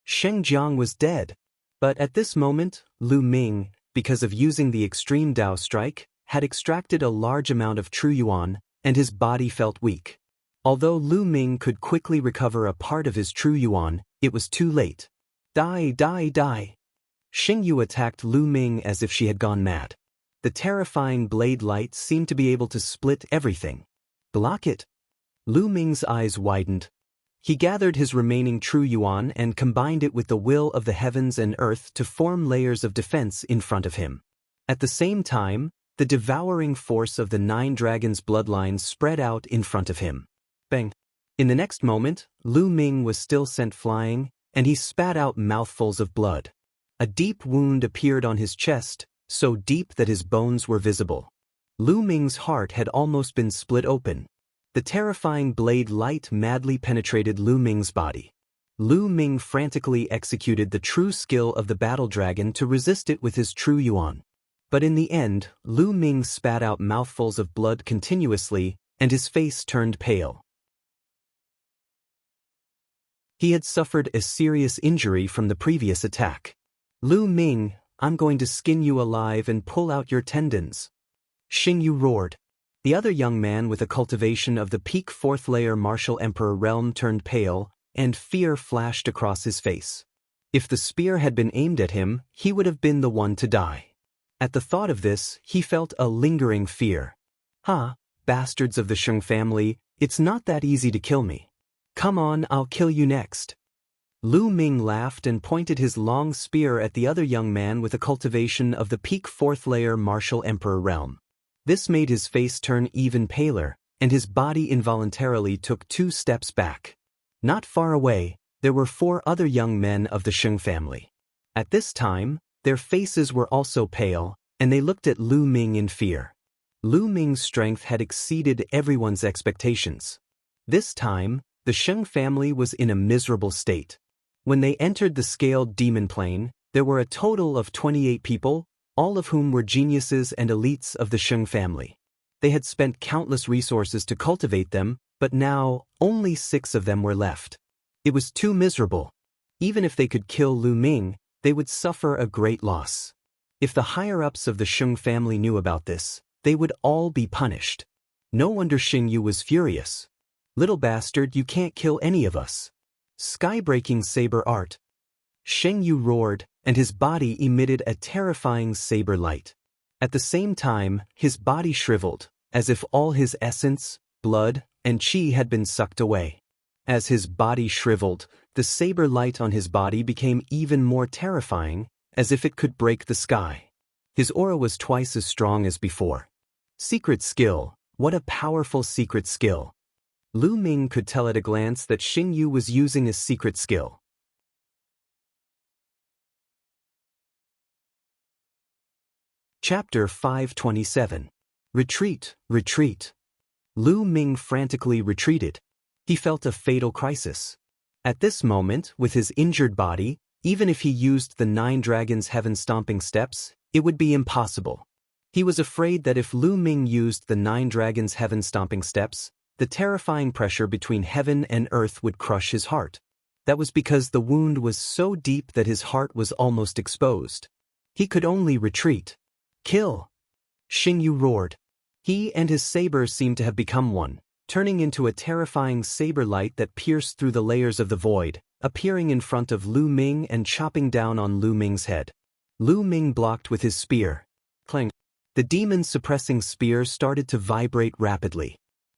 Xinjiang was dead. But at this moment, Lu Ming, because of using the extreme Dao strike, had extracted a large amount of true yuan, and his body felt weak. Although Lu Ming could quickly recover a part of his true yuan, it was too late. Die, die, die. Xing Yu attacked Lu Ming as if she had gone mad. The terrifying blade light seemed to be able to split everything. Block it. Lu Ming's eyes widened. He gathered his remaining true yuan and combined it with the will of the heavens and earth to form layers of defense in front of him. At the same time, the devouring force of the Nine Dragons' bloodline spread out in front of him. Bang! In the next moment, Lu Ming was still sent flying, and he spat out mouthfuls of blood. A deep wound appeared on his chest, so deep that his bones were visible. Lu Ming's heart had almost been split open. The terrifying blade light madly penetrated Lu Ming's body. Lu Ming frantically executed the true skill of the battle dragon to resist it with his true yuan. But in the end, Lu Ming spat out mouthfuls of blood continuously, and his face turned pale. He had suffered a serious injury from the previous attack. Lu Ming, I'm going to skin you alive and pull out your tendons. Xing Yu roared. The other young man with a cultivation of the peak fourth layer martial emperor realm turned pale, and fear flashed across his face. If the spear had been aimed at him, he would have been the one to die. At the thought of this, he felt a lingering fear. Bastards of the Sheng family, it's not that easy to kill me. Come on, I'll kill you next. Lu Ming laughed and pointed his long spear at the other young man with a cultivation of the peak fourth layer martial emperor realm. This made his face turn even paler, and his body involuntarily took 2 steps back. Not far away, there were 4 other young men of the Sheng family. At this time, their faces were also pale, and they looked at Lu Ming in fear. Lu Ming's strength had exceeded everyone's expectations. This time, the Sheng family was in a miserable state. When they entered the scaled demon plane, there were a total of 28 people, all of whom were geniuses and elites of the Sheng family. They had spent countless resources to cultivate them, but now, only 6 of them were left. It was too miserable. Even if they could kill Lu Ming, they would suffer a great loss. If the higher-ups of the Sheng family knew about this, they would all be punished. No wonder Xing Yu was furious. "Little bastard, you can't kill any of us." Sky-breaking saber art. Xing Yu roared, and his body emitted a terrifying saber light. At the same time, his body shriveled, as if all his essence, blood, and qi had been sucked away. As his body shriveled, the saber light on his body became even more terrifying, as if it could break the sky. His aura was twice as strong as before. Secret skill, what a powerful secret skill. Lu Ming could tell at a glance that Xing Yu was using a secret skill. Chapter 527. Retreat, retreat. Lu Ming frantically retreated. He felt a fatal crisis. At this moment, with his injured body, even if he used the 9 dragons' heaven-stomping steps, it would be impossible. He was afraid that if Lu Ming used the 9 dragons' heaven-stomping steps, the terrifying pressure between heaven and earth would crush his heart. That was because the wound was so deep that his heart was almost exposed. He could only retreat. "Kill!" Xing Yu roared. He and his saber seemed to have become one, turning into a terrifying saber light that pierced through the layers of the void, appearing in front of Lu Ming and chopping down on Lu Ming's head. Lu Ming blocked with his spear. Clang! The demon-suppressing spear started to vibrate rapidly.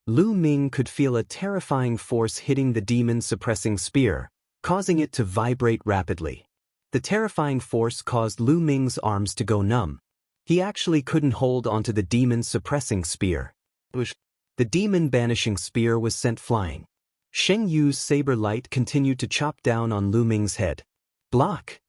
Lu Ming could feel a terrifying force hitting the demon-suppressing spear, causing it to vibrate rapidly. The terrifying force caused Lu Ming's arms to go numb. He actually couldn't hold onto the demon-suppressing spear. The demon-banishing spear was sent flying. Xing Yu's saber light continued to chop down on Lu Ming's head. "Block!"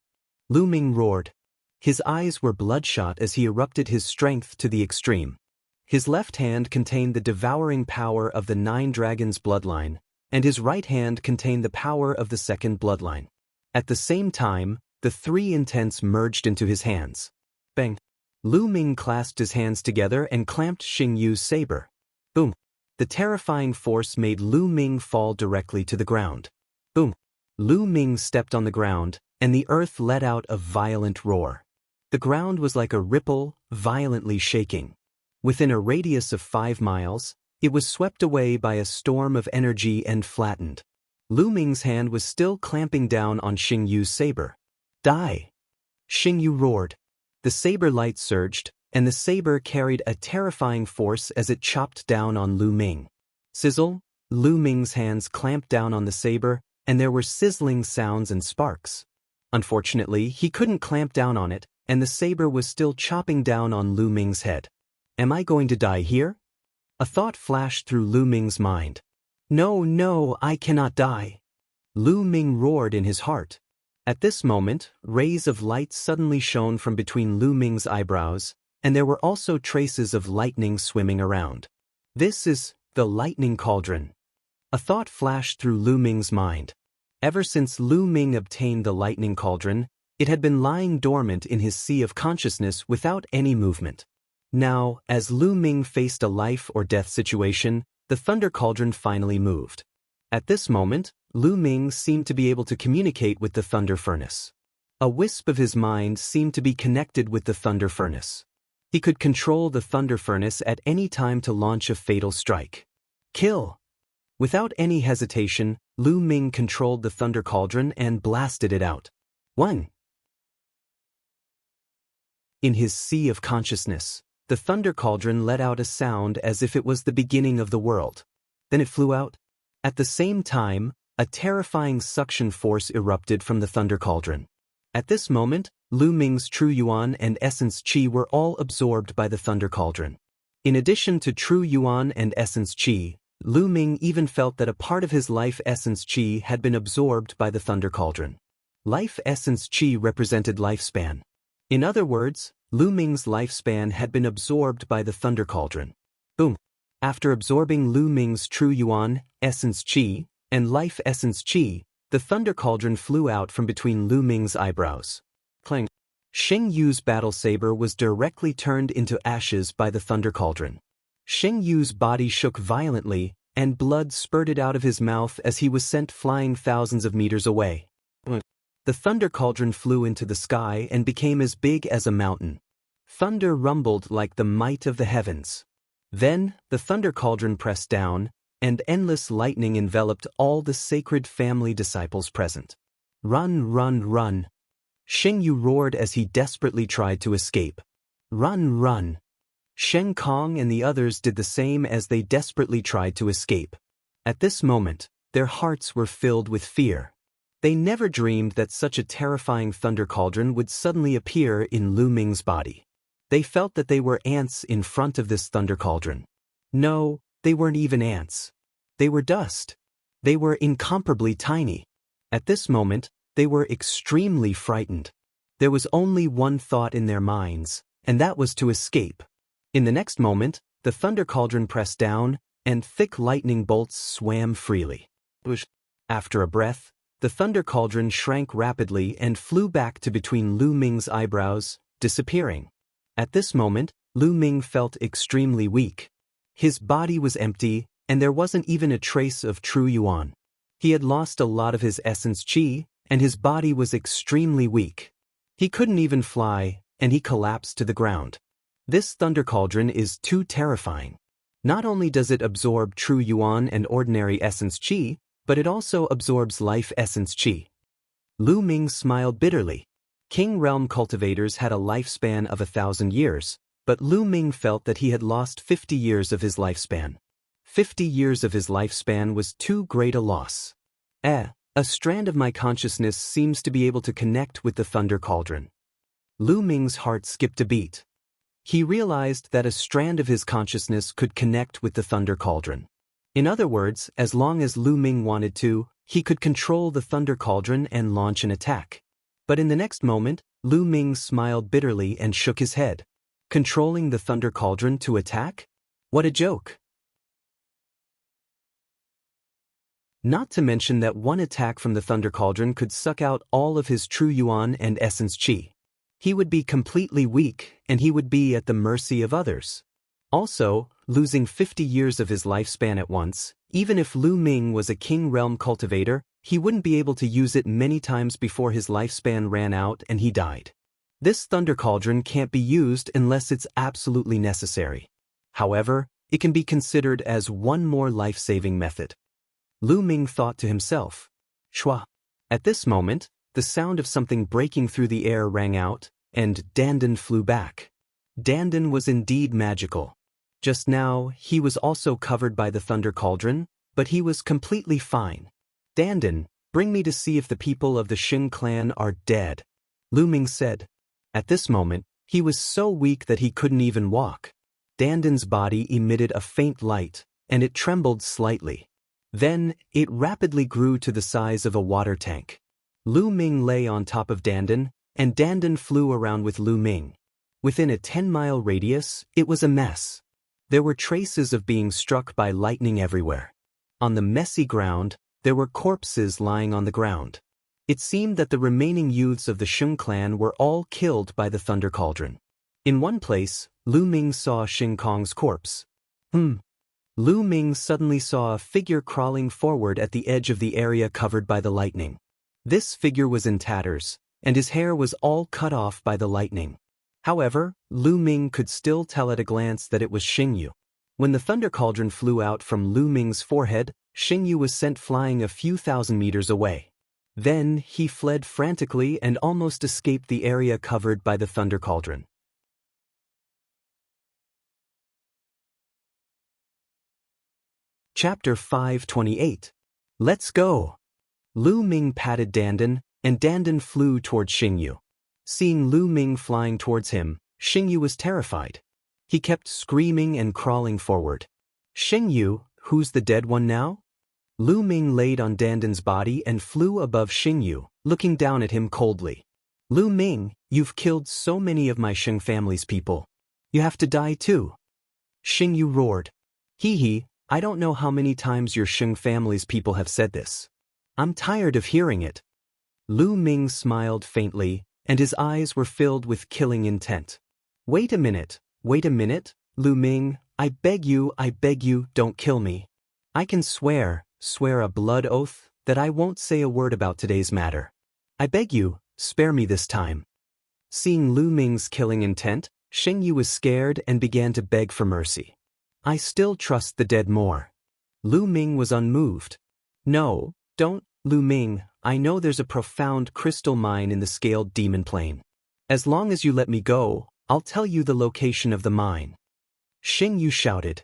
Lu Ming roared. His eyes were bloodshot as he erupted his strength to the extreme. His left hand contained the devouring power of the 9 dragons' bloodline, and his right hand contained the power of the 2nd bloodline. At the same time, the 3 intents merged into his hands. Bang! Lu Ming clasped his hands together and clamped Xing Yu's saber. Boom! The terrifying force made Lu Ming fall directly to the ground. Boom! Lu Ming stepped on the ground, and the earth let out a violent roar. The ground was like a ripple, violently shaking. Within a radius of 5 miles, it was swept away by a storm of energy and flattened. Lu Ming's hand was still clamping down on Xing Yu's saber. "Die!" Xing Yu roared. The saber light surged, and the saber carried a terrifying force as it chopped down on Lu Ming. Sizzle! Lu Ming's hands clamped down on the saber, and there were sizzling sounds and sparks. Unfortunately, he couldn't clamp down on it, and the saber was still chopping down on Lu Ming's head. "Am I going to die here?" A thought flashed through Lu Ming's mind. "No, no, I cannot die." Lu Ming roared in his heart. At this moment, rays of light suddenly shone from between Lu Ming's eyebrows, and there were also traces of lightning swimming around. "This is the lightning cauldron." A thought flashed through Lu Ming's mind. Ever since Lu Ming obtained the lightning cauldron, it had been lying dormant in his sea of consciousness without any movement. Now, as Lu Ming faced a life-or-death situation, the thunder cauldron finally moved. At this moment, Lu Ming seemed to be able to communicate with the thunder furnace. A wisp of his mind seemed to be connected with the thunder furnace. He could control the thunder furnace at any time to launch a fatal strike. "Kill!" Without any hesitation, Lu Ming controlled the thunder cauldron and blasted it out. 1. In his sea of consciousness, the thunder cauldron let out a sound as if it was the beginning of the world. Then it flew out. At the same time, a terrifying suction force erupted from the thunder cauldron. At this moment, Lu Ming's true yuan and essence qi were all absorbed by the thunder cauldron. In addition to true yuan and essence qi, Lu Ming even felt that a part of his life essence qi had been absorbed by the thunder cauldron. Life essence qi represented lifespan. In other words, Lu Ming's lifespan had been absorbed by the Thunder Cauldron. Boom! After absorbing Lu Ming's True Yuan, Essence Qi, and Life Essence Qi, the Thunder Cauldron flew out from between Lu Ming's eyebrows. Clang! Xing Yu's battle saber was directly turned into ashes by the Thunder Cauldron. Xing Yu's body shook violently, and blood spurted out of his mouth as he was sent flying thousands of meters away. The Thunder Cauldron flew into the sky and became as big as a mountain. Thunder rumbled like the might of the heavens. Then, the Thunder Cauldron pressed down, and endless lightning enveloped all the sacred family disciples present. Run, run, run! Xing Yu roared as he desperately tried to escape. Run, run! Shen Kong and the others did the same as they desperately tried to escape. At this moment, their hearts were filled with fear. They never dreamed that such a terrifying Thunder Cauldron would suddenly appear in Lu Ming's body. They felt that they were ants in front of this Thunder Cauldron. No, they weren't even ants. They were dust. They were incomparably tiny. At this moment, they were extremely frightened. There was only one thought in their minds, and that was to escape. In the next moment, the Thunder Cauldron pressed down, and thick lightning bolts swam freely. After a breath, the Thunder Cauldron shrank rapidly and flew back to between Lu Ming's eyebrows, disappearing. At this moment, Lu Ming felt extremely weak. His body was empty, and there wasn't even a trace of True Yuan. He had lost a lot of his essence qi, and his body was extremely weak. He couldn't even fly, and he collapsed to the ground. This Thunder Cauldron is too terrifying. Not only does it absorb True Yuan and ordinary essence qi, but it also absorbs life essence qi. Lu Ming smiled bitterly. King Realm cultivators had a lifespan of 1,000 years, but Lu Ming felt that he had lost 50 years of his lifespan. 50 years of his lifespan was too great a loss. A strand of my consciousness seems to be able to connect with the Thunder Cauldron. Lu Ming's heart skipped a beat. He realized that a strand of his consciousness could connect with the Thunder Cauldron. In other words, as long as Lu Ming wanted to, he could control the Thunder Cauldron and launch an attack. But in the next moment, Lu Ming smiled bitterly and shook his head. Controlling the Thunder Cauldron to attack? What a joke! Not to mention that one attack from the Thunder Cauldron could suck out all of his True Yuan and Essence Qi. He would be completely weak, and he would be at the mercy of others. Also, losing 50 years of his lifespan at once, even if Lu Ming was a King Realm cultivator, he wouldn't be able to use it many times before his lifespan ran out and he died. This Thunder Cauldron can't be used unless it's absolutely necessary. However, it can be considered as one more life-saving method. Lu Ming thought to himself. Shua. At this moment, the sound of something breaking through the air rang out, and Dandan flew back. Dandan was indeed magical. Just now, he was also covered by the Thunder Cauldron, but he was completely fine. Dandan, bring me to see if the people of the Xing clan are dead, Lu Ming said. At this moment, he was so weak that he couldn't even walk. Dandan's body emitted a faint light, and it trembled slightly. Then, it rapidly grew to the size of a water tank. Lu Ming lay on top of Dandan, and Dandan flew around with Lu Ming. Within a 10-mile radius, it was a mess. There were traces of being struck by lightning everywhere. On the messy ground, there were corpses lying on the ground. It seemed that the remaining youths of the Xing clan were all killed by the Thunder Cauldron. In one place, Lu Ming saw Xing Kong's corpse. Lu Ming suddenly saw a figure crawling forward at the edge of the area covered by the lightning. This figure was in tatters, and his hair was all cut off by the lightning. However, Lu Ming could still tell at a glance that it was Xing Yu. When the Thunder Cauldron flew out from Lu Ming's forehead, Xing Yu was sent flying a few thousand meters away. Then, he fled frantically and almost escaped the area covered by the Thunder Cauldron. Chapter 528. Let's go! Lu Ming patted Dandan, and Dandan flew toward Xing Yu. Seeing Lu Ming flying towards him, Xing Yu was terrified. He kept screaming and crawling forward. Xing Yu, who's the dead one now? Lu Ming laid on Dandan's body and flew above Xing Yu, looking down at him coldly. Lu Ming, you've killed so many of my Sheng family's people. You have to die too. Xing Yu roared. Hee hee, I don't know how many times your Sheng family's people have said this. I'm tired of hearing it. Lu Ming smiled faintly, and his eyes were filled with killing intent. Wait a minute, Lu Ming, I beg you, don't kill me. I can swear a blood oath, that I won't say a word about today's matter. I beg you, spare me this time. Seeing Lu Ming's killing intent, Xing Yu was scared and began to beg for mercy. I still trust the dead more. Lu Ming was unmoved. No, don't, Lu Ming, I know there's a profound crystal mine in the scaled demon plane. As long as you let me go, I'll tell you the location of the mine. Xing Yu shouted.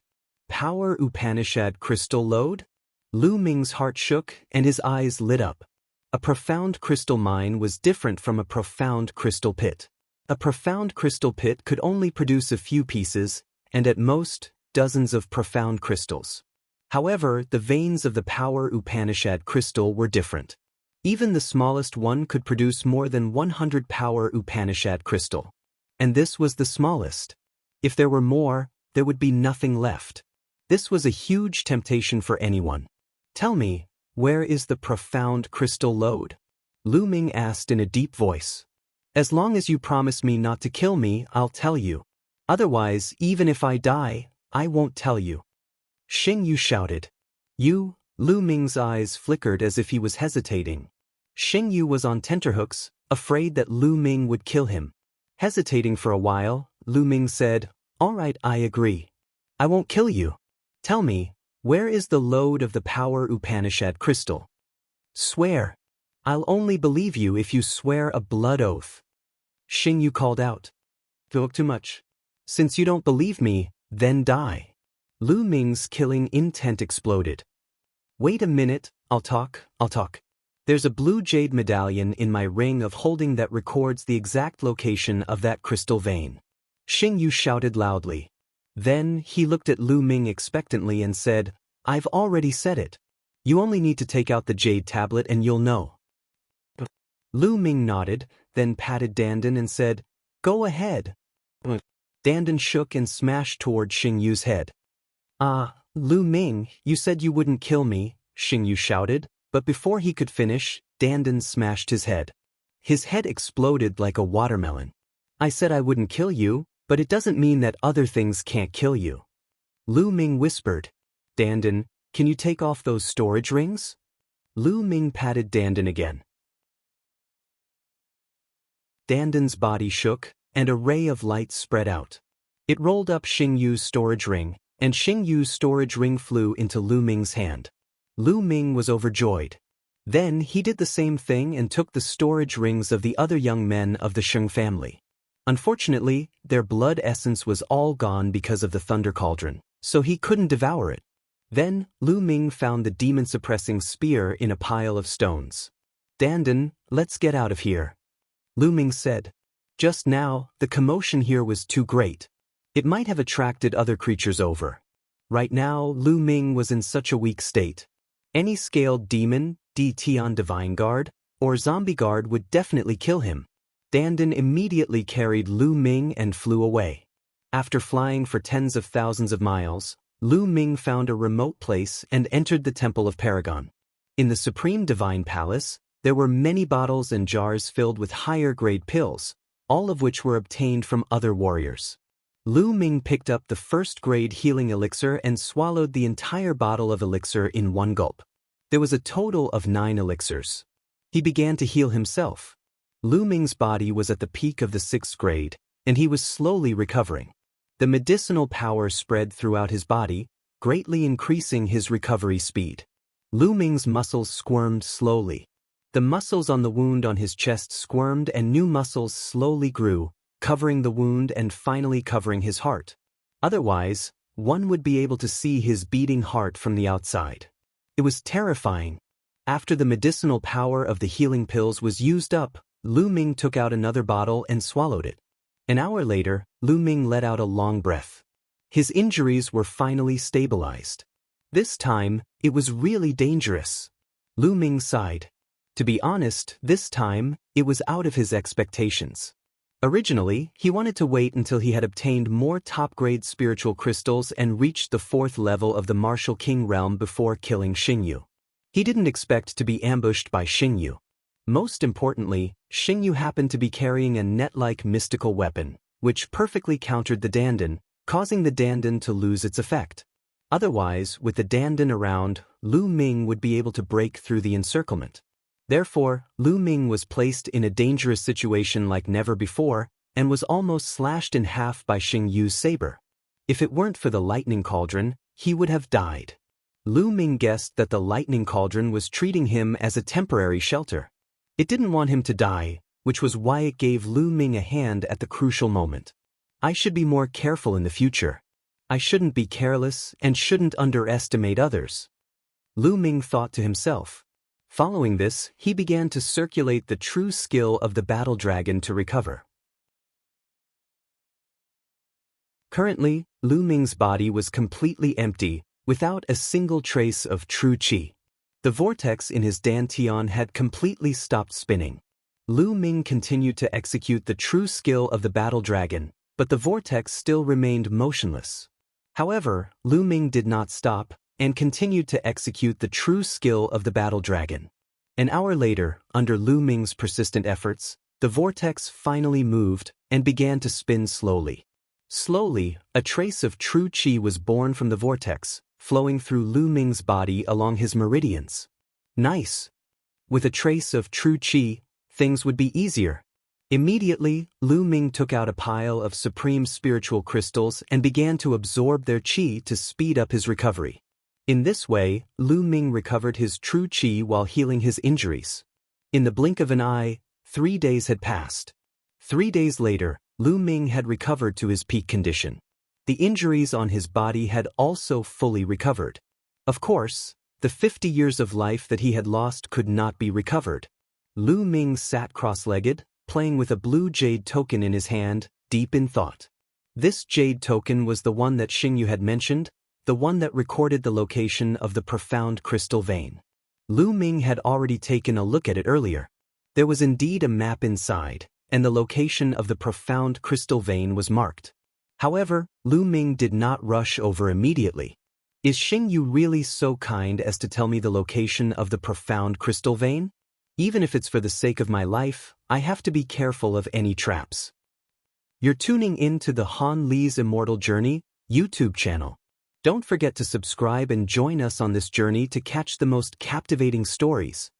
Power Upanishad crystal lode? Lu Ming's heart shook and his eyes lit up. A profound crystal mine was different from a profound crystal pit. A profound crystal pit could only produce a few pieces, and at most, dozens of profound crystals. However, the veins of the Power Upanishad crystal were different. Even the smallest one could produce more than 100 Power Upanishad crystal. And this was the smallest. If there were more, there would be nothing left. This was a huge temptation for anyone. Tell me, where is the profound crystal lode? Lu Ming asked in a deep voice. As long as you promise me not to kill me, I'll tell you. Otherwise, even if I die, I won't tell you. Xing Yu shouted. You? Lu Ming's eyes flickered as if he was hesitating. Xing Yu was on tenterhooks, afraid that Lu Ming would kill him. Hesitating for a while, Lu Ming said, All right, I agree. I won't kill you. Tell me, where is the lode of the Power Upanishad crystal? Swear. I'll only believe you if you swear a blood oath. Xing Yu called out. Talk too much. Since you don't believe me, then die. Lu Ming's killing intent exploded. Wait a minute, I'll talk. There's a blue jade medallion in my ring of holding that records the exact location of that crystal vein. Xing Yu shouted loudly. Then he looked at Lu Ming expectantly and said, I've already said it. You only need to take out the jade tablet and you'll know. Lu Ming nodded, then patted Dandan and said, Go ahead. Dandan shook and smashed toward Xing Yu's head. Lu Ming, you said you wouldn't kill me, Xing Yu shouted, but before he could finish, Dandan smashed his head. His head exploded like a watermelon. I said I wouldn't kill you, but it doesn't mean that other things can't kill you. Lu Ming whispered. Dandan, can you take off those storage rings? Lu Ming patted Dandan again. Dandan's body shook, and a ray of light spread out. It rolled up Xing Yu's storage ring, and Xing Yu's storage ring flew into Lu Ming's hand. Lu Ming was overjoyed. Then he did the same thing and took the storage rings of the other young men of the Sheng family. Unfortunately, their blood essence was all gone because of the thunder cauldron, so he couldn't devour it. Then, Lu Ming found the demon-suppressing spear in a pile of stones. Dandan, let's get out of here. Lu Ming said. Just now, the commotion here was too great. It might have attracted other creatures over. Right now, Lu Ming was in such a weak state. Any scaled demon, DT on Divine Guard, or Zombie Guard would definitely kill him. Dandan immediately carried Lu Ming and flew away. After flying for tens of thousands of miles, Lu Ming found a remote place and entered the Temple of Paragon. In the Supreme Divine Palace, there were many bottles and jars filled with higher-grade pills, all of which were obtained from other warriors. Lu Ming picked up the first-grade healing elixir and swallowed the entire bottle of elixir in one gulp. There was a total of 9 elixirs. He began to heal himself. Lu Ming's body was at the peak of the 6th grade, and he was slowly recovering. The medicinal power spread throughout his body, greatly increasing his recovery speed. Lu Ming's muscles squirmed slowly. The muscles on the wound on his chest squirmed and new muscles slowly grew, covering the wound and finally covering his heart. Otherwise, one would be able to see his beating heart from the outside. It was terrifying. After the medicinal power of the healing pills was used up, Lu Ming took out another bottle and swallowed it. An hour later, Lu Ming let out a long breath. His injuries were finally stabilized. This time, it was really dangerous. Lu Ming sighed. To be honest, this time, it was out of his expectations. Originally, he wanted to wait until he had obtained more top-grade spiritual crystals and reached the 4th level of the Martial King realm before killing Xingyu. He didn't expect to be ambushed by Xingyu. Most importantly, Xingyu happened to be carrying a net-like mystical weapon, which perfectly countered the Dandan, causing the Dandan to lose its effect. Otherwise, with the Dandan around, Lu Ming would be able to break through the encirclement. Therefore, Lu Ming was placed in a dangerous situation like never before, and was almost slashed in half by Xingyu's saber. If it weren't for the lightning cauldron, he would have died. Lu Ming guessed that the lightning cauldron was treating him as a temporary shelter. It didn't want him to die, which was why it gave Lu Ming a hand at the crucial moment. I should be more careful in the future. I shouldn't be careless and shouldn't underestimate others. Lu Ming thought to himself. Following this, he began to circulate the true skill of the battle dragon to recover. Currently, Lu Ming's body was completely empty, without a single trace of true qi. The vortex in his dantian had completely stopped spinning. Lu Ming continued to execute the true skill of the battle dragon, but the vortex still remained motionless. However, Lu Ming did not stop, and continued to execute the true skill of the battle dragon. An hour later, under Lu Ming's persistent efforts, the vortex finally moved and began to spin slowly. Slowly, a trace of true qi was born from the vortex, flowing through Lu Ming's body along his meridians. Nice! With a trace of true qi, things would be easier. Immediately, Lu Ming took out a pile of supreme spiritual crystals and began to absorb their qi to speed up his recovery. In this way, Lu Ming recovered his true qi while healing his injuries. In the blink of an eye, 3 days had passed. 3 days later, Lu Ming had recovered to his peak condition. The injuries on his body had also fully recovered. Of course, the 50 years of life that he had lost could not be recovered. Lu Ming sat cross-legged, playing with a blue jade token in his hand, deep in thought. This jade token was the one that Xingyu had mentioned, the one that recorded the location of the profound crystal vein. Lu Ming had already taken a look at it earlier. There was indeed a map inside, and the location of the profound crystal vein was marked. However, Lu Ming did not rush over immediately. Is Xingyu really so kind as to tell me the location of the profound crystal vein? Even if it's for the sake of my life, I have to be careful of any traps. You're tuning in to the Han Li's Immortal Journey YouTube channel. Don't forget to subscribe and join us on this journey to catch the most captivating stories.